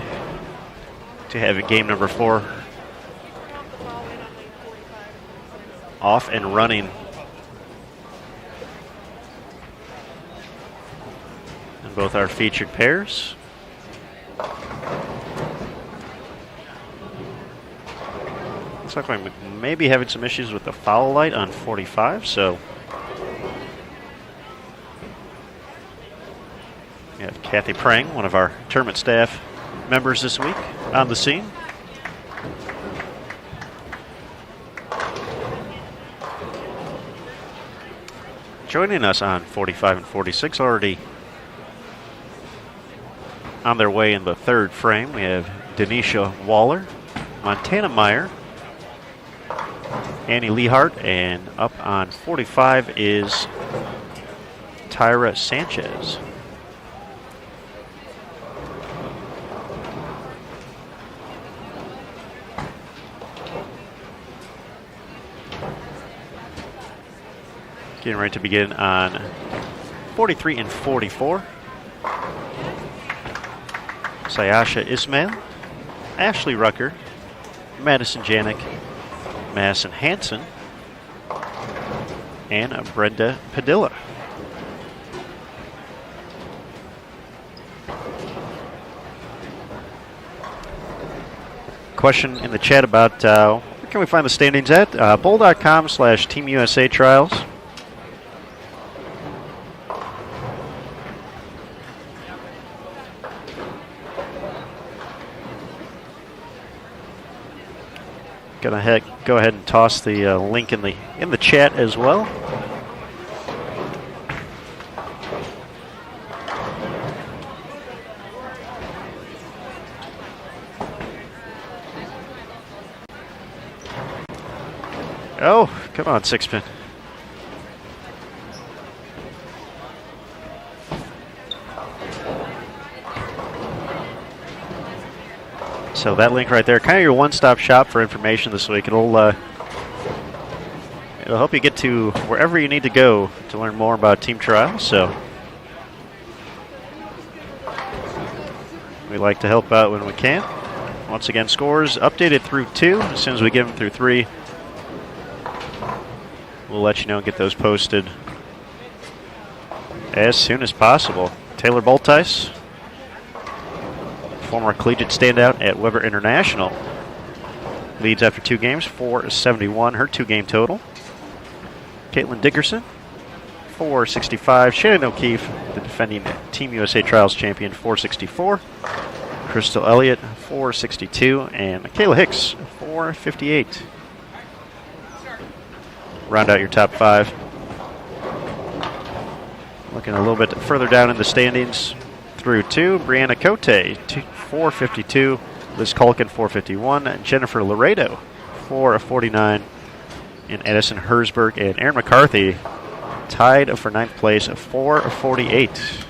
to have game number 4 off and running. And both our featured pairs. Looks like we may be having some issues with the foul light on 45, so we have Kathy Prang, one of our tournament staff members this week, on the scene. Joining us on 45 and 46, already on their way in the third frame, we have Denisha Waller, Montana Meyer, Annie Lehart, and up on 45 is Tyra Sanchez. Getting ready to begin on 43 and 44. Sayasha Ismail, Ashley Rucker, Madison Janik, Madison Hansen, and Brenda Padilla. Question in the chat about where can we find the standings at? Bowl.com/Team USA Trials. Gonna go ahead and toss the link in the chat as well. Oh, come on, Sixpin. So that link right there, kind of your one-stop shop for information this week. It'll help you get to wherever you need to go to learn more about team trials. So we like to help out when we can. Once again, scores updated through 2. As soon as we get them through 3, we'll let you know and get those posted as soon as possible. Taylor Boltice, former collegiate standout at Weber International, leads after 2 games, 471, her 2-game total. Caitlin Dickerson, 465. Shannon O'Keefe, the defending Team USA Trials champion, 464. Crystal Elliott, 462. And Michaela Hicks, 458. Round out your top 5. Looking a little bit further down in the standings through 2, Brianna Cote, 452. Liz Culkin, 451. Jennifer Laredo, 449. And Edison Herzberg and Aaron McCarthy tied for 9th place, 448.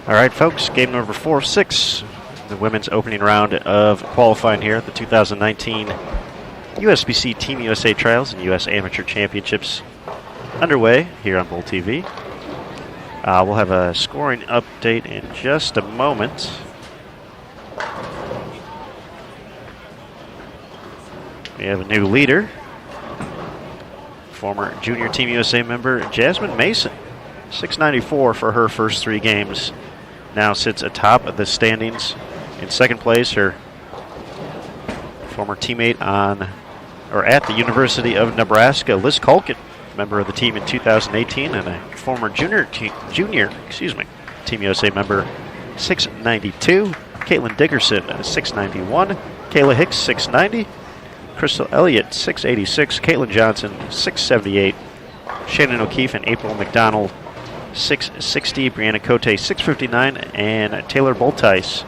All right, folks, game number 4-6, the women's opening round of qualifying here at the 2019 USBC Team USA Trials and U.S. Amateur Championships underway here on Bull TV. We'll have a scoring update in just a moment. We have a new leader, former Junior Team USA member Jasmine Mason, 694 for her first 3 games. Now sits atop of the standings. In second place, her former teammate at the University of Nebraska, Liz Culkin, member of the team in 2018, and a former junior Team USA member, 692. Caitlin Dickerson, 691. Kayla Hicks, 690. Crystal Elliott, 686. Caitlin Johnson, 678. Shannon O'Keefe and April McDonald, 660. Brianna Cote, 659. And Taylor Boltice,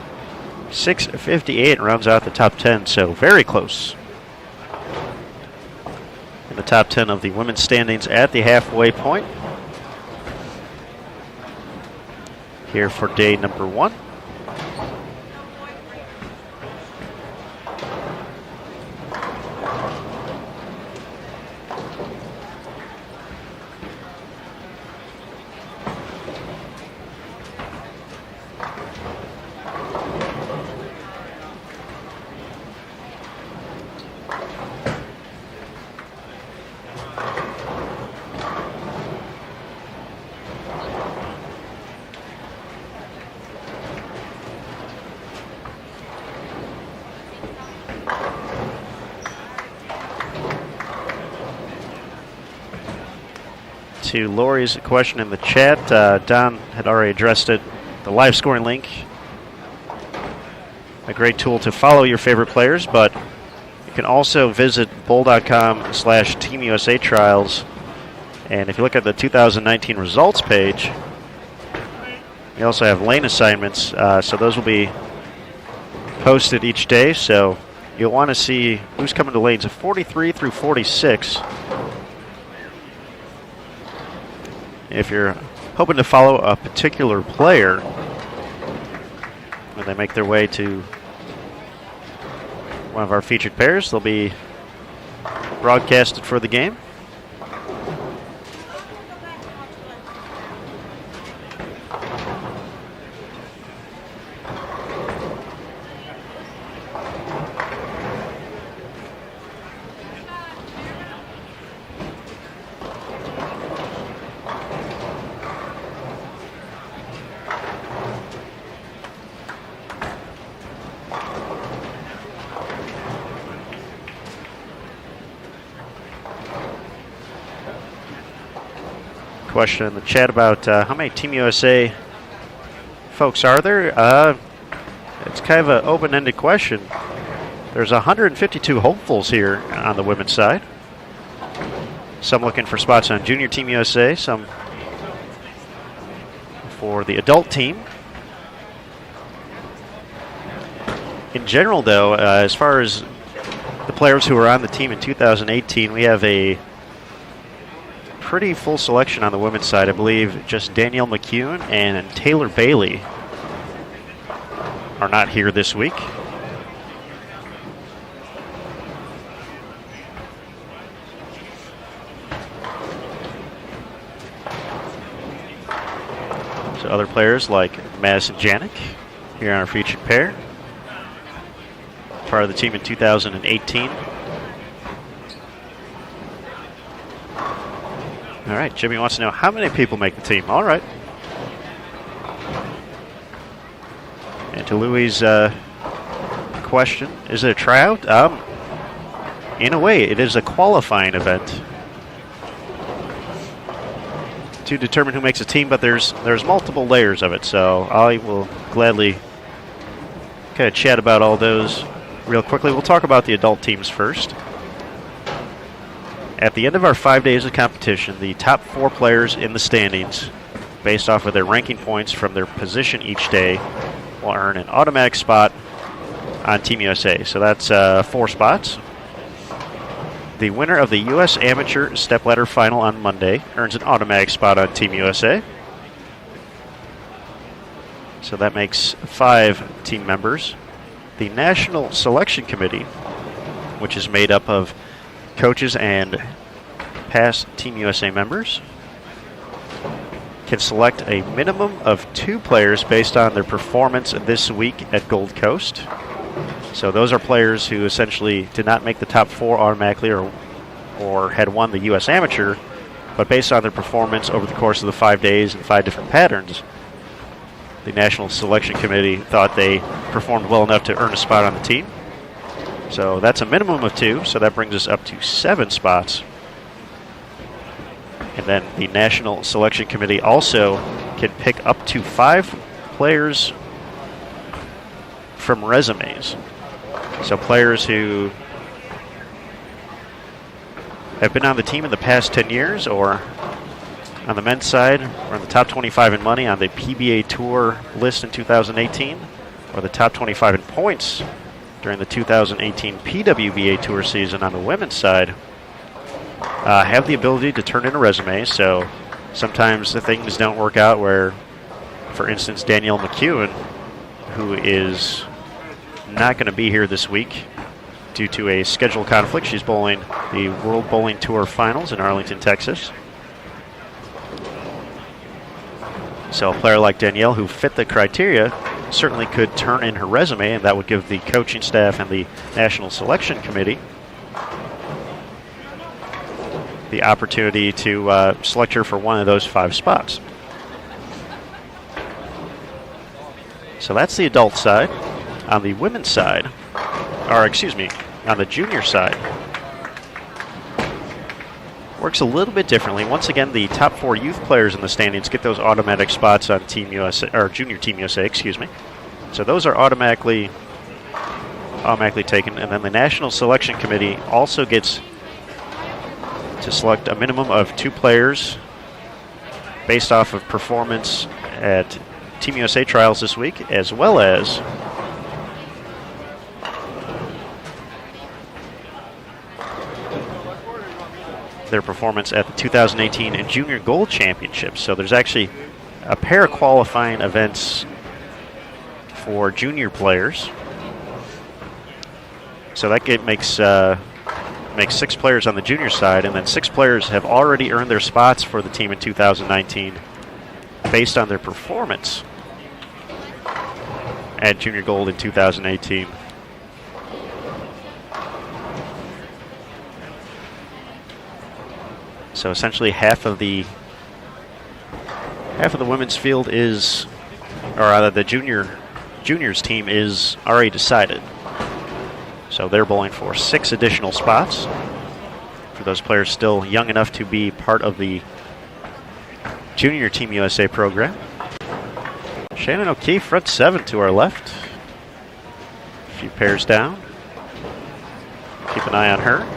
658, rounds out the top 10, so very close. In the top 10 of the women's standings at the halfway point. Here for day number 1. To Lori's question in the chat, Don had already addressed it. The live scoring link, a great tool to follow your favorite players, but you can also visit bowl.com/Team USA Trials. And if you look at the 2019 results page, we also have lane assignments, so those will be posted each day. So you'll want to see who's coming to lanes of 43 through 46. If you're hoping to follow a particular player when they make their way to one of our featured pairs, they'll be broadcasted for the game. Question in the chat about how many Team USA folks are there. It's kind of an open-ended question. There's 152 hopefuls here on the women's side. Some looking for spots on Junior Team USA, some for the adult team. In general, though, as far as the players who were on the team in 2018, we have a pretty full selection on the women's side. I believe just Danielle McCune and Taylor Bailey are not here this week. So other players like Madison Janik here on our featured pair, part of the team in 2018. All right, Jimmy wants to know how many people make the team. All right. And to Louis' question, is it a tryout? In a way, it is a qualifying event to determine who makes a team, but there's multiple layers of it, so I will gladly kind of chat about all those real quickly. We'll talk about the adult teams first. At the end of our 5 days of competition, the top 4 players in the standings, based off of their ranking points from their position each day, will earn an automatic spot on Team USA. So that's 4 spots. The winner of the U.S. Amateur Stepladder Final on Monday earns an automatic spot on Team USA. So that makes 5 team members. The National Selection Committee, which is made up of coaches and past Team USA members, can select a minimum of 2 players based on their performance this week at Gold Coast. So those are players who essentially did not make the top 4 automatically or had won the U.S. Amateur, but based on their performance over the course of the 5 days and 5 different patterns, the National Selection Committee thought they performed well enough to earn a spot on the team. So that's a minimum of 2, so that brings us up to 7 spots. And then the National Selection Committee also can pick up to 5 players from resumes. So players who have been on the team in the past 10 years, or on the men's side, or in the top 25 in money on the PBA Tour list in 2018, or the top 25 in points during the 2018 PWBA Tour season on the women's side, have the ability to turn in a resume. So sometimes the things don't work out where, for instance, Danielle McEwen, who is not going to be here this week due to a schedule conflict. She's bowling the World Bowling Tour Finals in Arlington, Texas. So a player like Danielle, who fit the criteria, certainly could turn in her resume, and that would give the coaching staff and the National Selection Committee the opportunity to select her for one of those 5 spots. So that's the adult side. On the women's side, or excuse me, on the junior side, works a little bit differently. Once again, the top 4 youth players in the standings get those automatic spots on Team USA, or Junior Team USA, excuse me. So those are automatically taken, and then the National Selection Committee also gets to select a minimum of 2 players based off of performance at Team USA trials this week, as well as their performance at the 2018 Junior Gold Championships. So there's actually a pair of qualifying events for junior players. So that makes 6 players on the junior side, and then 6 players have already earned their spots for the team in 2019 based on their performance at Junior Gold in 2018. So essentially half of the women's field is, or the juniors team is already decided. So they're bowling for 6 additional spots for those players still young enough to be part of the Junior Team USA program. Shannon O'Keefe, front 7 to our left. A few pairs down. Keep an eye on her.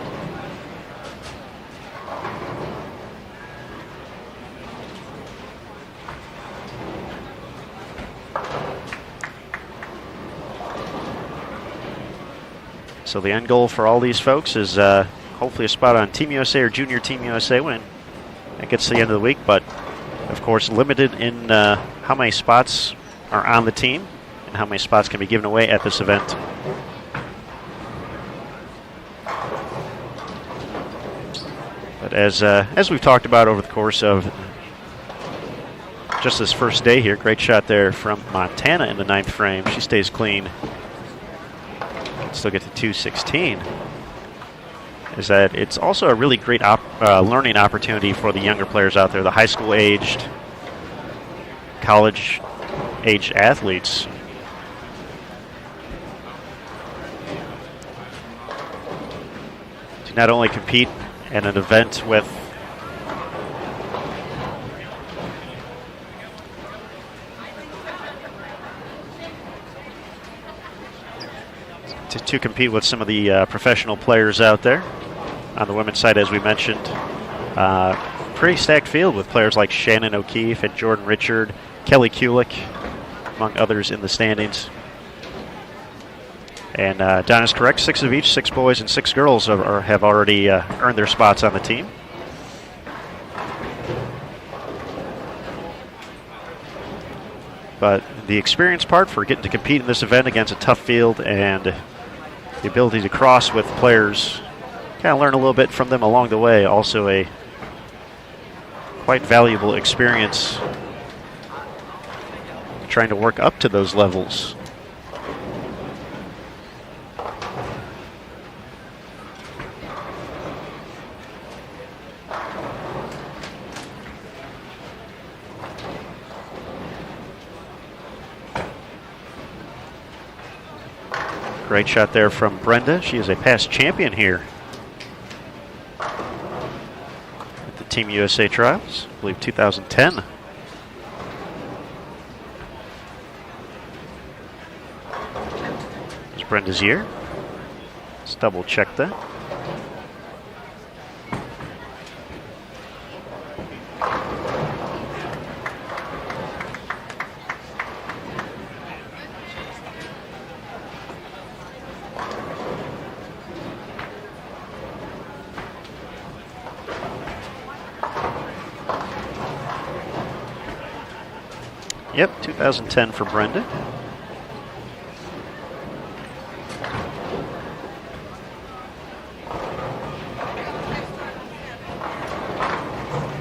So the end goal for all these folks is hopefully a spot on Team USA or Junior Team USA when it gets to the end of the week, but of course limited in how many spots are on the team and how many spots can be given away at this event. But as we've talked about over the course of just this first day here, great shot there from Montana in the 9th frame. She stays clean. Still get to 216. Is that it's also a really great learning opportunity for the younger players out there, the high school aged, college aged athletes. To not only compete in an event with to compete with some of the professional players out there. On the women's side, as we mentioned, pretty stacked field with players like Shannon O'Keefe and Jordan Richard, Kelly Kulik, among others in the standings. And Don is correct, 6 of each, 6 boys and 6 girls have already earned their spots on the team. But the experience part for getting to compete in this event against a tough field and the ability to cross with players, kind of learn a little bit from them along the way, also a quite valuable experience trying to work up to those levels. Great shot there from Brenda. She is a past champion here at the Team USA Trials, I believe 2010. It's Brenda's year. Let's double check that. Yep, 2010 for Brenda.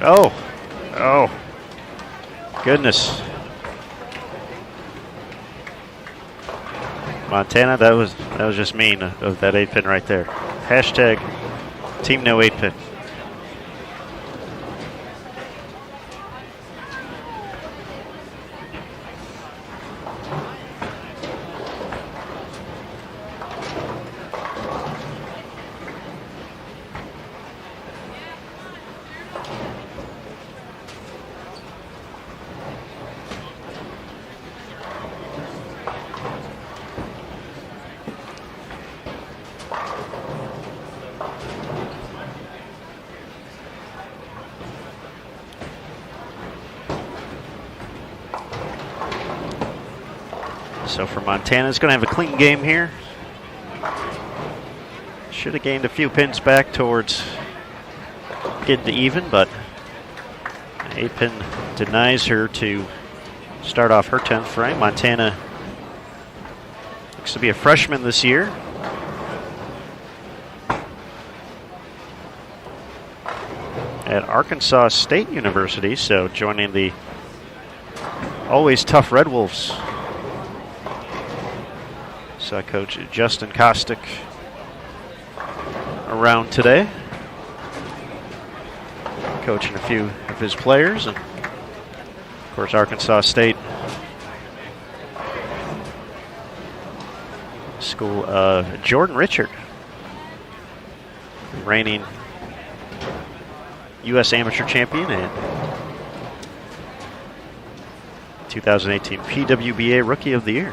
Oh, goodness. Montana, that was just mean of that 8-pin right there. Hashtag Team No 8-pin. So for Montana, it's going to have a clean game here. Should have gained a few pins back towards getting to even, but 8-pin denies her to start off her 10th frame. Montana looks to be a freshman this year. At Arkansas State University, so joining the always tough Red Wolves. Saw Coach Justin Kostick around today, coaching a few of his players, and of course Arkansas State school of Jordan Richard, reigning U.S. amateur champion and 2018 PWBA Rookie of the Year.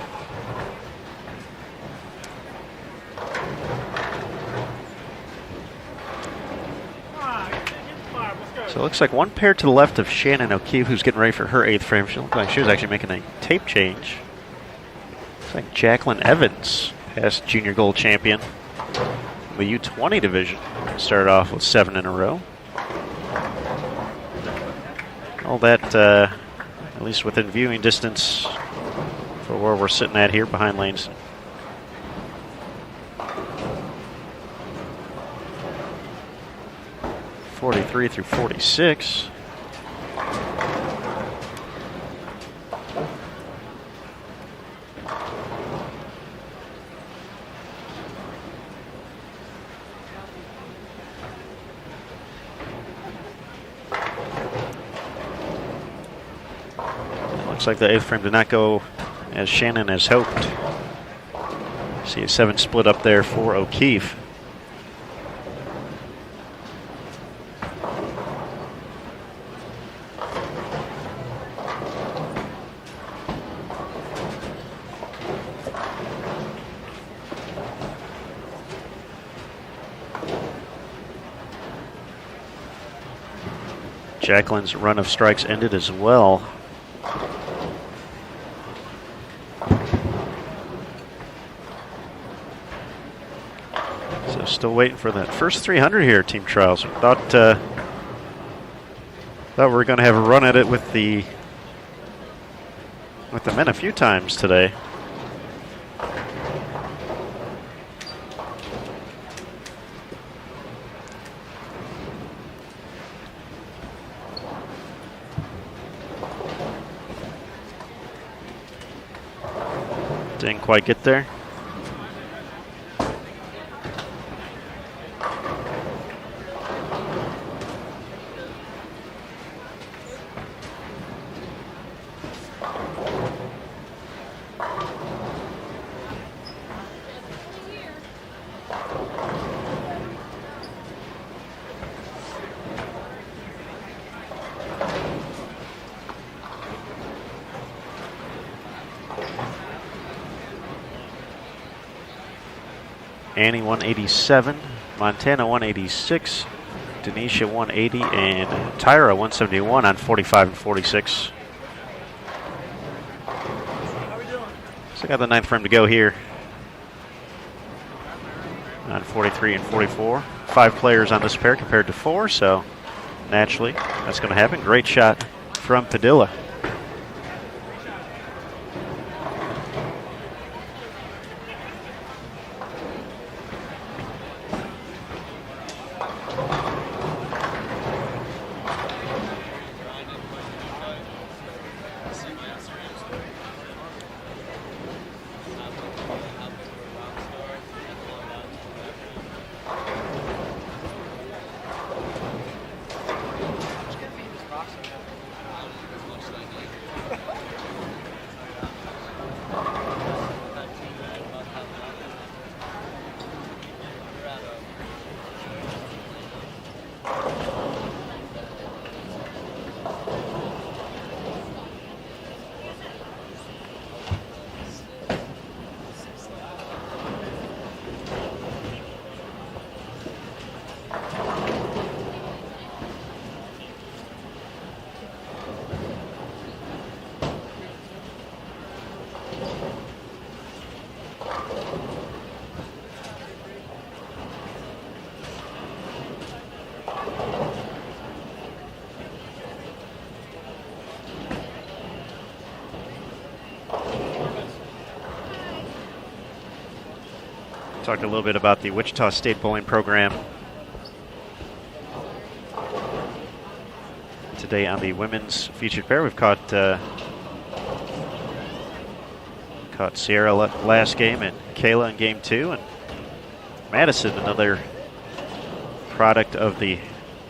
So it looks like one pair to the left of Shannon O'Keefe, who's getting ready for her 8th frame. She looked like she was actually making a tape change. Looks like Jacqueline Evans, past junior gold champion in the U20 division, started off with 7 in a row. All that, at least within viewing distance for where we're sitting at here behind lanes. .43 through .46. Looks like the 8th frame did not go as Shannon has hoped. See a 7 split up there for O'Keefe. Jacqueline's run of strikes ended as well. So still waiting for that first 300 here, Team Trials. Thought we were going to have a run at it with the men a few times today. Didn't quite get there. Annie 187, Montana 186, Denisha 180, and Tyra 171 on 45 and 46. So got the 9th frame to go here on 43 and 44. 5 players on this pair compared to 4, so naturally that's going to happen. Great shot from Padilla. Talked a little bit about the Wichita State bowling program today on the women's featured pair. We've caught Sierra last game and Kayla in game 2, and Madison, another product of the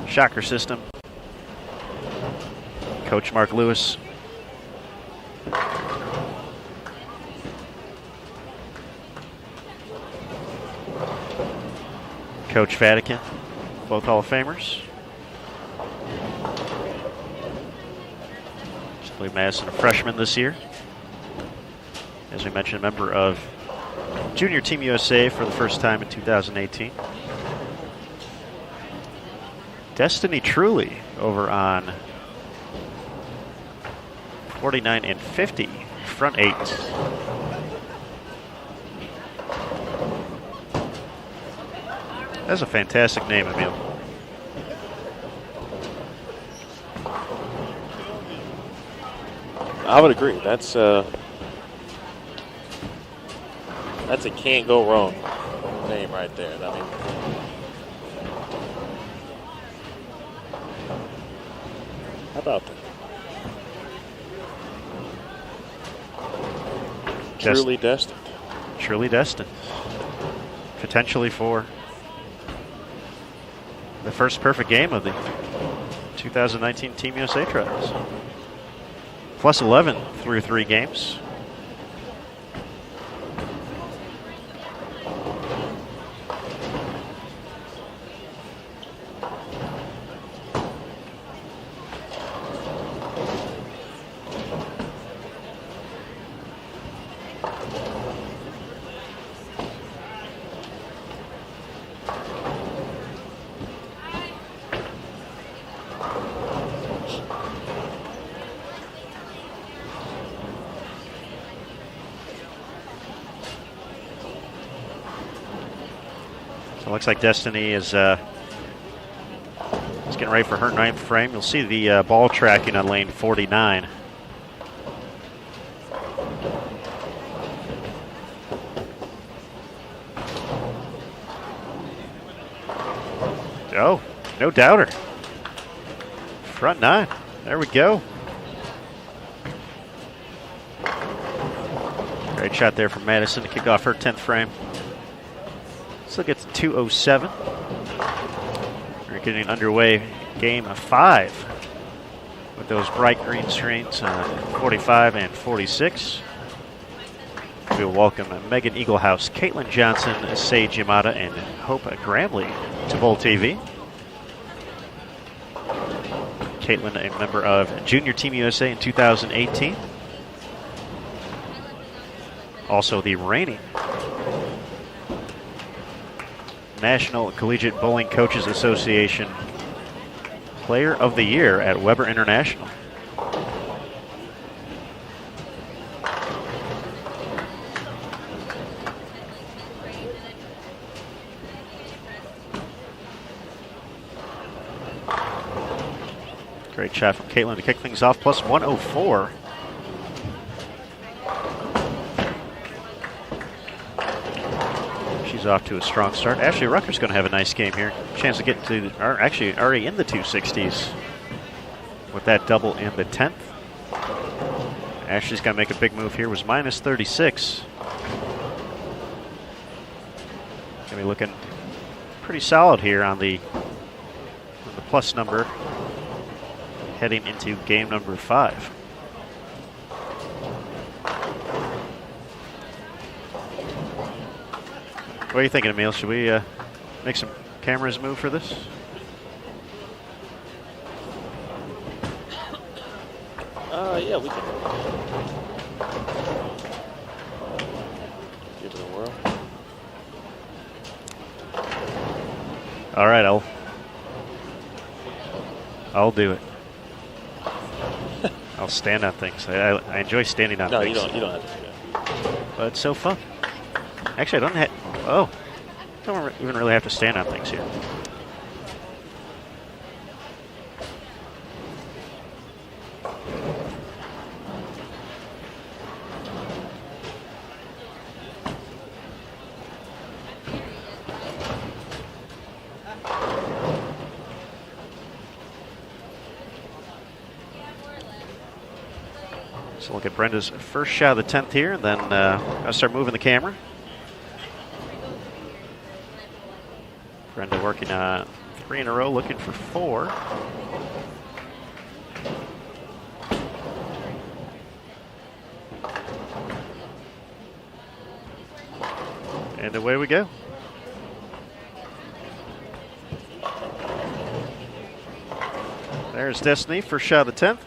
Shocker system. Coach Mark Lewis. Coach Vatican, both Hall of Famers. I believe Madison, a freshman this year. As we mentioned, a member of Junior Team USA for the first time in 2018. Destiny Truly over on 49 and 50, front 8. That's a fantastic name, Emil. I would agree. That's a can't go wrong name right there. I mean, how about that? Truly destined. Truly destined. Potentially for the first perfect game of the 2019 Team USA Trials. Plus 11 through 3 games. Looks like Destiny is getting ready for her 9th frame. You'll see the ball tracking on lane 49. Oh, no doubter. Front 9. There we go. Great shot there from Madison to kick off her 10th frame. Still gets 2:07. We're getting underway game 5 with those bright green screens, 45 and 46. We will welcome Megan Eaglehouse, Caitlin Johnson, Sage Yamada, and Hope Gramley to Bowl TV. Caitlin, a member of Junior Team USA in 2018. Also the reigning National Collegiate Bowling Coaches Association Player of the Year at Weber International. Great shot from Caitlin to kick things off, plus 104. She's off to a strong start. Ashley Rucker's going to have a nice game here. Chance to get to, or actually already in the 260s with that double in the 10th. Ashley's got to make a big move here. Was minus 36. Going to be looking pretty solid here on the plus number heading into game number 5. What are you thinking, Emil? Should we make some cameras move for this? Yeah, we can. Give it a whirl. All right, I'll do it. I'll stand on things. I enjoy standing on things. No, you don't have to do that. But it's so fun. Actually, I don't even really have to stand on things here. So look at Brenda's first shot of the 10th here, and then I'll start moving the camera. Brenda working 3 in a row, looking for 4. And away we go. There's Destiny, first shot of the 10th.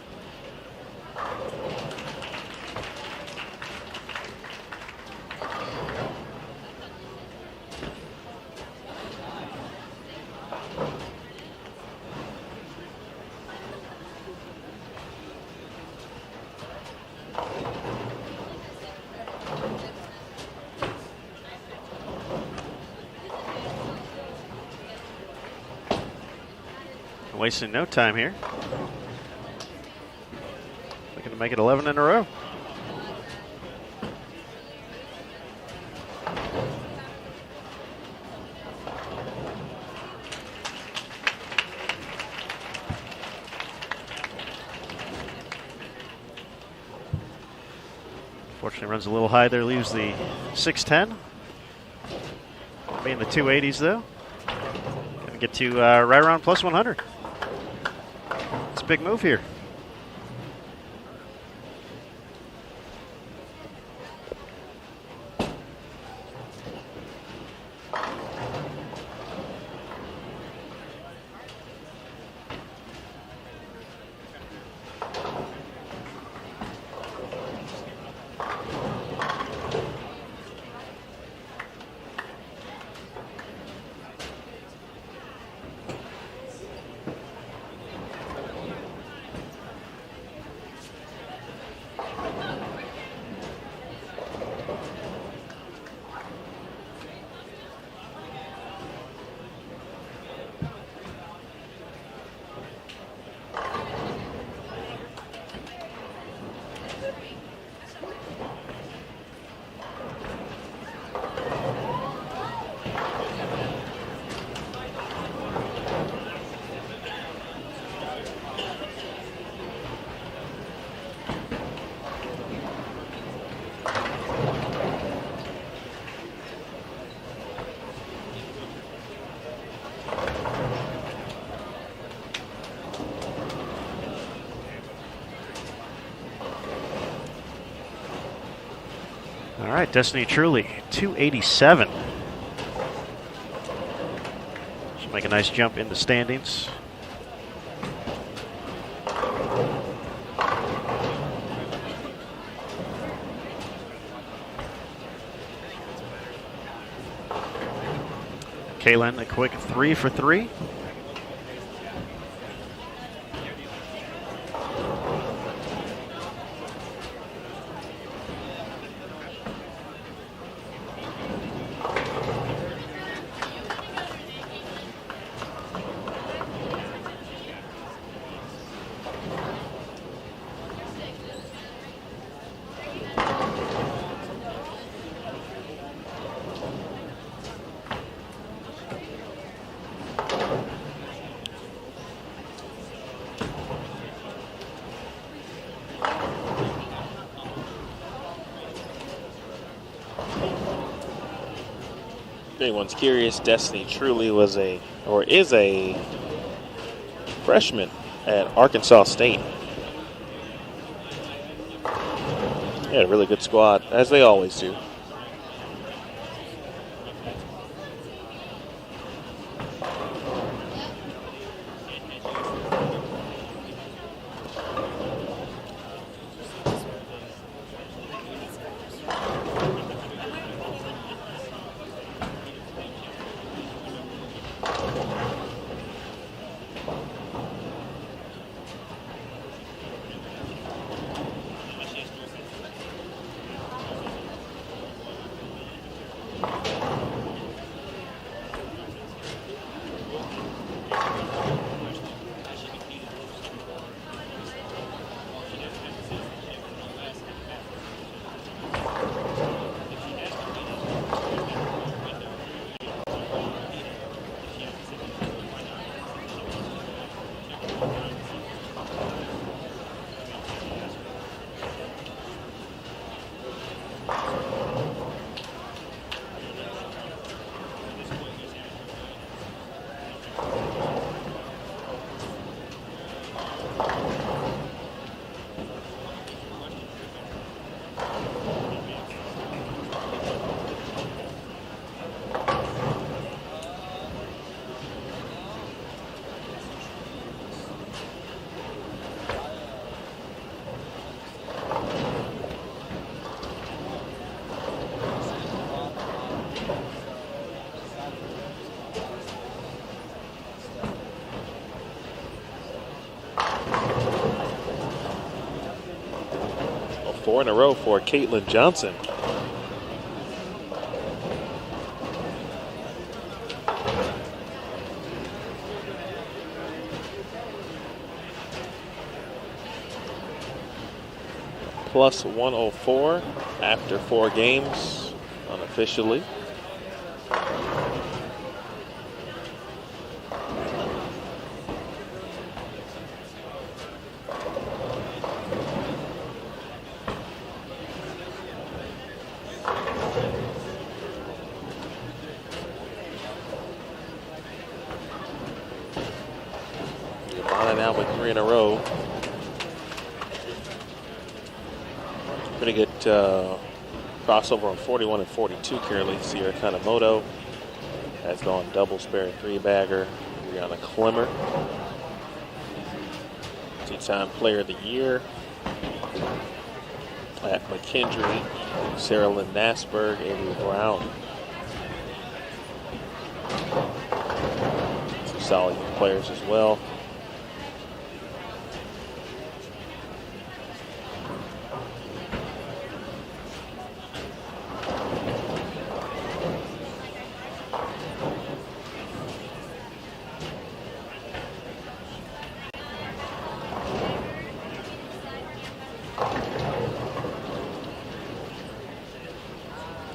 Wasting no time here. Looking to make it 11 in a row. Fortunately, runs a little high there, leaves the 610. Be in the 280s though. Gonna get to right around plus 100. It's a big move here. All right, Destiny Truly, 287. Should make a nice jump in the standings. Caitlin, a quick 3 for 3. If anyone's curious, Destiny truly is a freshman at Arkansas State. Yeah, a really good squad, as they always do. Four in a row for Caitlin Johnson. Plus 104 after 4 games unofficially. Now with 3 in a row. Pretty good crossover on 41 and 42 currently. Sierra Kanemoto has gone double spare 3-bagger. Brianna Clemmer, 2-time player of the year. At McKendree, Sarah Lynn Nasberg, Avery Brown. Some solid players as well.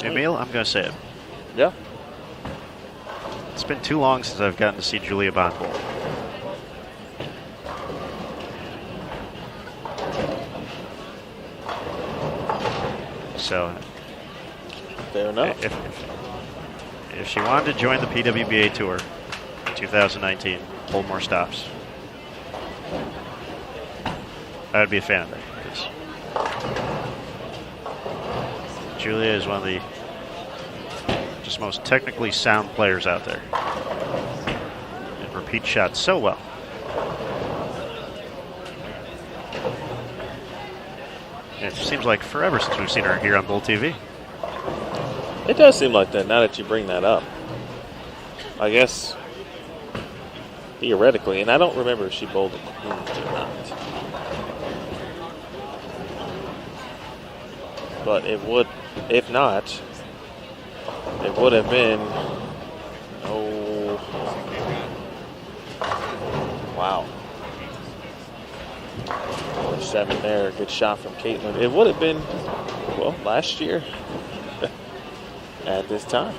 Emil, I'm going to say it. Yeah. It's been too long since I've gotten to see Julia Bond bowl. So, fair enough. If she wanted to join the PWBA Tour in 2019, hold more stops, I would be a fan of that. Julia is one of the just most technically sound players out there. And repeats shots so well. And it seems like forever since we've seen her here on Bull TV. It does seem like that now that you bring that up. I guess theoretically, and I don't remember if she bowled a collegiate or not. But it would, if not, it would have been, wow. 7 there, good shot from Caitlin. It would have been, well, last year at this time.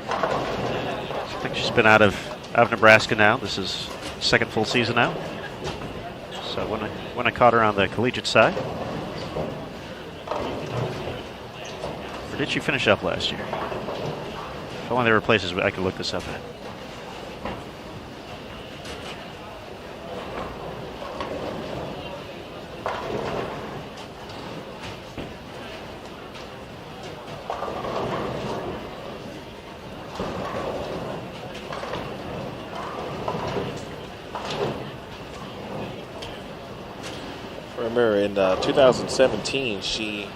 I think she's been out of Nebraska now. This is second full season now. So when I caught her on the collegiate side. Or did she finish up last year? If only there were places I could look this up at. Remember in 2017, she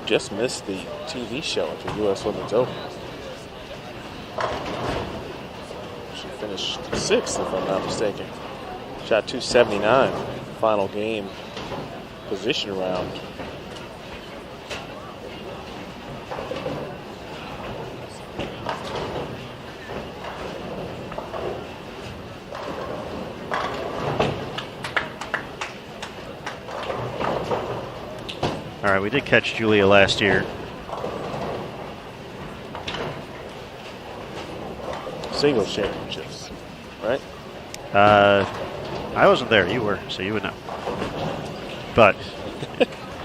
just missed the TV show at the U.S. Women's Open. She finished 6th, if I'm not mistaken. Shot 279, final game position round. All right, we did catch Julia last year. Singles championships, right? I wasn't there. You were, so you would know. But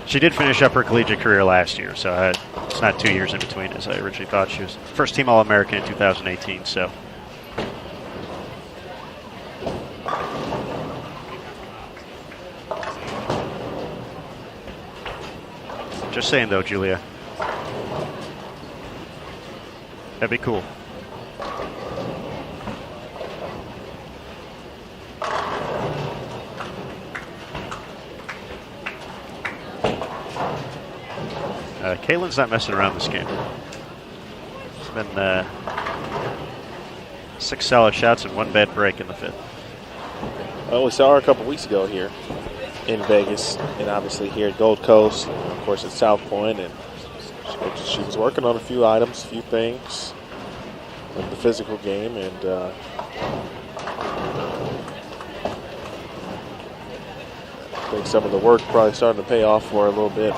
she did finish up her collegiate career last year, so it's not 2 years in between as I originally thought. She was first team All-American in 2018, so. Just saying, though, Julia. That'd be cool. Caitlin's not messing around this game. It's been 6 solid shots and 1 bad break in the 5th. Well, we saw her a couple weeks ago here in Vegas, and obviously here at Gold Coast, and of course at South Point, and she was working on a few items, a few things in the physical game, and I think some of the work probably starting to pay off for her a little bit.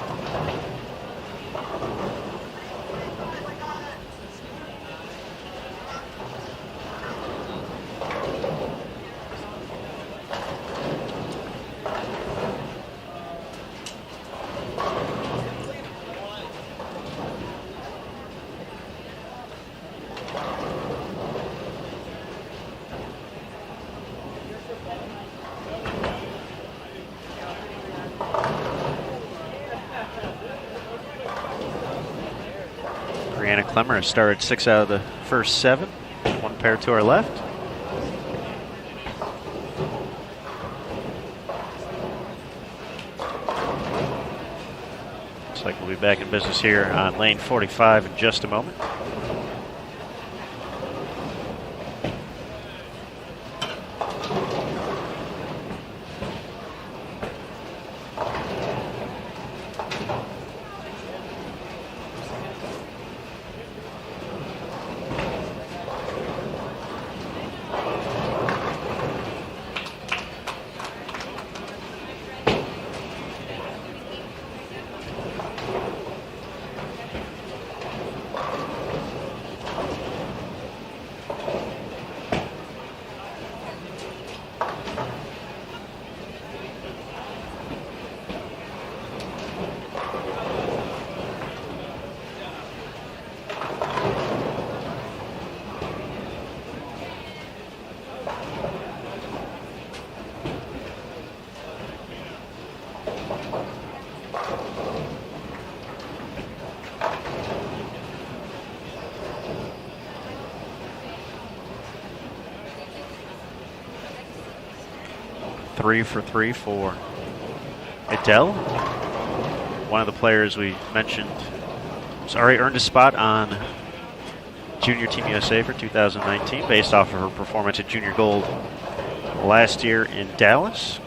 Clemmer started 6 out of the first 7. 1 pair to our left. Looks like we'll be back in business here on lane 45 in just a moment. Three for 3 for Adele, one of the players we mentioned She's already earned a spot on Junior Team USA for 2019 based off of her performance at Junior Gold last year in Dallas.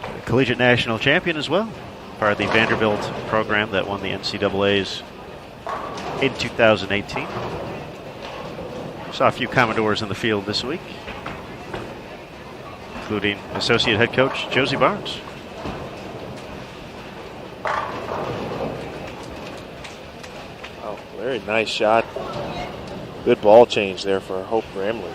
A collegiate national champion as well, part of the Vanderbilt program that won the NCAAs in 2018. Saw a few Commodores in the field this week, including associate head coach Josie Barnes. Oh, very nice shot. Good ball change there for Hope Gramley.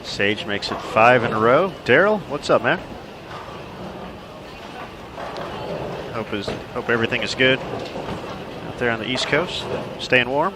Sage makes it 5 in a row. Daryl, what's up, man? Hope everything is good out there on the East Coast. Staying warm.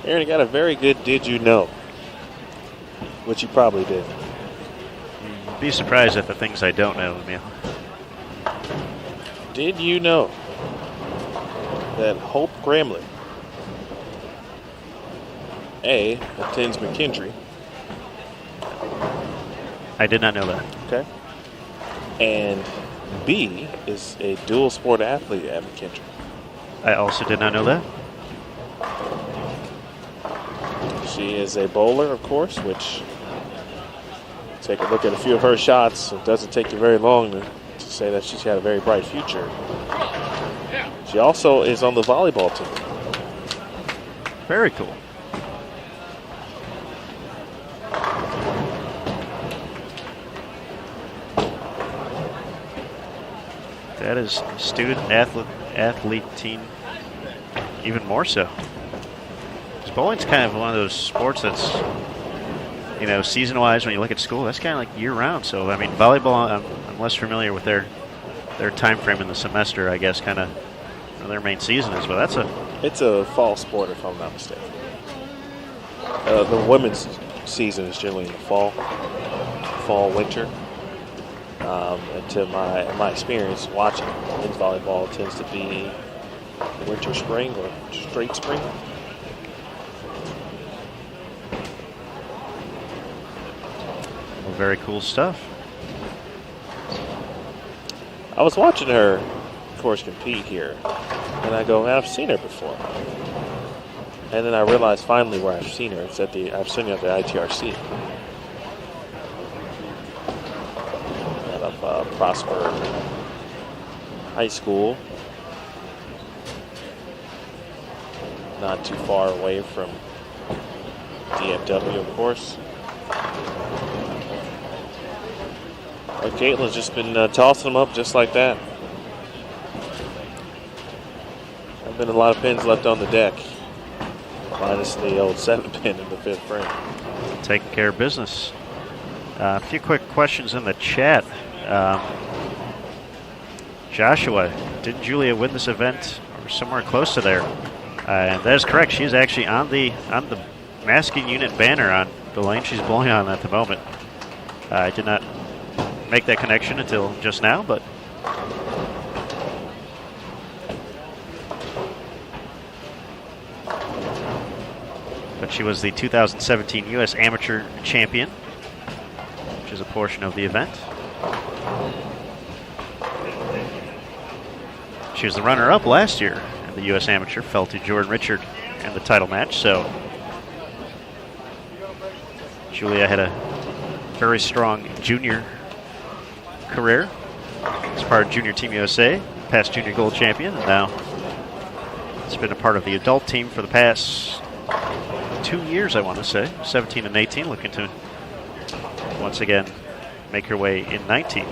Aaron, you got a very good did you know, which you probably did. Be surprised at the things I don't know, Emil. Did you know that Hope Gramley, A, attends McKendree? I did not know that. Okay. And B, is a dual sport athlete at McKendree. I also did not know that. She is a bowler, of course, which, take a look at a few of her shots. It doesn't take you very long to say that she's had a very bright future. She also is on the volleyball team. Very cool. That is student athlete team even more so. Bowling's kind of one of those sports that's, you know, season-wise when you look at school, that's kind of like year-round. So, I mean, volleyball, I'm less familiar with their time frame in the semester, I guess, kind of their main season is. But it's a fall sport, if I'm not mistaken. The women's season is generally in the fall, winter. And to my experience watching men's volleyball, tends to be winter, spring, or straight spring. very cool stuff. I was watching her, of course, compete here, and I go, man, I've seen her before. And then I realized finally where I've seen her. It's I've seen her at the ITRC. Out of Prosper High School. Not too far away from DFW, of course. But Caitlin's just been tossing them up just like that. There've been a lot of pins left on the deck. Minus the old 7-pin in the 5th frame. Taking care of business. A few quick questions in the chat. Joshua, didn't Julia win this event or somewhere close to there? And that is correct. She's actually on the masking unit banner on the lane she's bowling on at the moment. I did not make that connection until just now, but but she was the 2017 U.S. Amateur Champion, which is a portion of the event. She was the runner-up last year in the U.S. Amateur, fell to Jordan Richard in the title match, so Julia had a very strong junior career as part of Junior Team USA, past junior gold champion, and now it's been a part of the adult team for the past 2 years, I want to say, 17 and 18, looking to once again make her way in 19.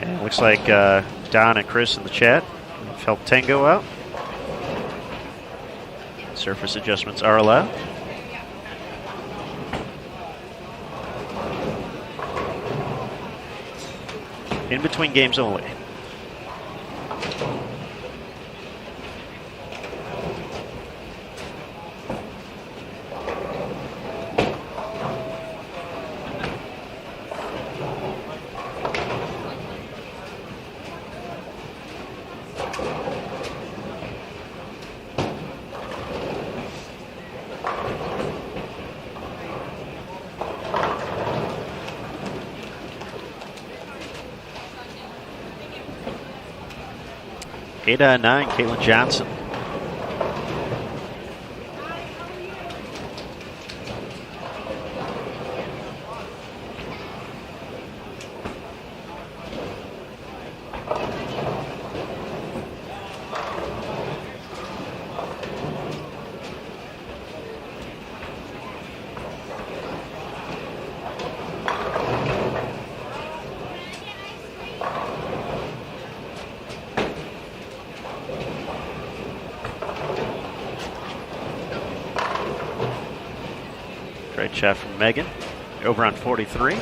And it looks like Don and Chris in the chat have helped Tango out. Surface adjustments are allowed. In between games only. Ada 9, Caitlin Johnson. Great shot from Megan. Over on 43.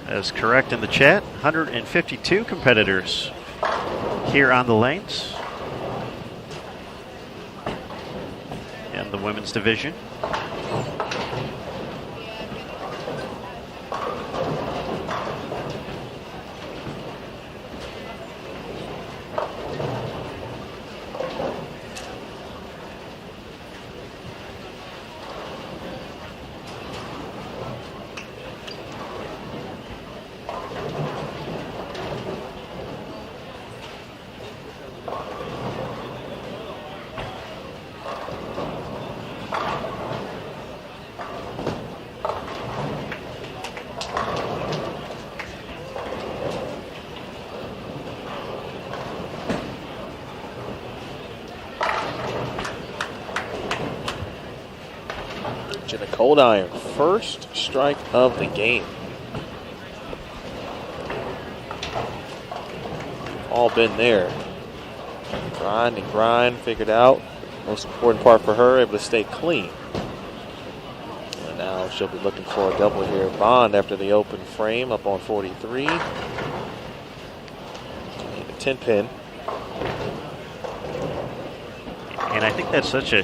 As correct in the chat, 152 competitors here on the lanes in the women's division. To the cold iron, first strike of the game. All been there. Grind and grind, figured out. Most important part for her, able to stay clean. And now she'll be looking for a double here. Bond after the open frame up on 43. Need a 10 pin. And I think that's such a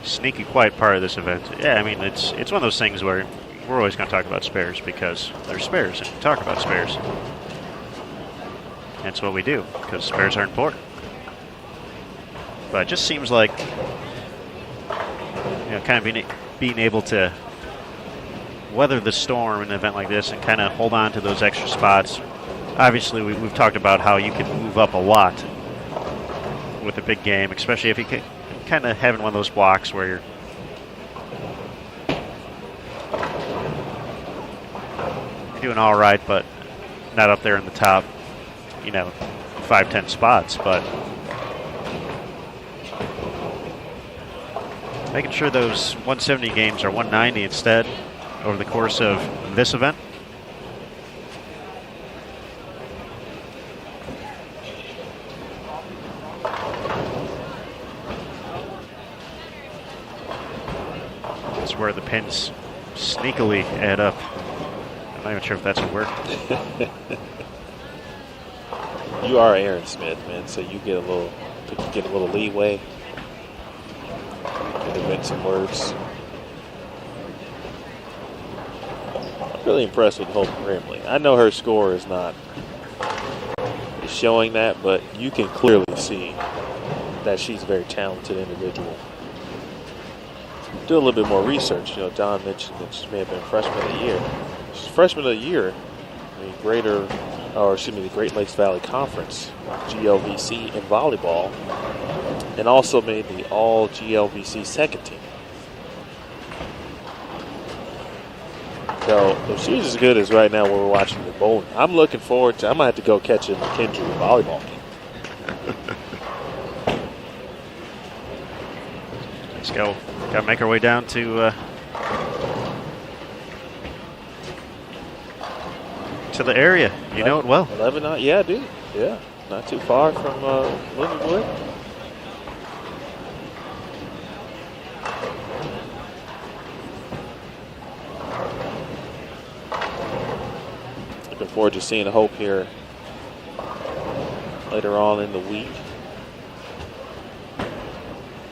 sneaky quiet part of this event. Yeah, I mean, it's one of those things where we're always going to talk about spares because they're spares and we talk about spares. That's what we do because spares are important. But it just seems like, you know, kind of being able to weather the storm in an event like this and kind of hold on to those extra spots. Obviously, we've talked about how you can move up a lot with a big game, especially if you can kind of having one of those blocks where you're doing all right, but not up there in the top, 5-10 spots. But making sure those 170 games are 190 instead over the course of this event. That's where the pins sneakily add up. I'm not even sure if that's a word. You are Aaron Smith, man, so you get a little leeway. Could invent some words. I'm really impressed with Hope Grimley. I know her score is not showing that, but you can clearly see that she's a very talented individual. Do a little bit more research. Don mentioned that she may have been freshman of the year. She's freshman of the year, the Great Lakes Valley Conference, GLVC in volleyball, and also made the all GLVC second team. So if she's as good as right now when we're watching the bowling, I'm looking forward to. I might have to go catch a McKendree volleyball game. Let's go. Got to make our way down to the area. You know it well. 11, yeah, dude. Yeah, not too far from Lindenwood. Looking forward to seeing Hope here later on in the week.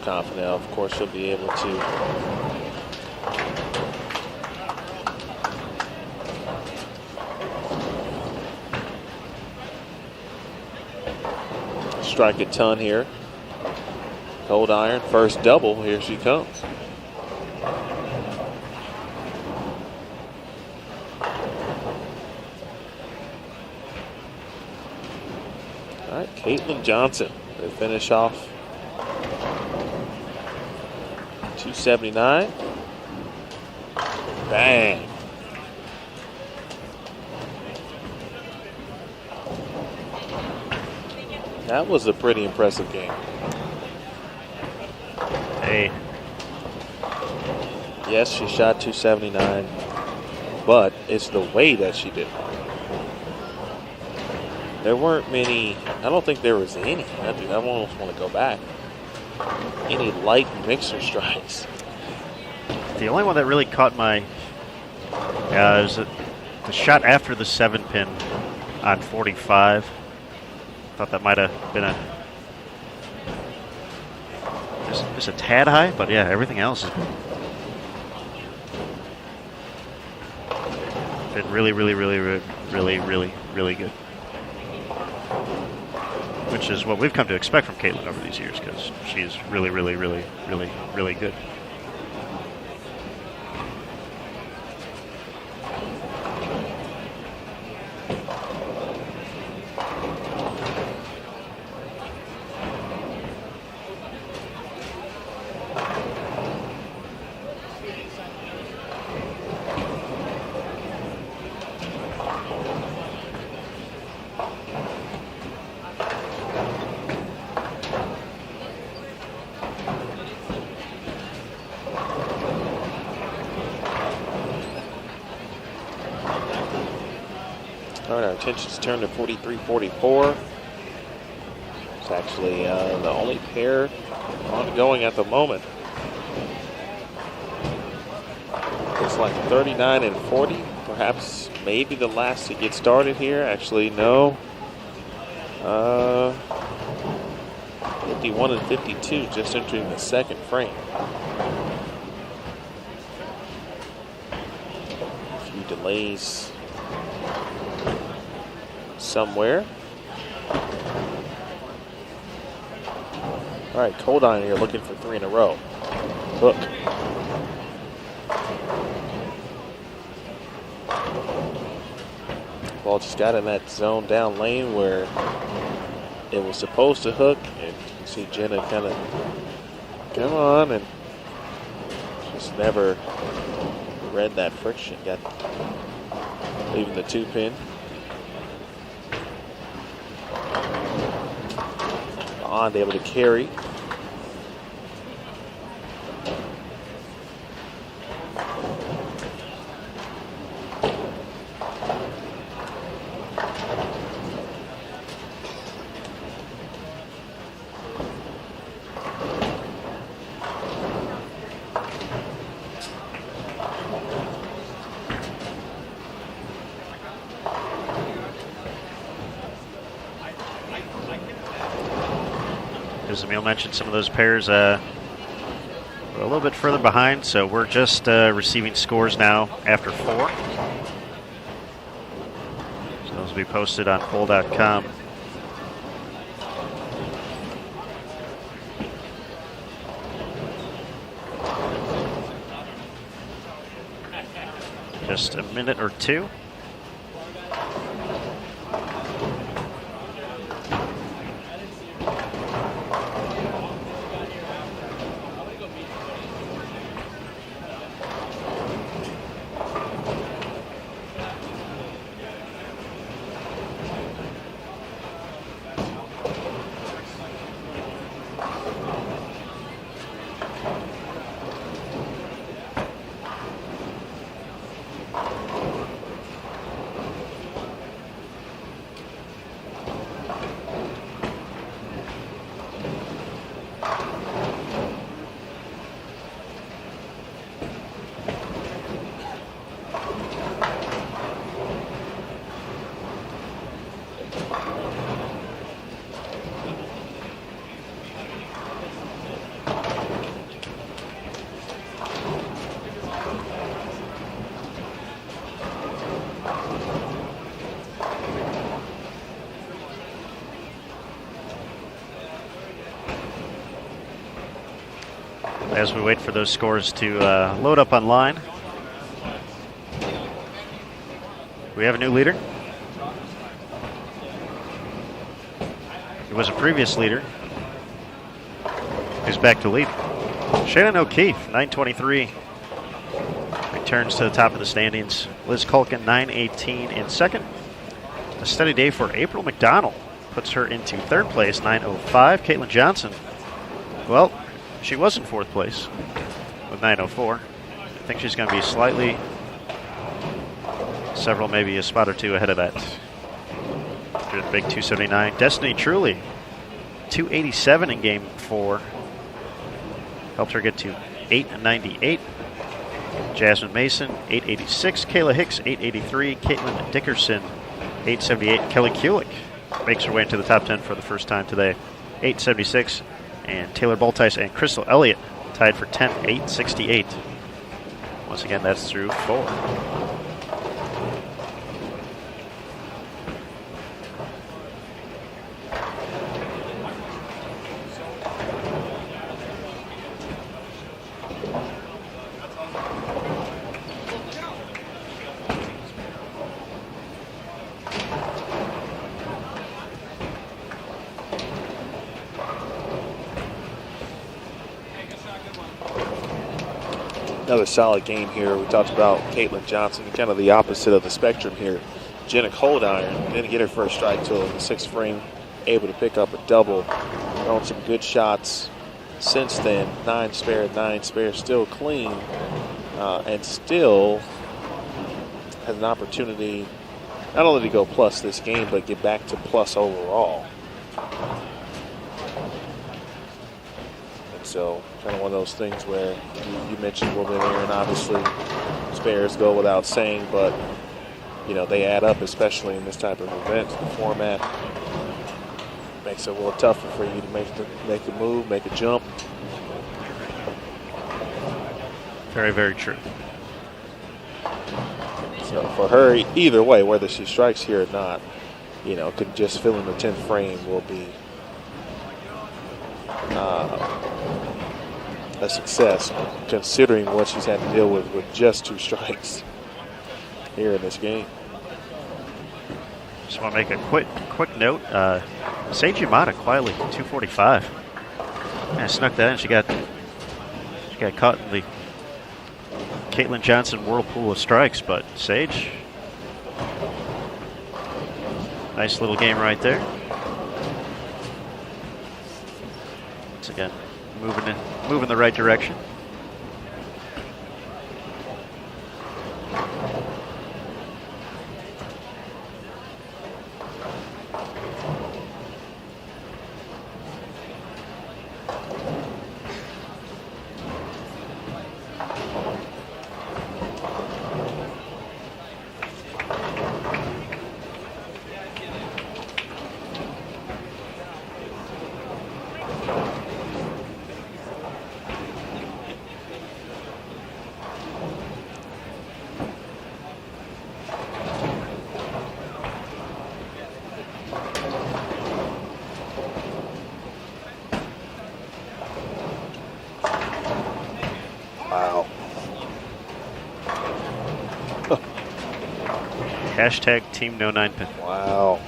Confident, of course, she'll be able to strike a ton here. Cold iron, first double, here she comes. All right, Caitlin Johnson to finish off 279. Bang. That was a pretty impressive game. Hey. Yes, she shot 279, but it's the way that she did it. There weren't many, I don't think there was any. I almost want to go back. Any light mixer strikes. The only one that really caught my is the shot after the 7-pin on 45. Thought that might have been just a tad high, but yeah, everything else has been really, really, really, really, really, really, really good. Which is what we've come to expect from Caitlin over these years, because she's really, really, really, really, really good. All right, our attention's turned to 43-44. It's actually the only pair ongoing at the moment. Looks like 39 and 40, perhaps maybe the last to get started here. Actually, no. 51 and 52 just entering the second frame. A few delays somewhere. All right, Cold Iron here looking for 3 in a row. Hook. Ball just got in that zone down lane where it was supposed to hook and You see Jenna kind of come on and just never read that friction. Got leaving the 2-pin. Bond able to carry. As Emil mentioned, some of those pairs were a little bit further behind, so we're just receiving scores now after 4. So those will be posted on bowl.com. Just a minute or two. As we wait for those scores to load up online, we have a new leader. It was a previous leader who's back to lead. Shannon O'Keefe, 923, returns to the top of the standings. Liz Culkin, 918 in second. A steady day for April McDonald, puts her into third place, 905. Caitlin Johnson, well, she was in fourth place with 904. I think she's going to be slightly, several, maybe a spot or two ahead of that. Through the big 279. Destiny Truly, 287 in game 4. Helped her get to 898. Jasmine Mason, 886. Kayla Hicks, 883. Caitlin Dickerson, 878. Kelly Kulik makes her way into the top 10 for the first time today, 876. And Taylor Boltice and Crystal Elliott tied for 10th, 868. Once again, that's through 4. Another solid game here. We talked about Caitlin Johnson, kind of the opposite of the spectrum here. Jenna Coldiron didn't get her first strike till the 6th frame, able to pick up a double. Thrown some good shots since then. 9 spare, still clean, and still has an opportunity not only to go plus this game, but get back to plus overall. So kind of one of those things where you mentioned a little bit, Aaron, obviously spares go without saying, but you know, they add up, especially in this type of event. The format makes it a little tougher for you to make a move, make a jump. Very, very true. So for her, either way, whether she strikes here or not, you know, could just fill in the 10th frame will be a success, considering what she's had to deal with just 2 strikes here in this game. Just want to make a quick note. Seiji Mata quietly 245. Yeah, snuck that in. She got caught in the Caitlin Johnson whirlpool of strikes, but Sage, nice little game right there. Once again, moving the right direction. Wow. Hashtag Team No 9 Pin. Wow.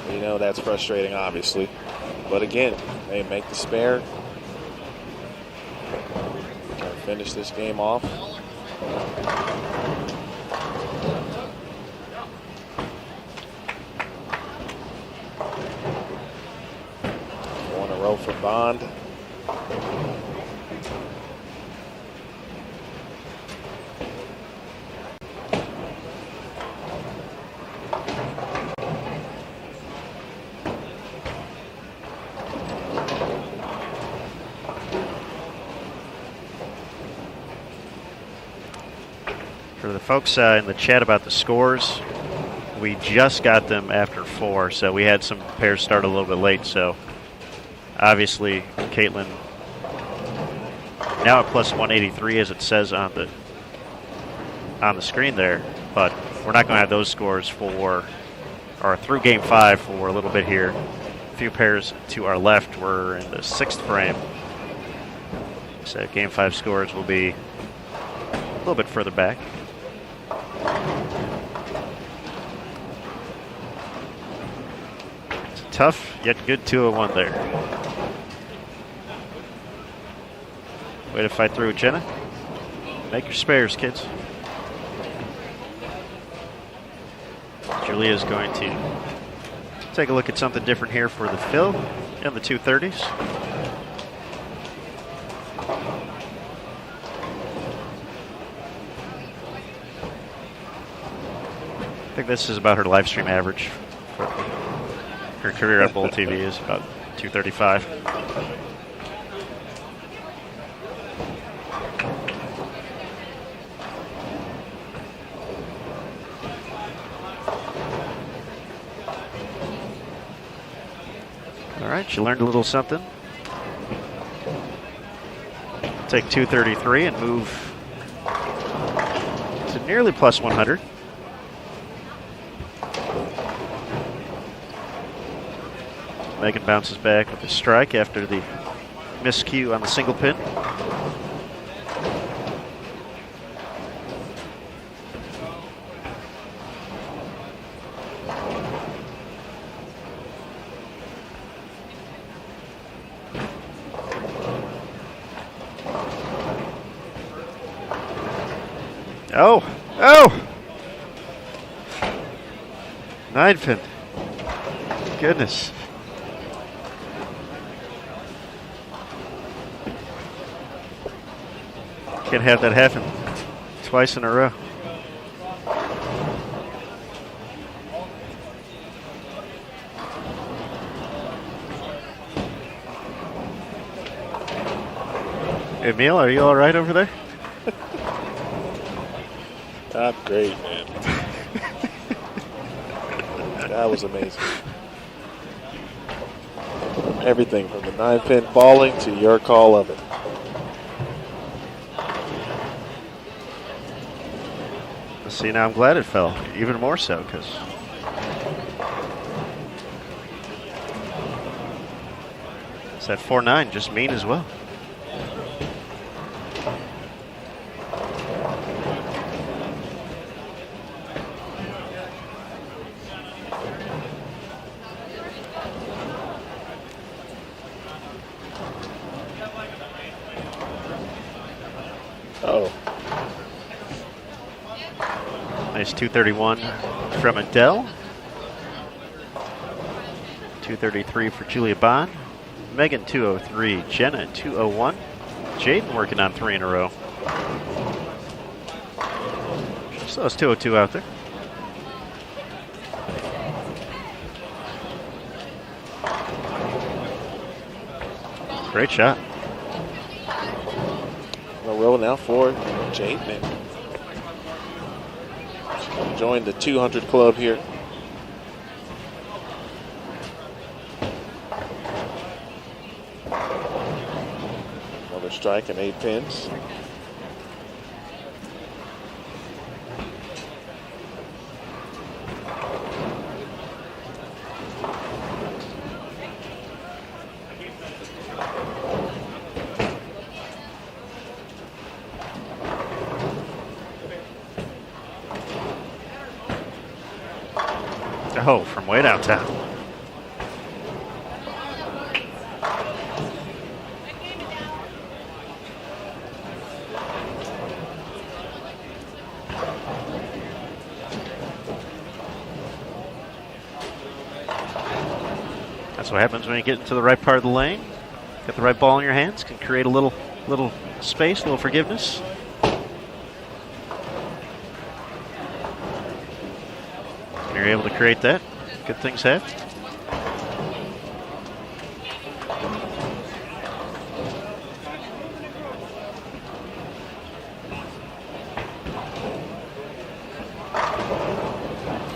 You know that's frustrating, obviously. But again, they make the spare. Try to finish this game off. One in a row for Bond. For the folks in the chat about the scores, we just got them after 4, so we had some pairs start a little bit late. So obviously, Caitlin now at plus 183, as it says on the screen there. But we're not going to have those scores through Game 5 for a little bit here. A few pairs to our left, we're in the 6th frame. So Game 5 scores will be a little bit further back. It's a tough yet good 201 there. Way to fight through it, Jenna. Make your spares, kids. Julia's going to take a look at something different here for the fill in the 230s. I think this is about her live stream average. Her career on Bowl TV is about 235. All right, she learned a little something. Take 233 and move to nearly plus 100. Megan bounces back with a strike after the miscue on the single pin. Oh! 9 pin. Goodness. Can't have that happen twice in a row. Emil, are you all right over there? I'm great, man. That was amazing. Everything from the 9-pin balling to your call of it. See, now I'm glad it fell, even more so, because it's that 4-9 just mean as well. Nice 231 from Adele. 233 for Julia Bond. Megan 203. Jenna 201. Jaden working on 3 in a row. So it's 202 out there. Great shot. A row now for Jaden. Joined the 200 club here. Another strike and 8 pins. Oh, from way downtown. That's what happens when you get into the right part of the lane. Get the right ball in your hands, can create a little space, a little forgiveness. You're able to create that. Good things happen.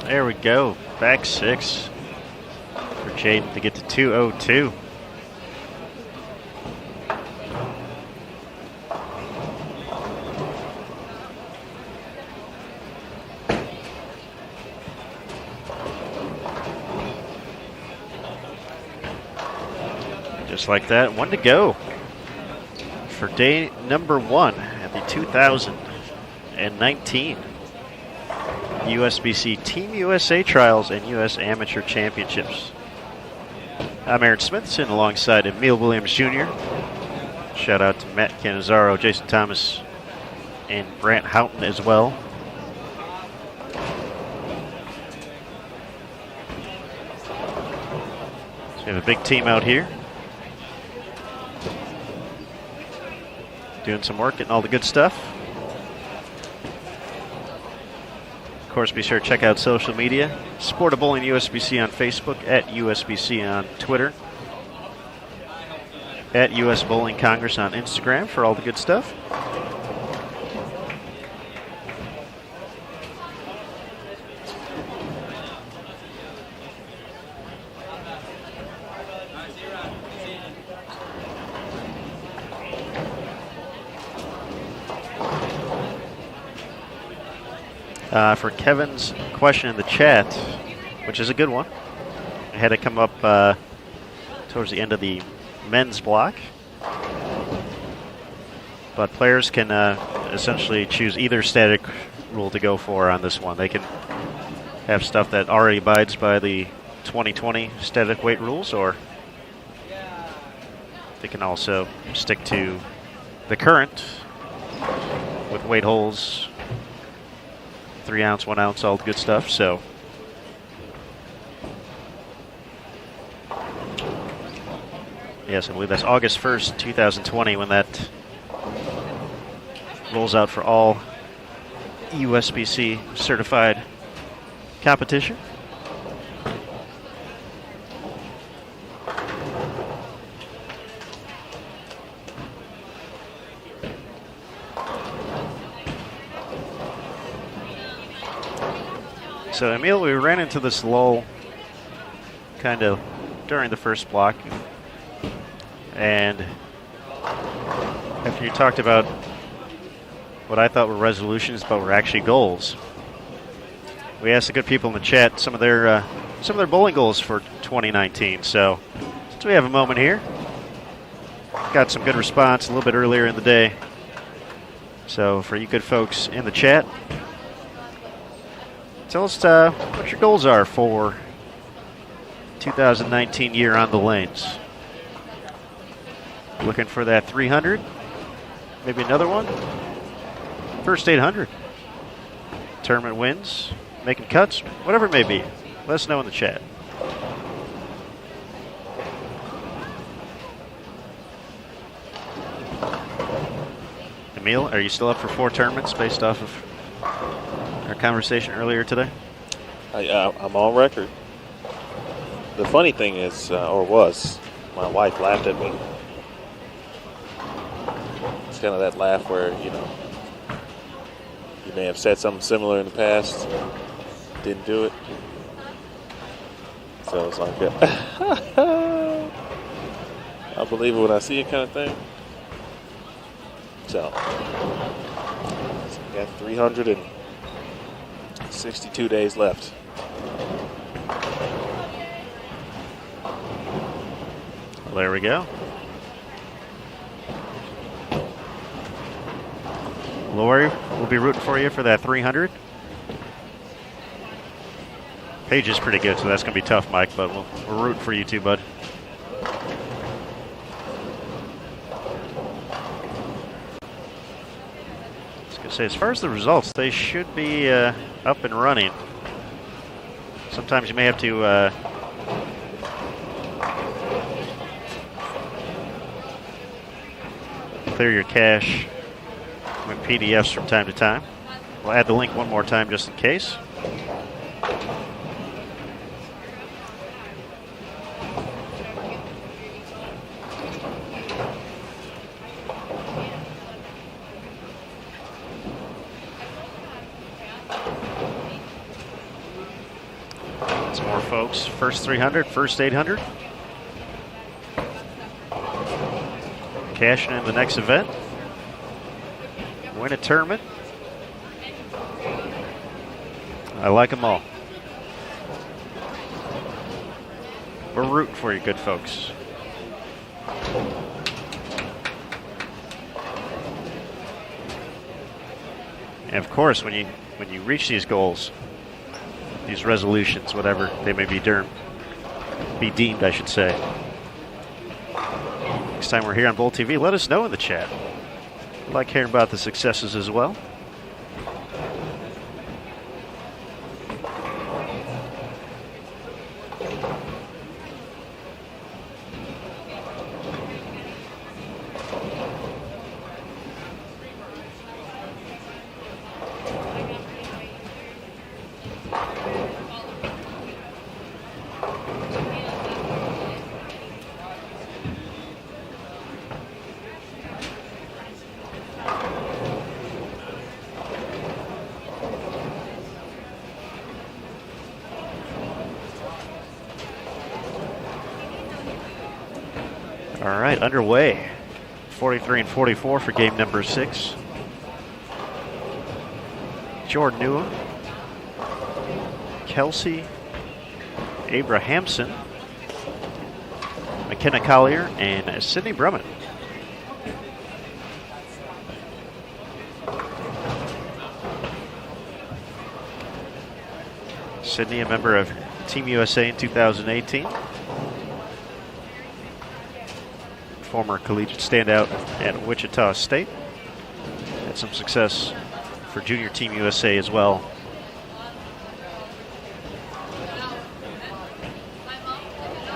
There we go. Back 6 for Jaden to get to 202. Just like that, 1 to go for day number 1 at the 2019 USBC Team USA Trials and US Amateur Championships. I'm Aaron Smithson alongside Emil Williams Jr. Shout out to Matt Cannizzaro, Jason Thomas, and Brant Houghton as well. So we have a big team out here. Doing some work, getting all the good stuff. Of course, be sure to check out social media. Sport of Bowling USBC on Facebook, at USBC on Twitter, at US Bowling Congress on Instagram for all the good stuff. For Kevin's question in the chat, which is a good one, it had to come up towards the end of the men's block. But players can essentially choose either static rule to go for on this one. They can have stuff that already abides by the 2020 static weight rules, or they can also stick to the current with weight holes, 3 ounce, 1 ounce, all the good stuff. So yes, I believe that's August 1st, 2020 when that rolls out for all USBC certified competition. So, Emil, we ran into this lull kind of during the first block. And after you talked about what I thought were resolutions, but were actually goals, we asked the good people in the chat some of their bowling goals for 2019. So, since we have a moment here, got some good response a little bit earlier in the day. So, for you good folks in the chat, tell us what your goals are for 2019 year on the lanes. Looking for that 300, maybe another one. First 800. tournament wins, making cuts, whatever it may be. Let us know in the chat. Emil, are you still up for 4 tournaments based off of our conversation earlier today? I'm on record. The funny thing is, my wife laughed at me. It's kind of that laugh where, you may have said something similar in the past, didn't do it. So it's like, I believe it when I see it kind of thing. So we got 362 days left. Well, there we go. Lori, we'll be rooting for you for that 300. Paige is pretty good, so that's going to be tough, Mike, but we're rooting for you too, bud. I was going to say, as far as the results, they should be up and running. Sometimes you may have to clear your cache with PDFs from time to time. We'll add the link one more time just in case. Some more folks. First 300, first 800. Cashing in the next event. Win a tournament. I like them all. We're rooting for you, good folks. And of course, when you reach these goals, these resolutions, whatever they may be deemed, I should say. Next time we're here on Bowl TV, let us know in the chat. We like hearing about the successes as well. All right, underway. 43 and 44 for game number 6. Jordan Newham, Kelsey Abrahamson, McKenna Collier, and Sydney Brumman. Sydney, a member of Team USA in 2018. Former collegiate standout at Wichita State. Had some success for Junior Team USA as well.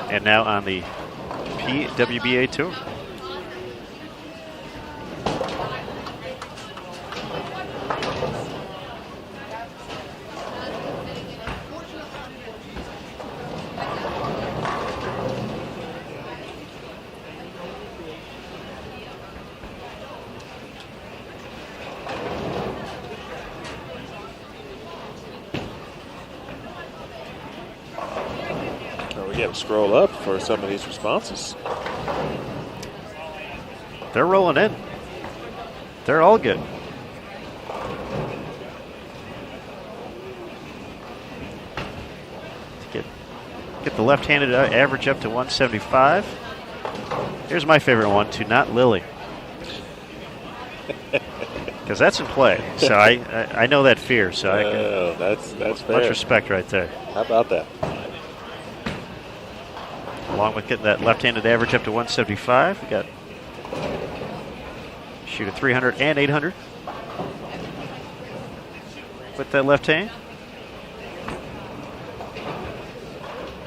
And now on the PWBA Tour. Scroll up for some of these responses. They're rolling in. They're all good. Get the left-handed average up to 175. Here's my favorite one, to not Lily. Because that's in play. So I know that fear. So I can, that's fair. Much respect right there. How about that? Along with getting that left-handed average up to 175, we got shoot a 300 and 800. with that left hand.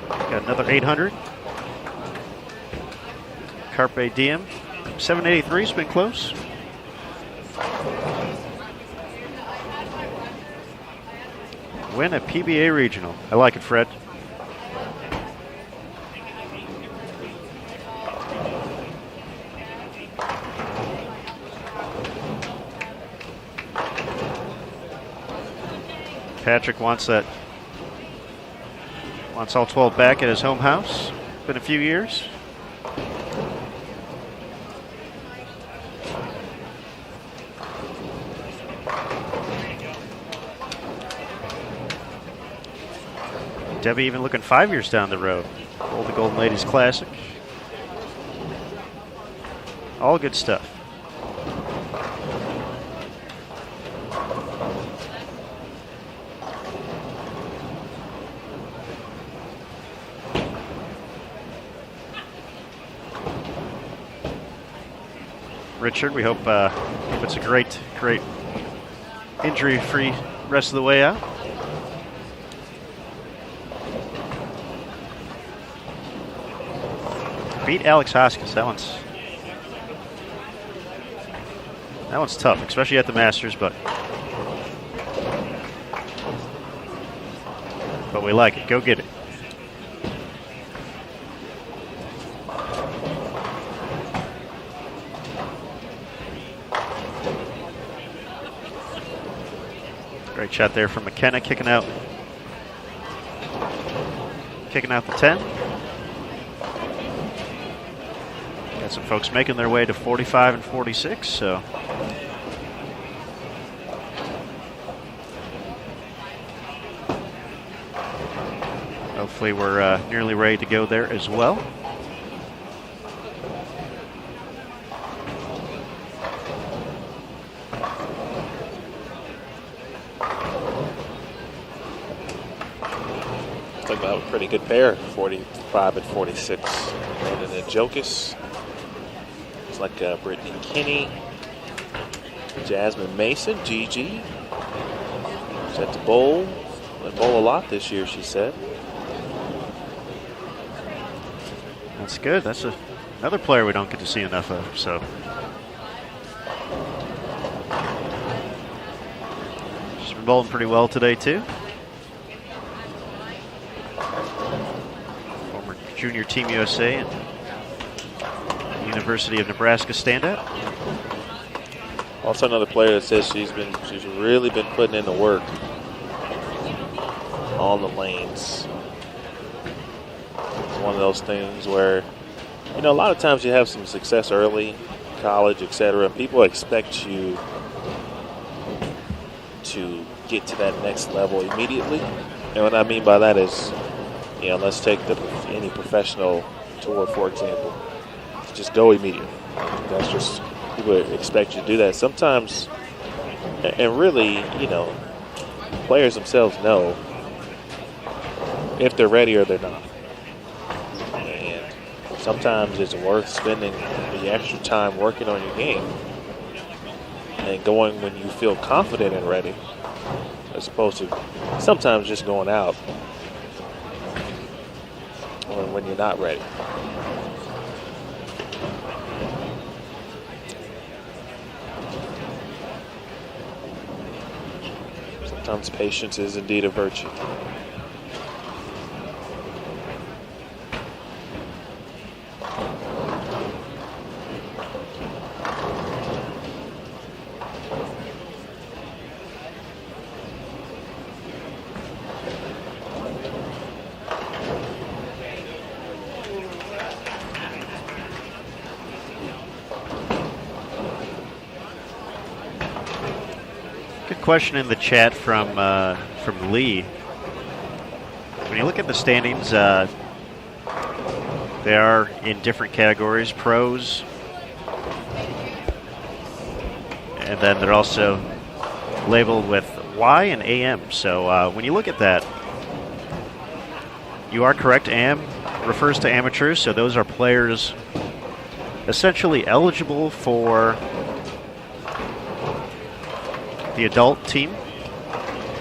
Got another 800. Carpe Diem. 783's been close. Win a PBA regional. I like it, Fred. Patrick wants all 12 back at his home house. Been a few years. Debbie even looking 5 years down the road. Bowl the Golden Ladies Classic. All good stuff. Richard, we hope it's a great injury-free rest of the way out. Beat Alex Hoskins. That one's tough, especially at the Masters, but we like it. Go get it. Great shot there from McKenna, kicking out the 10. Got some folks making their way to 45 and 46, so hopefully we're nearly ready to go there as well. Talking about a pretty good pair, 45 and 46. And then Jokic. It's like Brittany Kinney, Jasmine Mason, Gigi. She's at the bowl. They bowl a lot this year, she said. That's good. That's another player we don't get to see enough of. So she's been bowling pretty well today too. Former junior Team USA and University of Nebraska standout. Also another player that says she's really been putting in the work on the lanes. It's one of those things where, a lot of times you have some success early, college, etc., and people expect you to get to that next level immediately. And what I mean by that is, let's take any professional tour, for example. Just go immediately. That's just, people expect you to do that. Sometimes, and really, players themselves know if they're ready or they're not. And sometimes it's worth spending the extra time working on your game and going when you feel confident and ready, as opposed to sometimes just going out when you're not ready. Sometimes patience is indeed a virtue. Question in the chat from Lee. When you look at the standings, they are in different categories: pros, and then they're also labeled with Y and AM. So when you look at that, you are correct. AM refers to amateurs, so those are players essentially eligible for the adult team,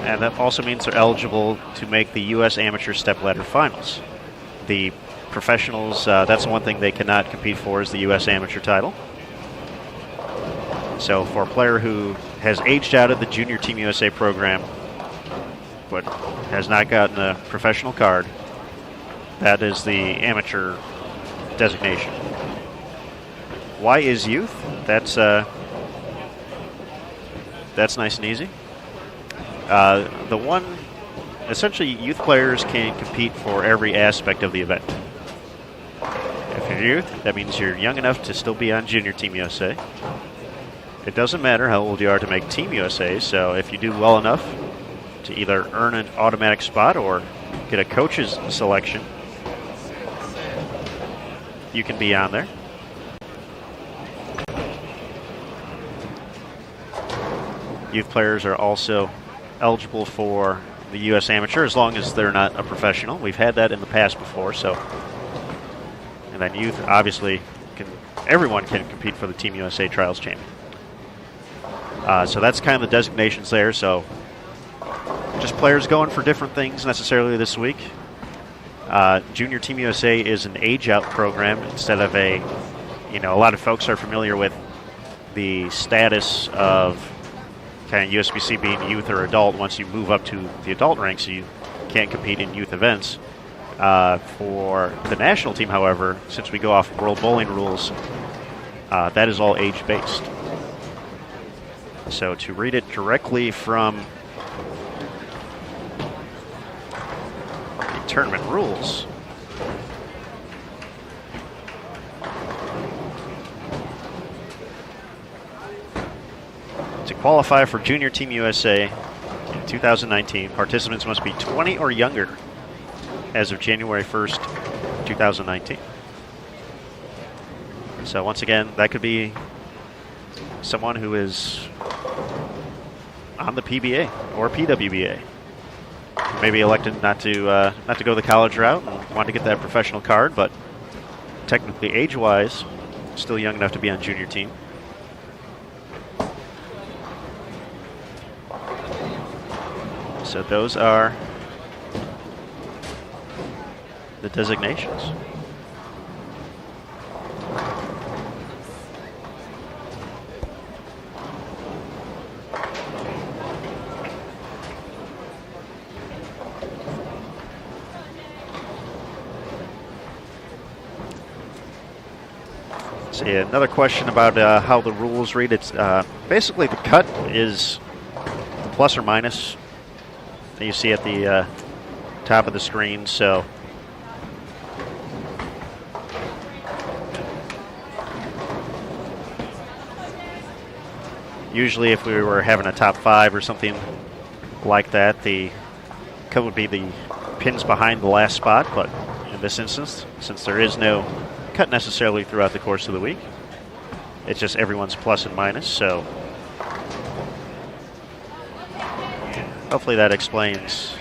And that also means they're eligible to make the U.S. Amateur Stepladder Finals. The professionals, that's the one thing they cannot compete for is the U.S. Amateur title. So for a player who has aged out of the Junior Team USA program but has not gotten a professional card, that is the amateur designation. Why is youth? That's nice and easy. Essentially, youth players can compete for every aspect of the event. If you're youth, that means you're young enough to still be on Junior Team USA. It doesn't matter how old you are to make Team USA, so if you do well enough to either earn an automatic spot or get a coach's selection, you can be on there. Youth players are also eligible for the U.S. Amateur as long as they're not a professional. We've had that in the past before, so. And then youth, obviously, everyone can compete for the Team USA Trials Champion. So that's kind of the designations there. So just players going for different things necessarily this week. Junior Team USA is an age-out program instead of a lot of folks are familiar with the status of kind of USBC being youth or adult. Once you move up to the adult ranks, you can't compete in youth events. For the national team, however, since we go off World Bowling rules, that is all age-based. So to read it directly from the tournament rules, to qualify for Junior Team USA in 2019, participants must be 20 or younger as of January 1st, 2019. So once again, that could be someone who is on the PBA or PWBA, maybe elected not to go the college route and want to get that professional card, but technically age-wise, still young enough to be on junior team. So those are the designations. See, another question about how the rules read. It's basically the cut is the plus or minus that you see at the top of the screen. So usually if we were having a top 5 or something like that, the cut would be the pins behind the last spot. But in this instance, since there is no cut necessarily throughout the course of the week, it's just everyone's plus and minus. So hopefully that explains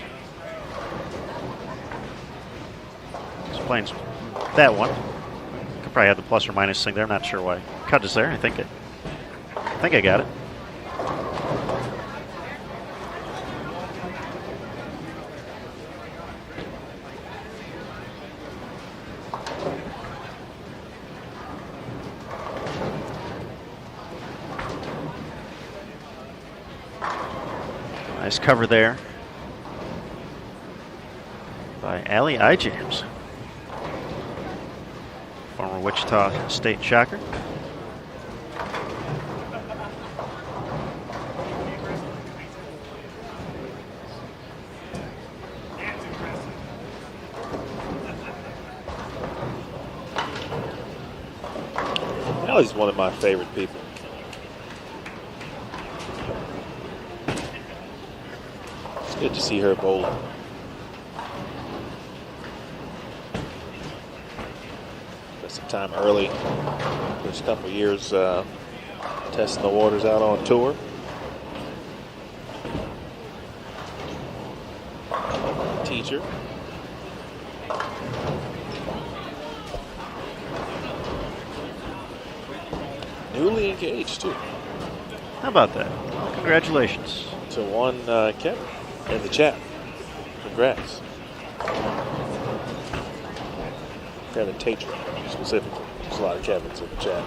that one. Could probably have the plus or minus thing there. I'm not sure why cut is there. I think I got it. Nice cover there by Allie Ijams, former Wichita State Shocker. Allie's one of my favorite people. Good to see her bowling. Spent some time early, first couple years testing the waters out on tour. Teacher. Newly engaged too. How about that? Well, congratulations. To one Kevin. in the chat. Congrats. Kevin Tatry, specifically. There's a lot of Kevins in the chat.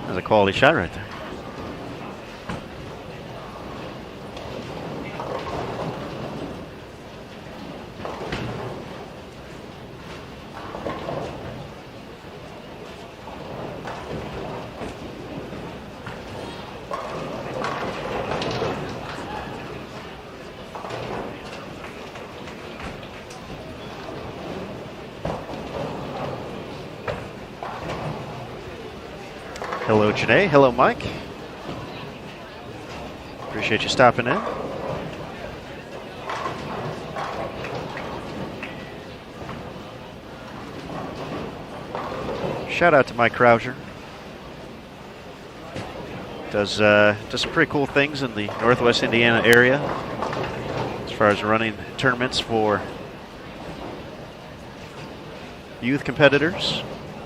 That's a quality shot right there. Hello, Janae. Hello, Mike. Appreciate you stopping in. Shout out to Mike Krauser. Does some pretty cool things in the Northwest Indiana area as far as running tournaments for youth competitors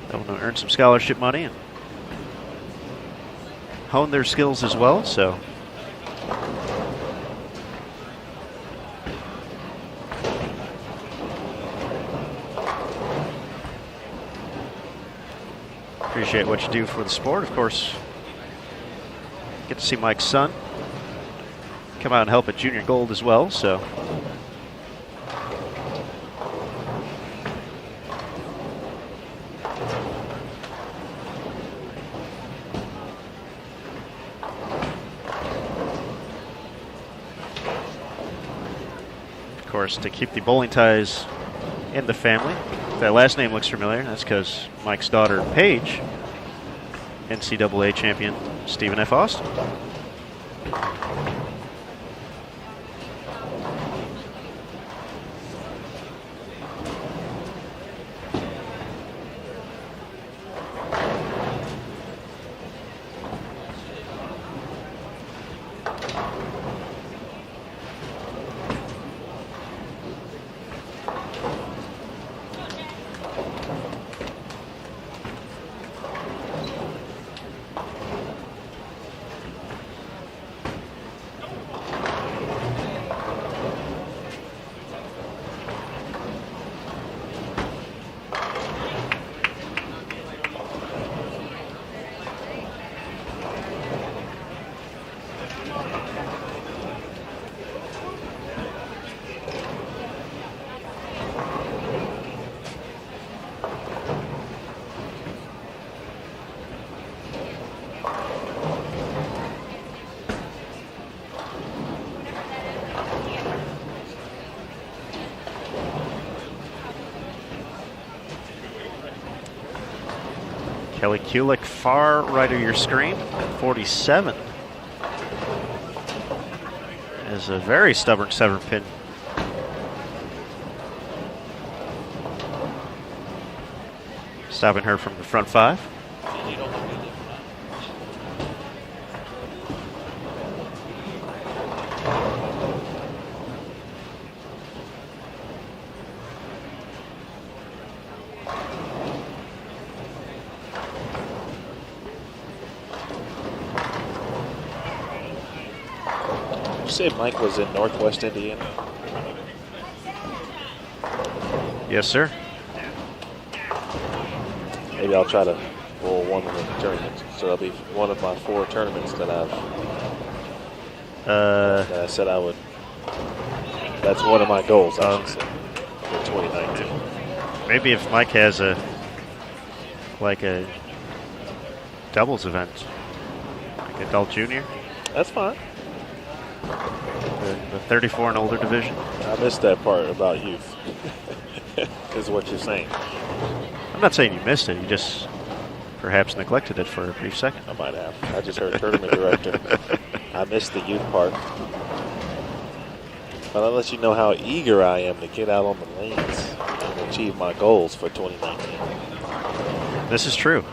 that want to earn some scholarship money and hone their skills as well. So appreciate what you do for the sport. Of course, get to see Mike's son come out and help at Junior Gold as well. So to keep the bowling ties in the family. If that last name looks familiar, that's because Mike's daughter, Paige, NCAA champion Stephen F. Austin. Kelly Kulik, far right of your screen, 47. Is a very stubborn 7-pin. Stopping her from the front 5. You said Mike was in Northwest Indiana? Yes, sir. Maybe I'll try to bowl one of the tournaments. So that'll be one of my 4 tournaments that that I said I would. That's one of my goals, I should say, for 2019. Maybe if Mike has a doubles event, like adult junior. That's fine. The 34 and older division. I missed that part about youth, is what you're saying. I'm not saying you missed it. You just perhaps neglected it for a brief second. I might have. I just heard tournament director. I missed the youth part. But I'll let you know how eager I am to get out on the lanes and achieve my goals for 2019. This is true.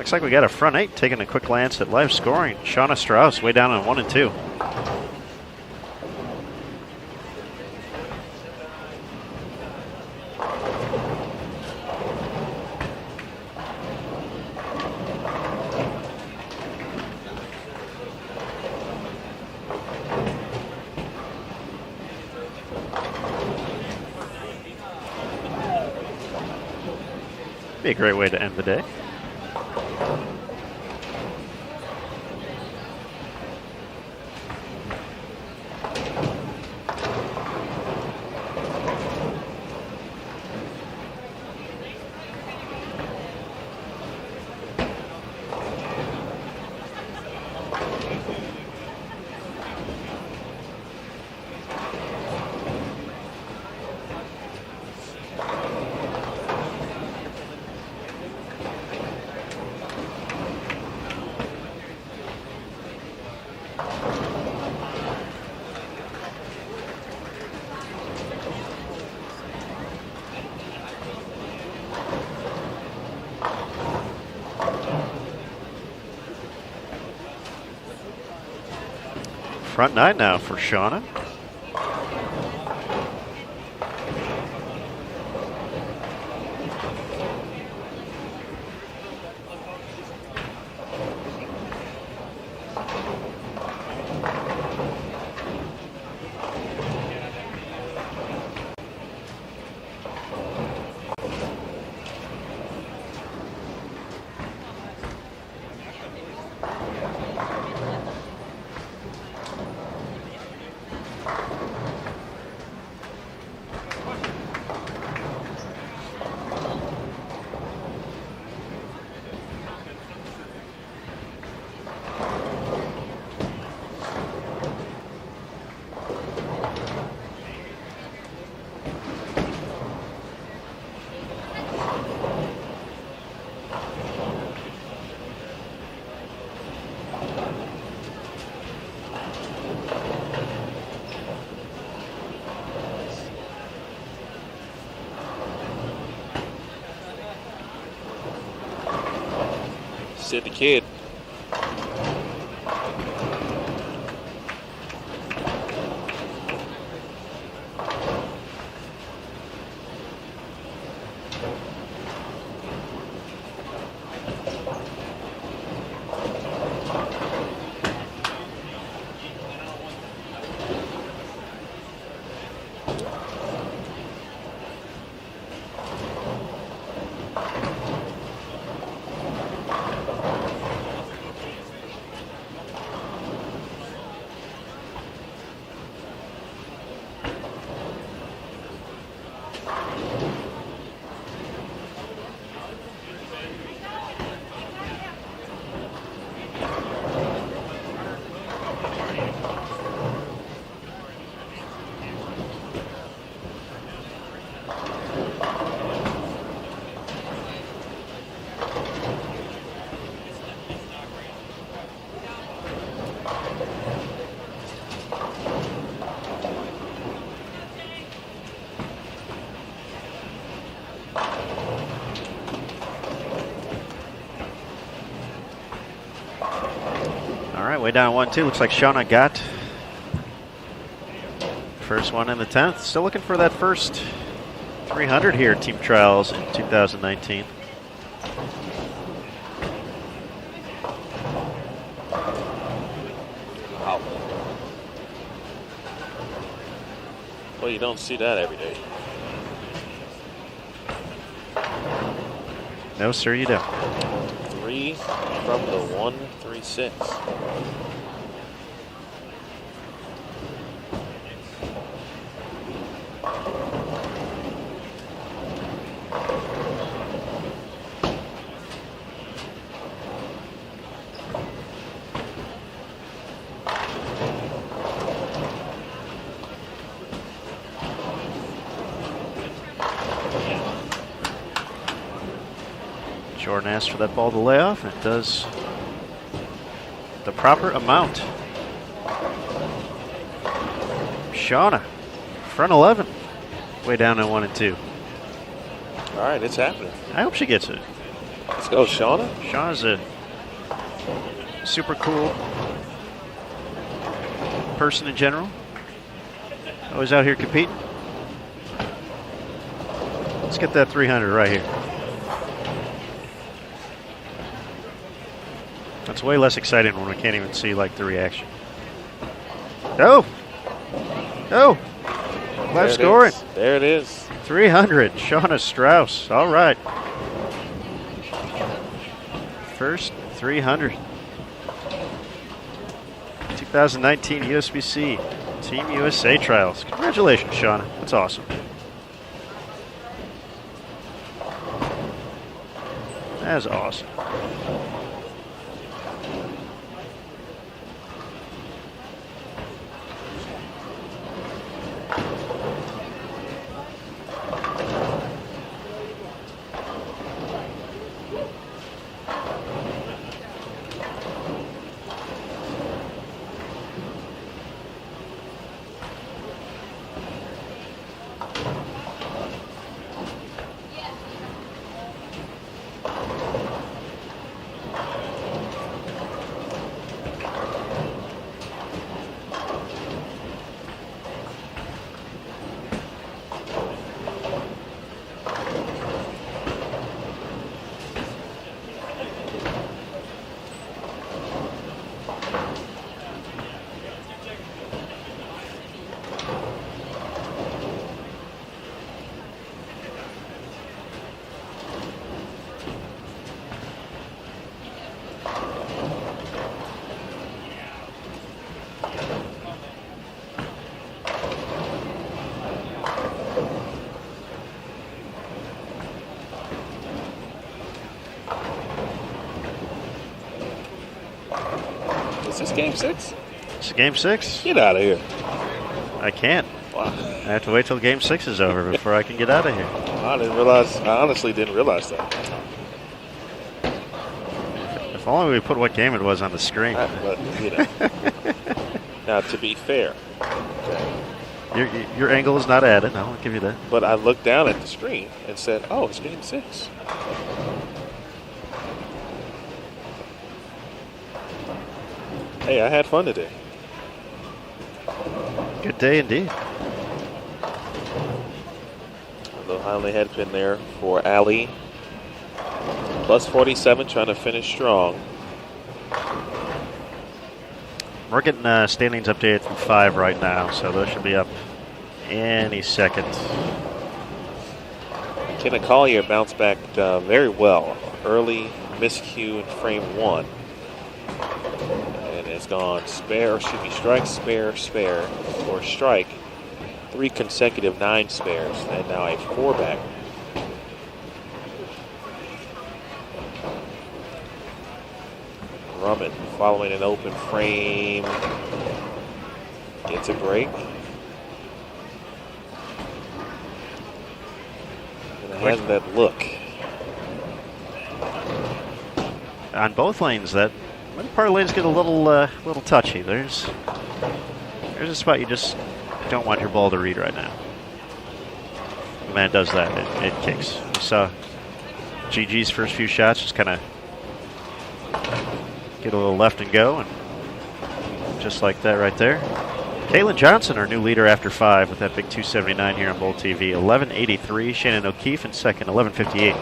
Looks like we got a front 8 taking a quick glance at live scoring. Shauna Strauss way down on 1 and 2. Be a great way to end the day. Front 9 now for Shauna. Sid the Kid. Way down 1-2. Looks like Shauna got first one in the 10th. Still looking for that first 300 here at Team Trials in 2019. Wow. Well, you don't see that every day. No, sir, you don't. 3 from the 136. Jordan asked for that ball to lay off, and it does the proper amount. Shauna, front 11, way down at 1 and 2. All right, it's happening. I hope she gets it. Let's go, Shauna. Shauna's a super cool person in general. Always out here competing. Let's get that 300 right here. That's way less exciting when we can't even see like the reaction. Oh! Oh! Live scoring. There it is. 300. Shauna Strauss. All right. First 300. 2019 USBC Team USA Trials. Congratulations, Shauna. That's awesome. That is awesome. Is this game 6? It's game 6. Get out of here. I can't. Wow. I have to wait till game 6 is over before I can get out of here. I honestly didn't realize that. If only we put what game it was on the screen. But, you know. Now, to be fair, Your angle is not added. I'll give you that. but I looked down at the screen and said, oh, it's game 6. Hey, I had fun today. Good day indeed. A little Highland head pin there for Ali. Plus 47, trying to finish strong. We're getting standings updated from 5 right now, so those should be up any second. Kenna Collier bounced back very well. Early miscue in frame 1. And it's gone strike, spare, or strike. 3 consecutive 9 spares, and now a 4-back. Drummond following an open frame. Gets a break. And it has that look. On both lanes, that part of lanes get a little touchy. There's a spot you just don't want your ball to read right now. The man does that, it kicks. You saw GG's first few shots just kind of get a little left and go, and just like that right there. Kaylin Johnson, our new leader after 5 with that big 279 here on Bowl TV. 1183. Shannon O'Keefe in second, 1158.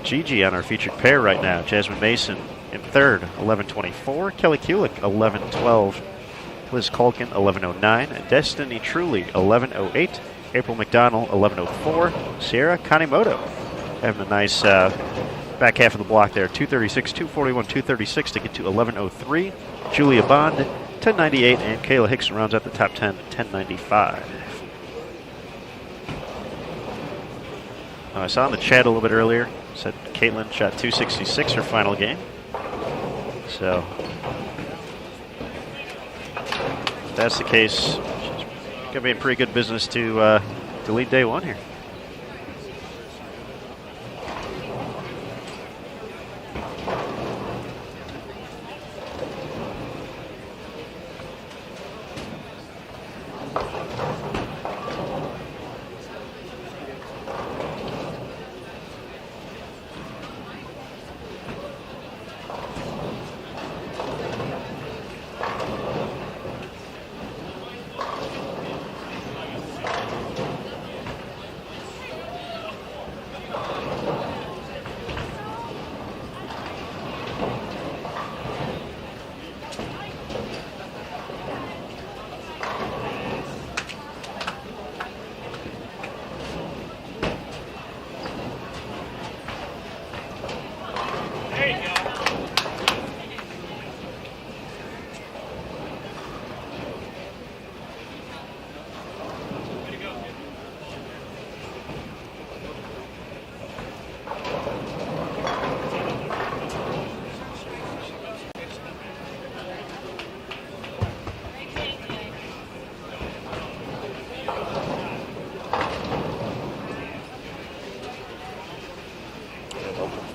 Gigi on our featured pair right now. Jasmine Mason in third, 1124. Kelly Kulik, 1112. Liz Culkin, 1109. Destiny Truly, 1108. April McDonald, 1104. Sierra Kanemoto having a nice back half of the block there. 236, 241, 236 to get to 1103. Julia Bond, 1098. And Kayla Hickson rounds out the top 10, 1095. I saw in the chat a little bit earlier, said Caitlin shot 266 her final game. So, if that's the case, she's going to be in pretty good business to lead day 1 here.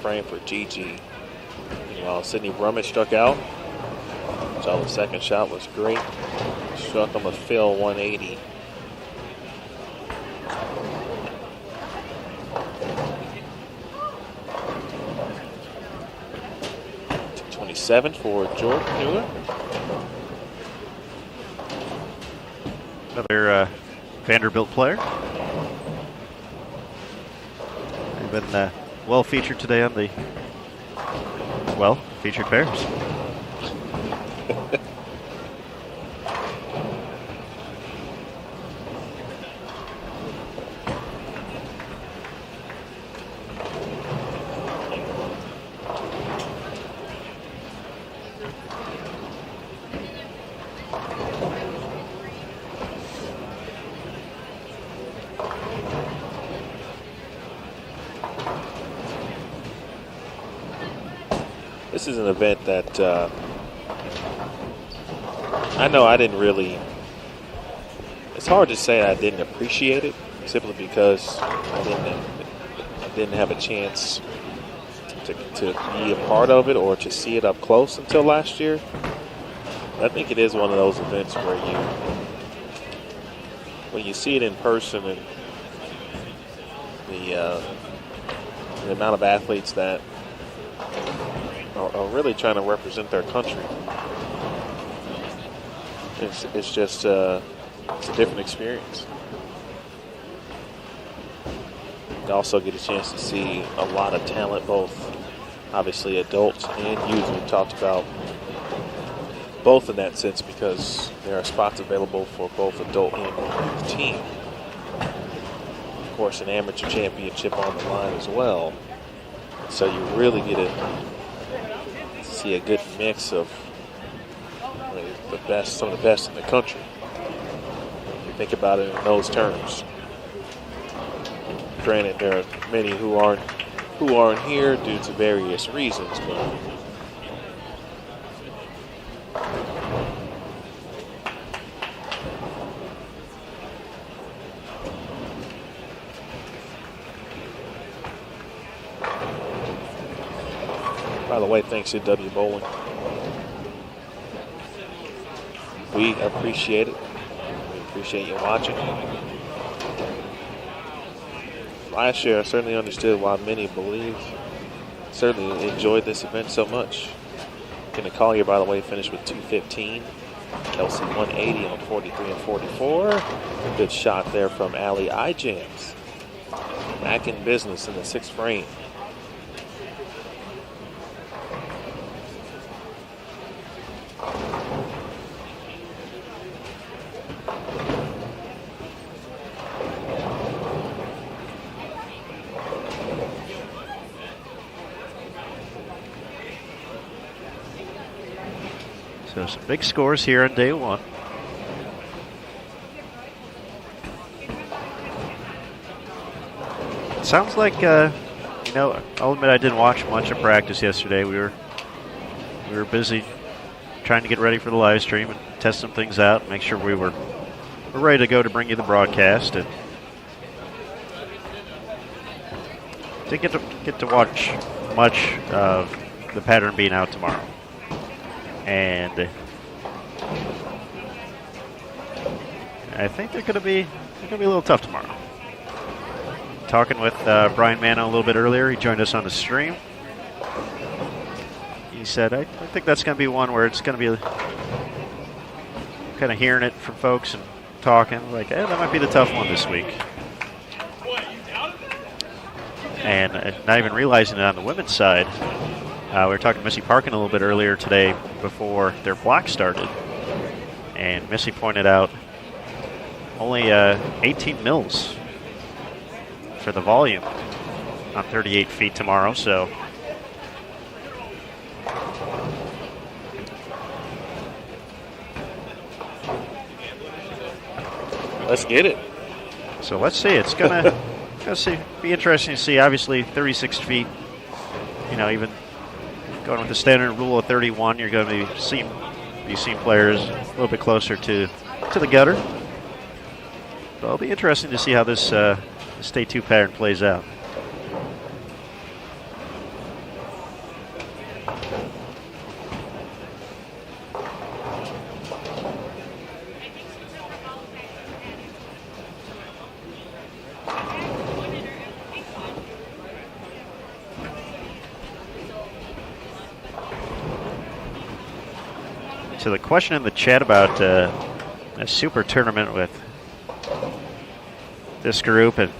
frame for Gigi. Meanwhile, Sydney Brummett struck out. So the second shot was great. Struck him a fill 180. .27 for Jordan Mueller. Another Vanderbilt player. They've been well featured today on the featured pairs. This is an event that I know I didn't really, it's hard to say I didn't appreciate it simply because I didn't have a chance to be a part of it or to see it up close until last year. I think it is one of those events where when you see it in person and the amount of athletes that are really trying to represent their country. It's just it's a different experience. You also get a chance to see a lot of talent, both obviously adults and youth. We talked about both in that sense because there are spots available for both adult and youth team. Of course, an amateur championship on the line as well. So you really get to see a good mix of some of the best in the country. If you think about it in those terms. Granted, there are many who aren't here due to various reasons, but by the way, thanks to W Bowling. We appreciate it. We appreciate you watching. Last year, I certainly understood why many certainly enjoyed this event so much. Kenny Collier, by the way, finished with 215. Kelsey 180 on 43 and 44. Good shot there from Allie Ijams. Back in business in the sixth frame. So some big scores here on day one. It sounds like, I'll admit I didn't watch much of practice yesterday. We were busy trying to get ready for the live stream and test some things out, make sure we're ready to go to bring you the broadcast. And didn't get to watch much of the pattern being out tomorrow. And I think they're going to be a little tough tomorrow. Talking with Brian Mano a little bit earlier, he joined us on the stream. He said, I think that's going to be one where it's going to be kind of hearing it from folks and talking like, that might be the tough one this week. And not even realizing it on the women's side. We were talking to Missy Parkin a little bit earlier today before their block started. And Missy pointed out only 18 mils for the volume on 38 feet tomorrow. So let's get it. So let's see. It's gonna be interesting to see. Obviously, 36 feet. Even going with the standard rule of 31, you're going to be seeing players a little bit closer to the gutter. But it'll be interesting to see how this State 2 pattern plays out. to the question in the chat about a super tournament with this group and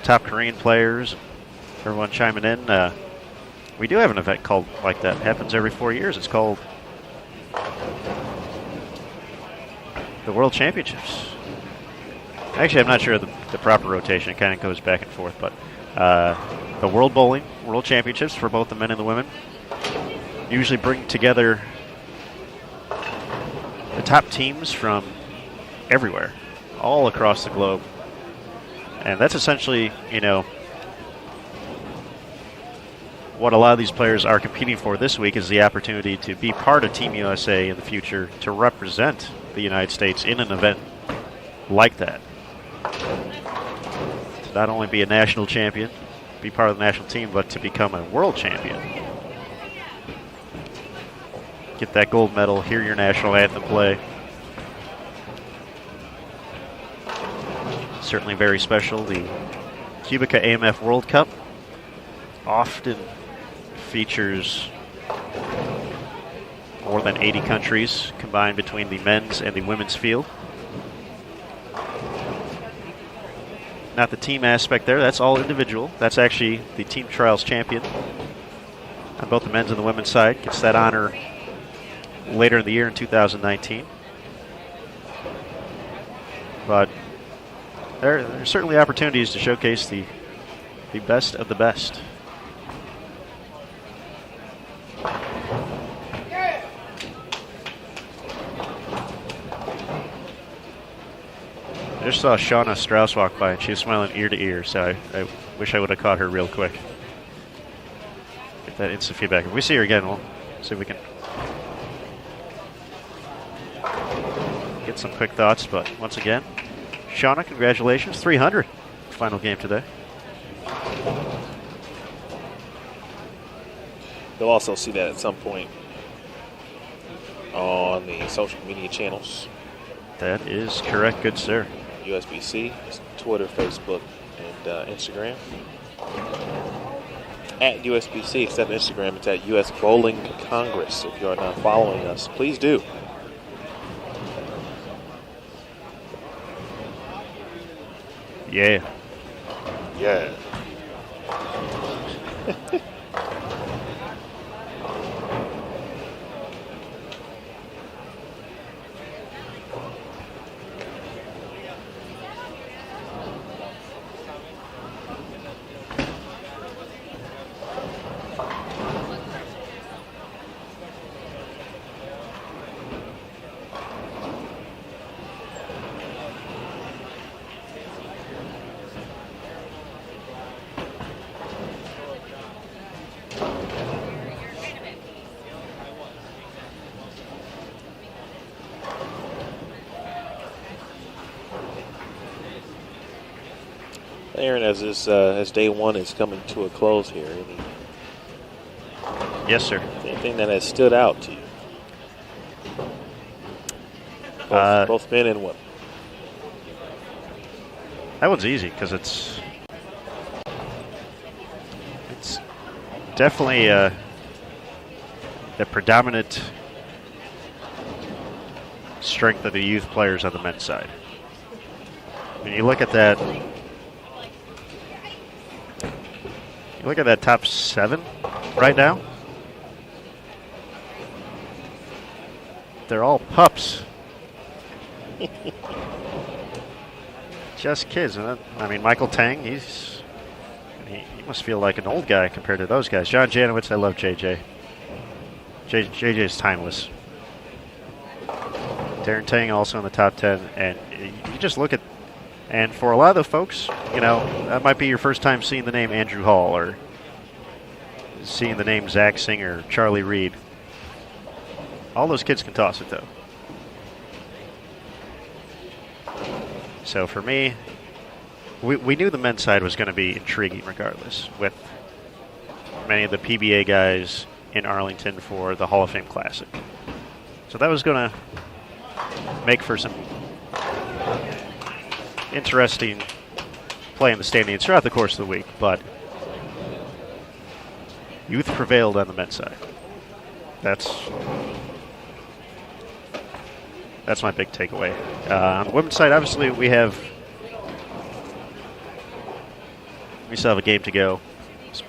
top Korean players, everyone chiming in. We do have an event called like that. It happens every 4 years. It's called the World Championships. Actually, I'm not sure of the proper rotation. It kind of goes back and forth, but the World Bowling World Championships for both the men and the women usually bring together the top teams from everywhere, all across the globe. And that's essentially, you know, what a lot of these players are competing for this week is the opportunity to be part of Team USA in the future, to represent the United States in an event like that. To not only be a national champion, be part of the national team, but to become a world champion. Get that gold medal, hear your national anthem play. Certainly very special. The Cubica AMF World Cup often features more than 80 countries combined between the men's and the women's field. Not the team aspect there, that's all individual. That's actually the team trials champion on both the men's and the women's side. Gets that honor later in the year in 2019. But there are certainly opportunities to showcase the best of the best. I just saw Shauna Strauss walk by, and she was smiling ear to ear, so I wish I would have caught her real quick. Get that instant feedback. If we see her again, we'll see if we can get some quick thoughts. But once again, Shauna, congratulations. 300 final game today. You'll also see that at some point on the social media channels. That is correct, good sir. USBC, Twitter, Facebook, and Instagram. At USBC, except Instagram, it's at US Bowling Congress. If you are not following us, please do. Yeah. Yeah. Aaron, as day one is coming to a close here, Yes, sir. anything that has stood out to you? Both men and women. That one's easy because it's definitely the predominant strength of the youth players on the men's side. When you look at that, top 7 right now. They're all pups. Just kids. I mean, Michael Tang, he must feel like an old guy compared to those guys. John Janowitz, I love JJ. JJ's timeless. Darren Tang also in the top 10. And you just look at, and for a lot of the folks, you know, that might be your first time seeing the name Andrew Hall or seeing the name Zach Singer, Charlie Reed. All those kids can toss it, though. So for me, we knew the men's side was going to be intriguing regardless, with many of the PBA guys in Arlington for the Hall of Fame Classic. So that was going to make for some interesting play in the standings throughout the course of the week, but youth prevailed on the men's side. That's That's my big takeaway. On the women's side, obviously, we still have a game to go. As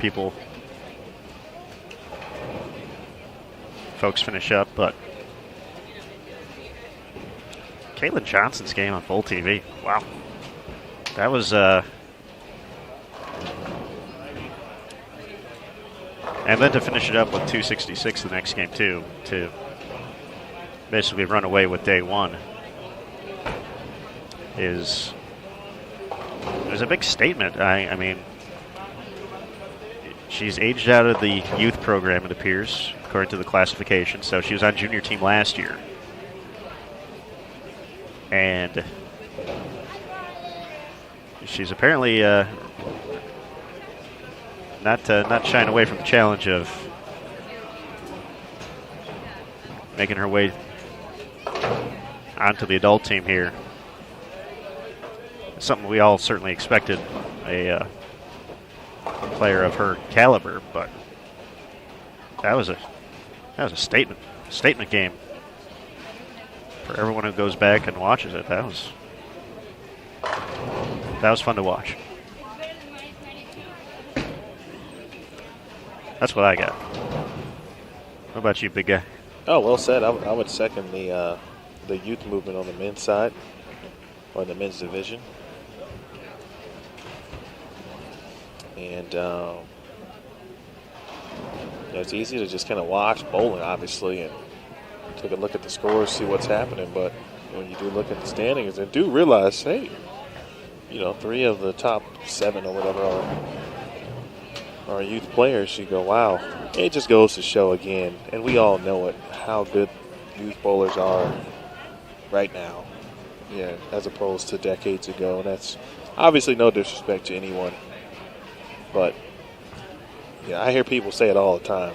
folks finish up, but Caitlin Johnson's game on Bowl TV. Wow. That was, and then to finish it up with 266 the next game, too, to basically run away with day one is a big statement. I mean, she's aged out of the youth program, it appears, according to the classification. So she was on junior team last year. And she's apparently not shying away from the challenge of making her way onto the adult team here. Something we all certainly expected a player of her caliber, but that was a statement game for everyone who goes back and watches it. That was fun to watch. That's what I got. What about you, big guy? Oh, well said. I would second the youth movement on the men's side, or the men's division. And it's easy to just kind of watch bowling, obviously, and take a look at the scores, see what's happening. But when you do look at the standings and do realize, hey, 3 of the top 7 or whatever are youth players, you go, wow. It just goes to show again, and we all know it, how good youth bowlers are right now, as opposed to decades ago. And that's obviously no disrespect to anyone, but I hear people say it all the time,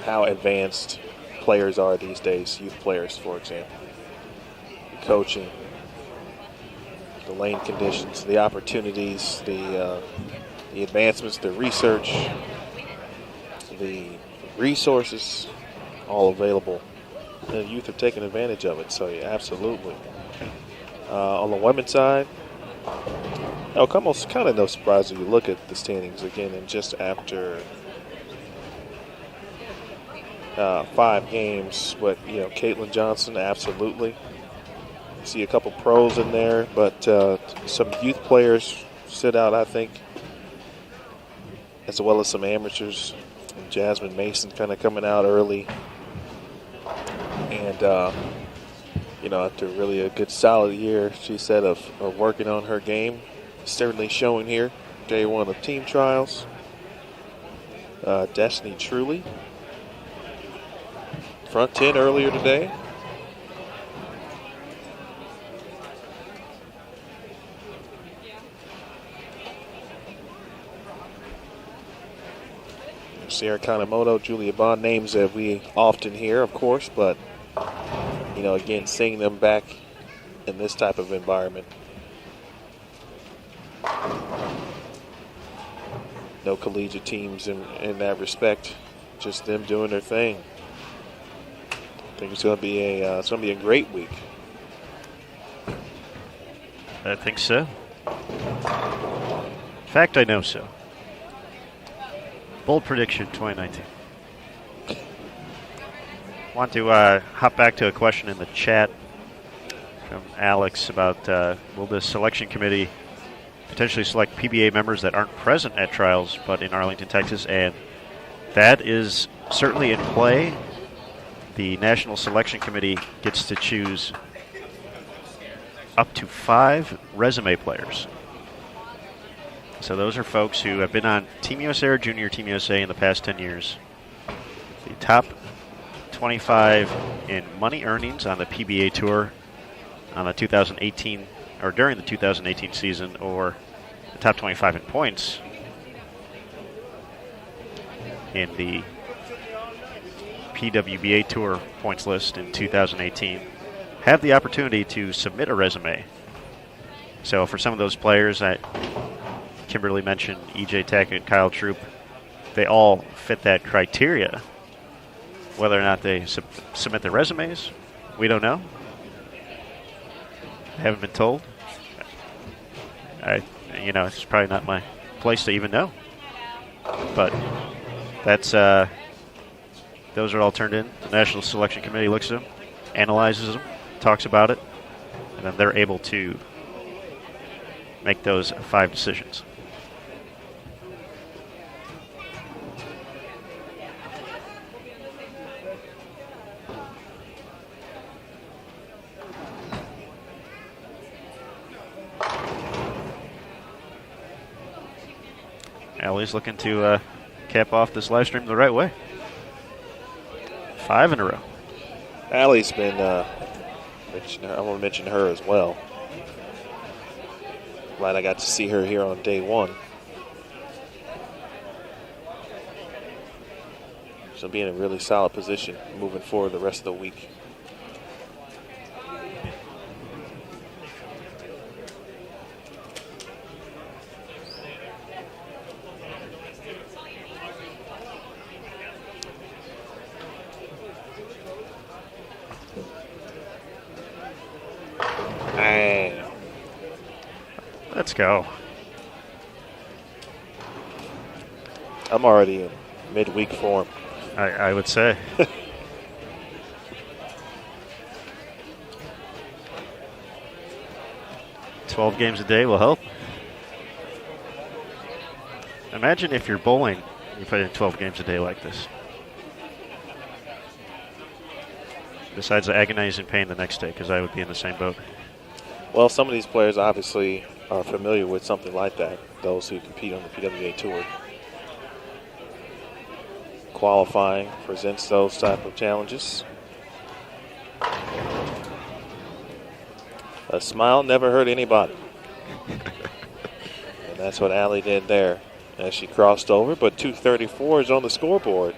how advanced players are these days, youth players, for example. The coaching, the lane conditions, the opportunities, the advancements, the research, the resources, all available. And the youth have taken advantage of it, so absolutely. On the women's side, almost kind of no surprise when you look at the standings again, and just after 5 games, but Caitlin Johnson, absolutely. You see a couple pros in there, but some youth players stood out, I think, as well as some amateurs. And Jasmine Mason kind of coming out early, and after really a good solid year, she said, of working on her game, certainly showing here. Day 1 of team trials. Destiny Truly, front 10 earlier today. Sierra Kanemoto, Julia Bond, names that we often hear, of course, but again, seeing them back in this type of environment. No collegiate teams in that respect, just them doing their thing. I think it's going to be a great week. I think so. In fact, I know so. Bold prediction 2019. Want to hop back to a question in the chat from Alex about will the selection committee potentially select PBA members that aren't present at trials but in Arlington, Texas, and that is certainly in play. The National Selection Committee gets to choose up to 5 resume players. So those are folks who have been on Team USA or Junior Team USA in the past 10 years. The top 25 in money earnings on the PBA Tour on the 2018 or during the 2018 season, or the top 25 in points in the PWBA Tour points list in 2018, have the opportunity to submit a resume. So for some of those players, Kimberly mentioned EJ Tackett, Kyle Troop, they all fit that criteria Whether or not they submit their resumes, we don't know. Haven't been told. It's probably not my place to even know. But that's those are all turned in. The National Selection Committee looks at them, analyzes them, talks about it, and then they're able to make those 5 decisions. Allie's looking to cap off this live stream the right way. 5 in a row. Allie's been, I want to mention her as well. Glad I got to see her here on day 1. She'll be in a really solid position moving forward the rest of the week. Let's go. I'm already in midweek form. I would say. $12 games a day will help. Imagine if you're bowling, you put in 12 games a day like this. Besides the agonizing pain the next day, because I would be in the same boat. Well, some of these players obviously are familiar with something like that, those who compete on the PWA Tour. Qualifying presents those type of challenges. A smile never hurt anybody. And that's what Allie did there as she crossed over, but 234 is on the scoreboard.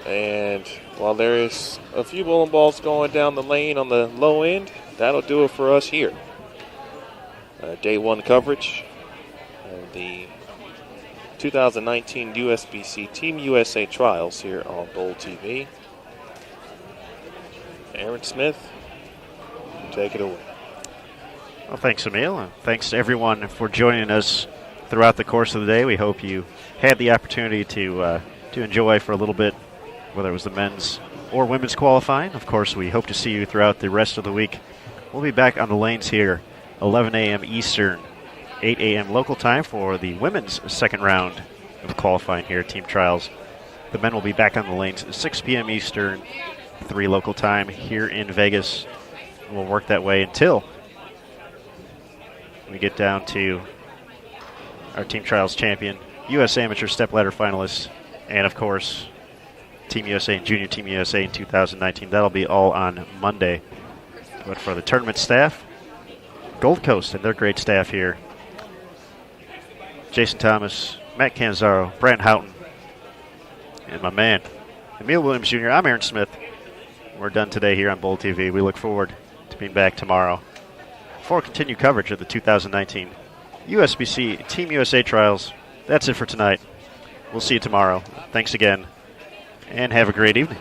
And while there is a few bowling balls going down the lane on the low end, that'll do it for us here. Day 1 coverage of the 2019 USBC Team USA Trials here on Bowl TV. Aaron Smith, take it away. Well, thanks, Emil, and thanks to everyone for joining us throughout the course of the day. We hope you had the opportunity to enjoy for a little bit, whether it was the men's or women's qualifying. Of course, we hope to see you throughout the rest of the week. We'll be back on the lanes here, 11 a.m. Eastern, 8 a.m. local time for the women's second round of qualifying here at Team Trials. The men will be back on the lanes 6 p.m. Eastern, 3 local time here in Vegas. We'll work that way until we get down to our Team Trials champion, U.S. Amateur Stepladder finalists, and of course, Team USA and Junior Team USA in 2019. That'll be all on Monday. But for the tournament staff, Gold Coast and their great staff here, Jason Thomas, Matt Canzaro, Brant Houghton, and my man, Emil Williams Jr., I'm Aaron Smith. We're done today here on Bowl TV. We look forward to being back tomorrow for continued coverage of the 2019 USBC Team USA Trials. That's it for tonight. We'll see you tomorrow. Thanks again, and have a great evening.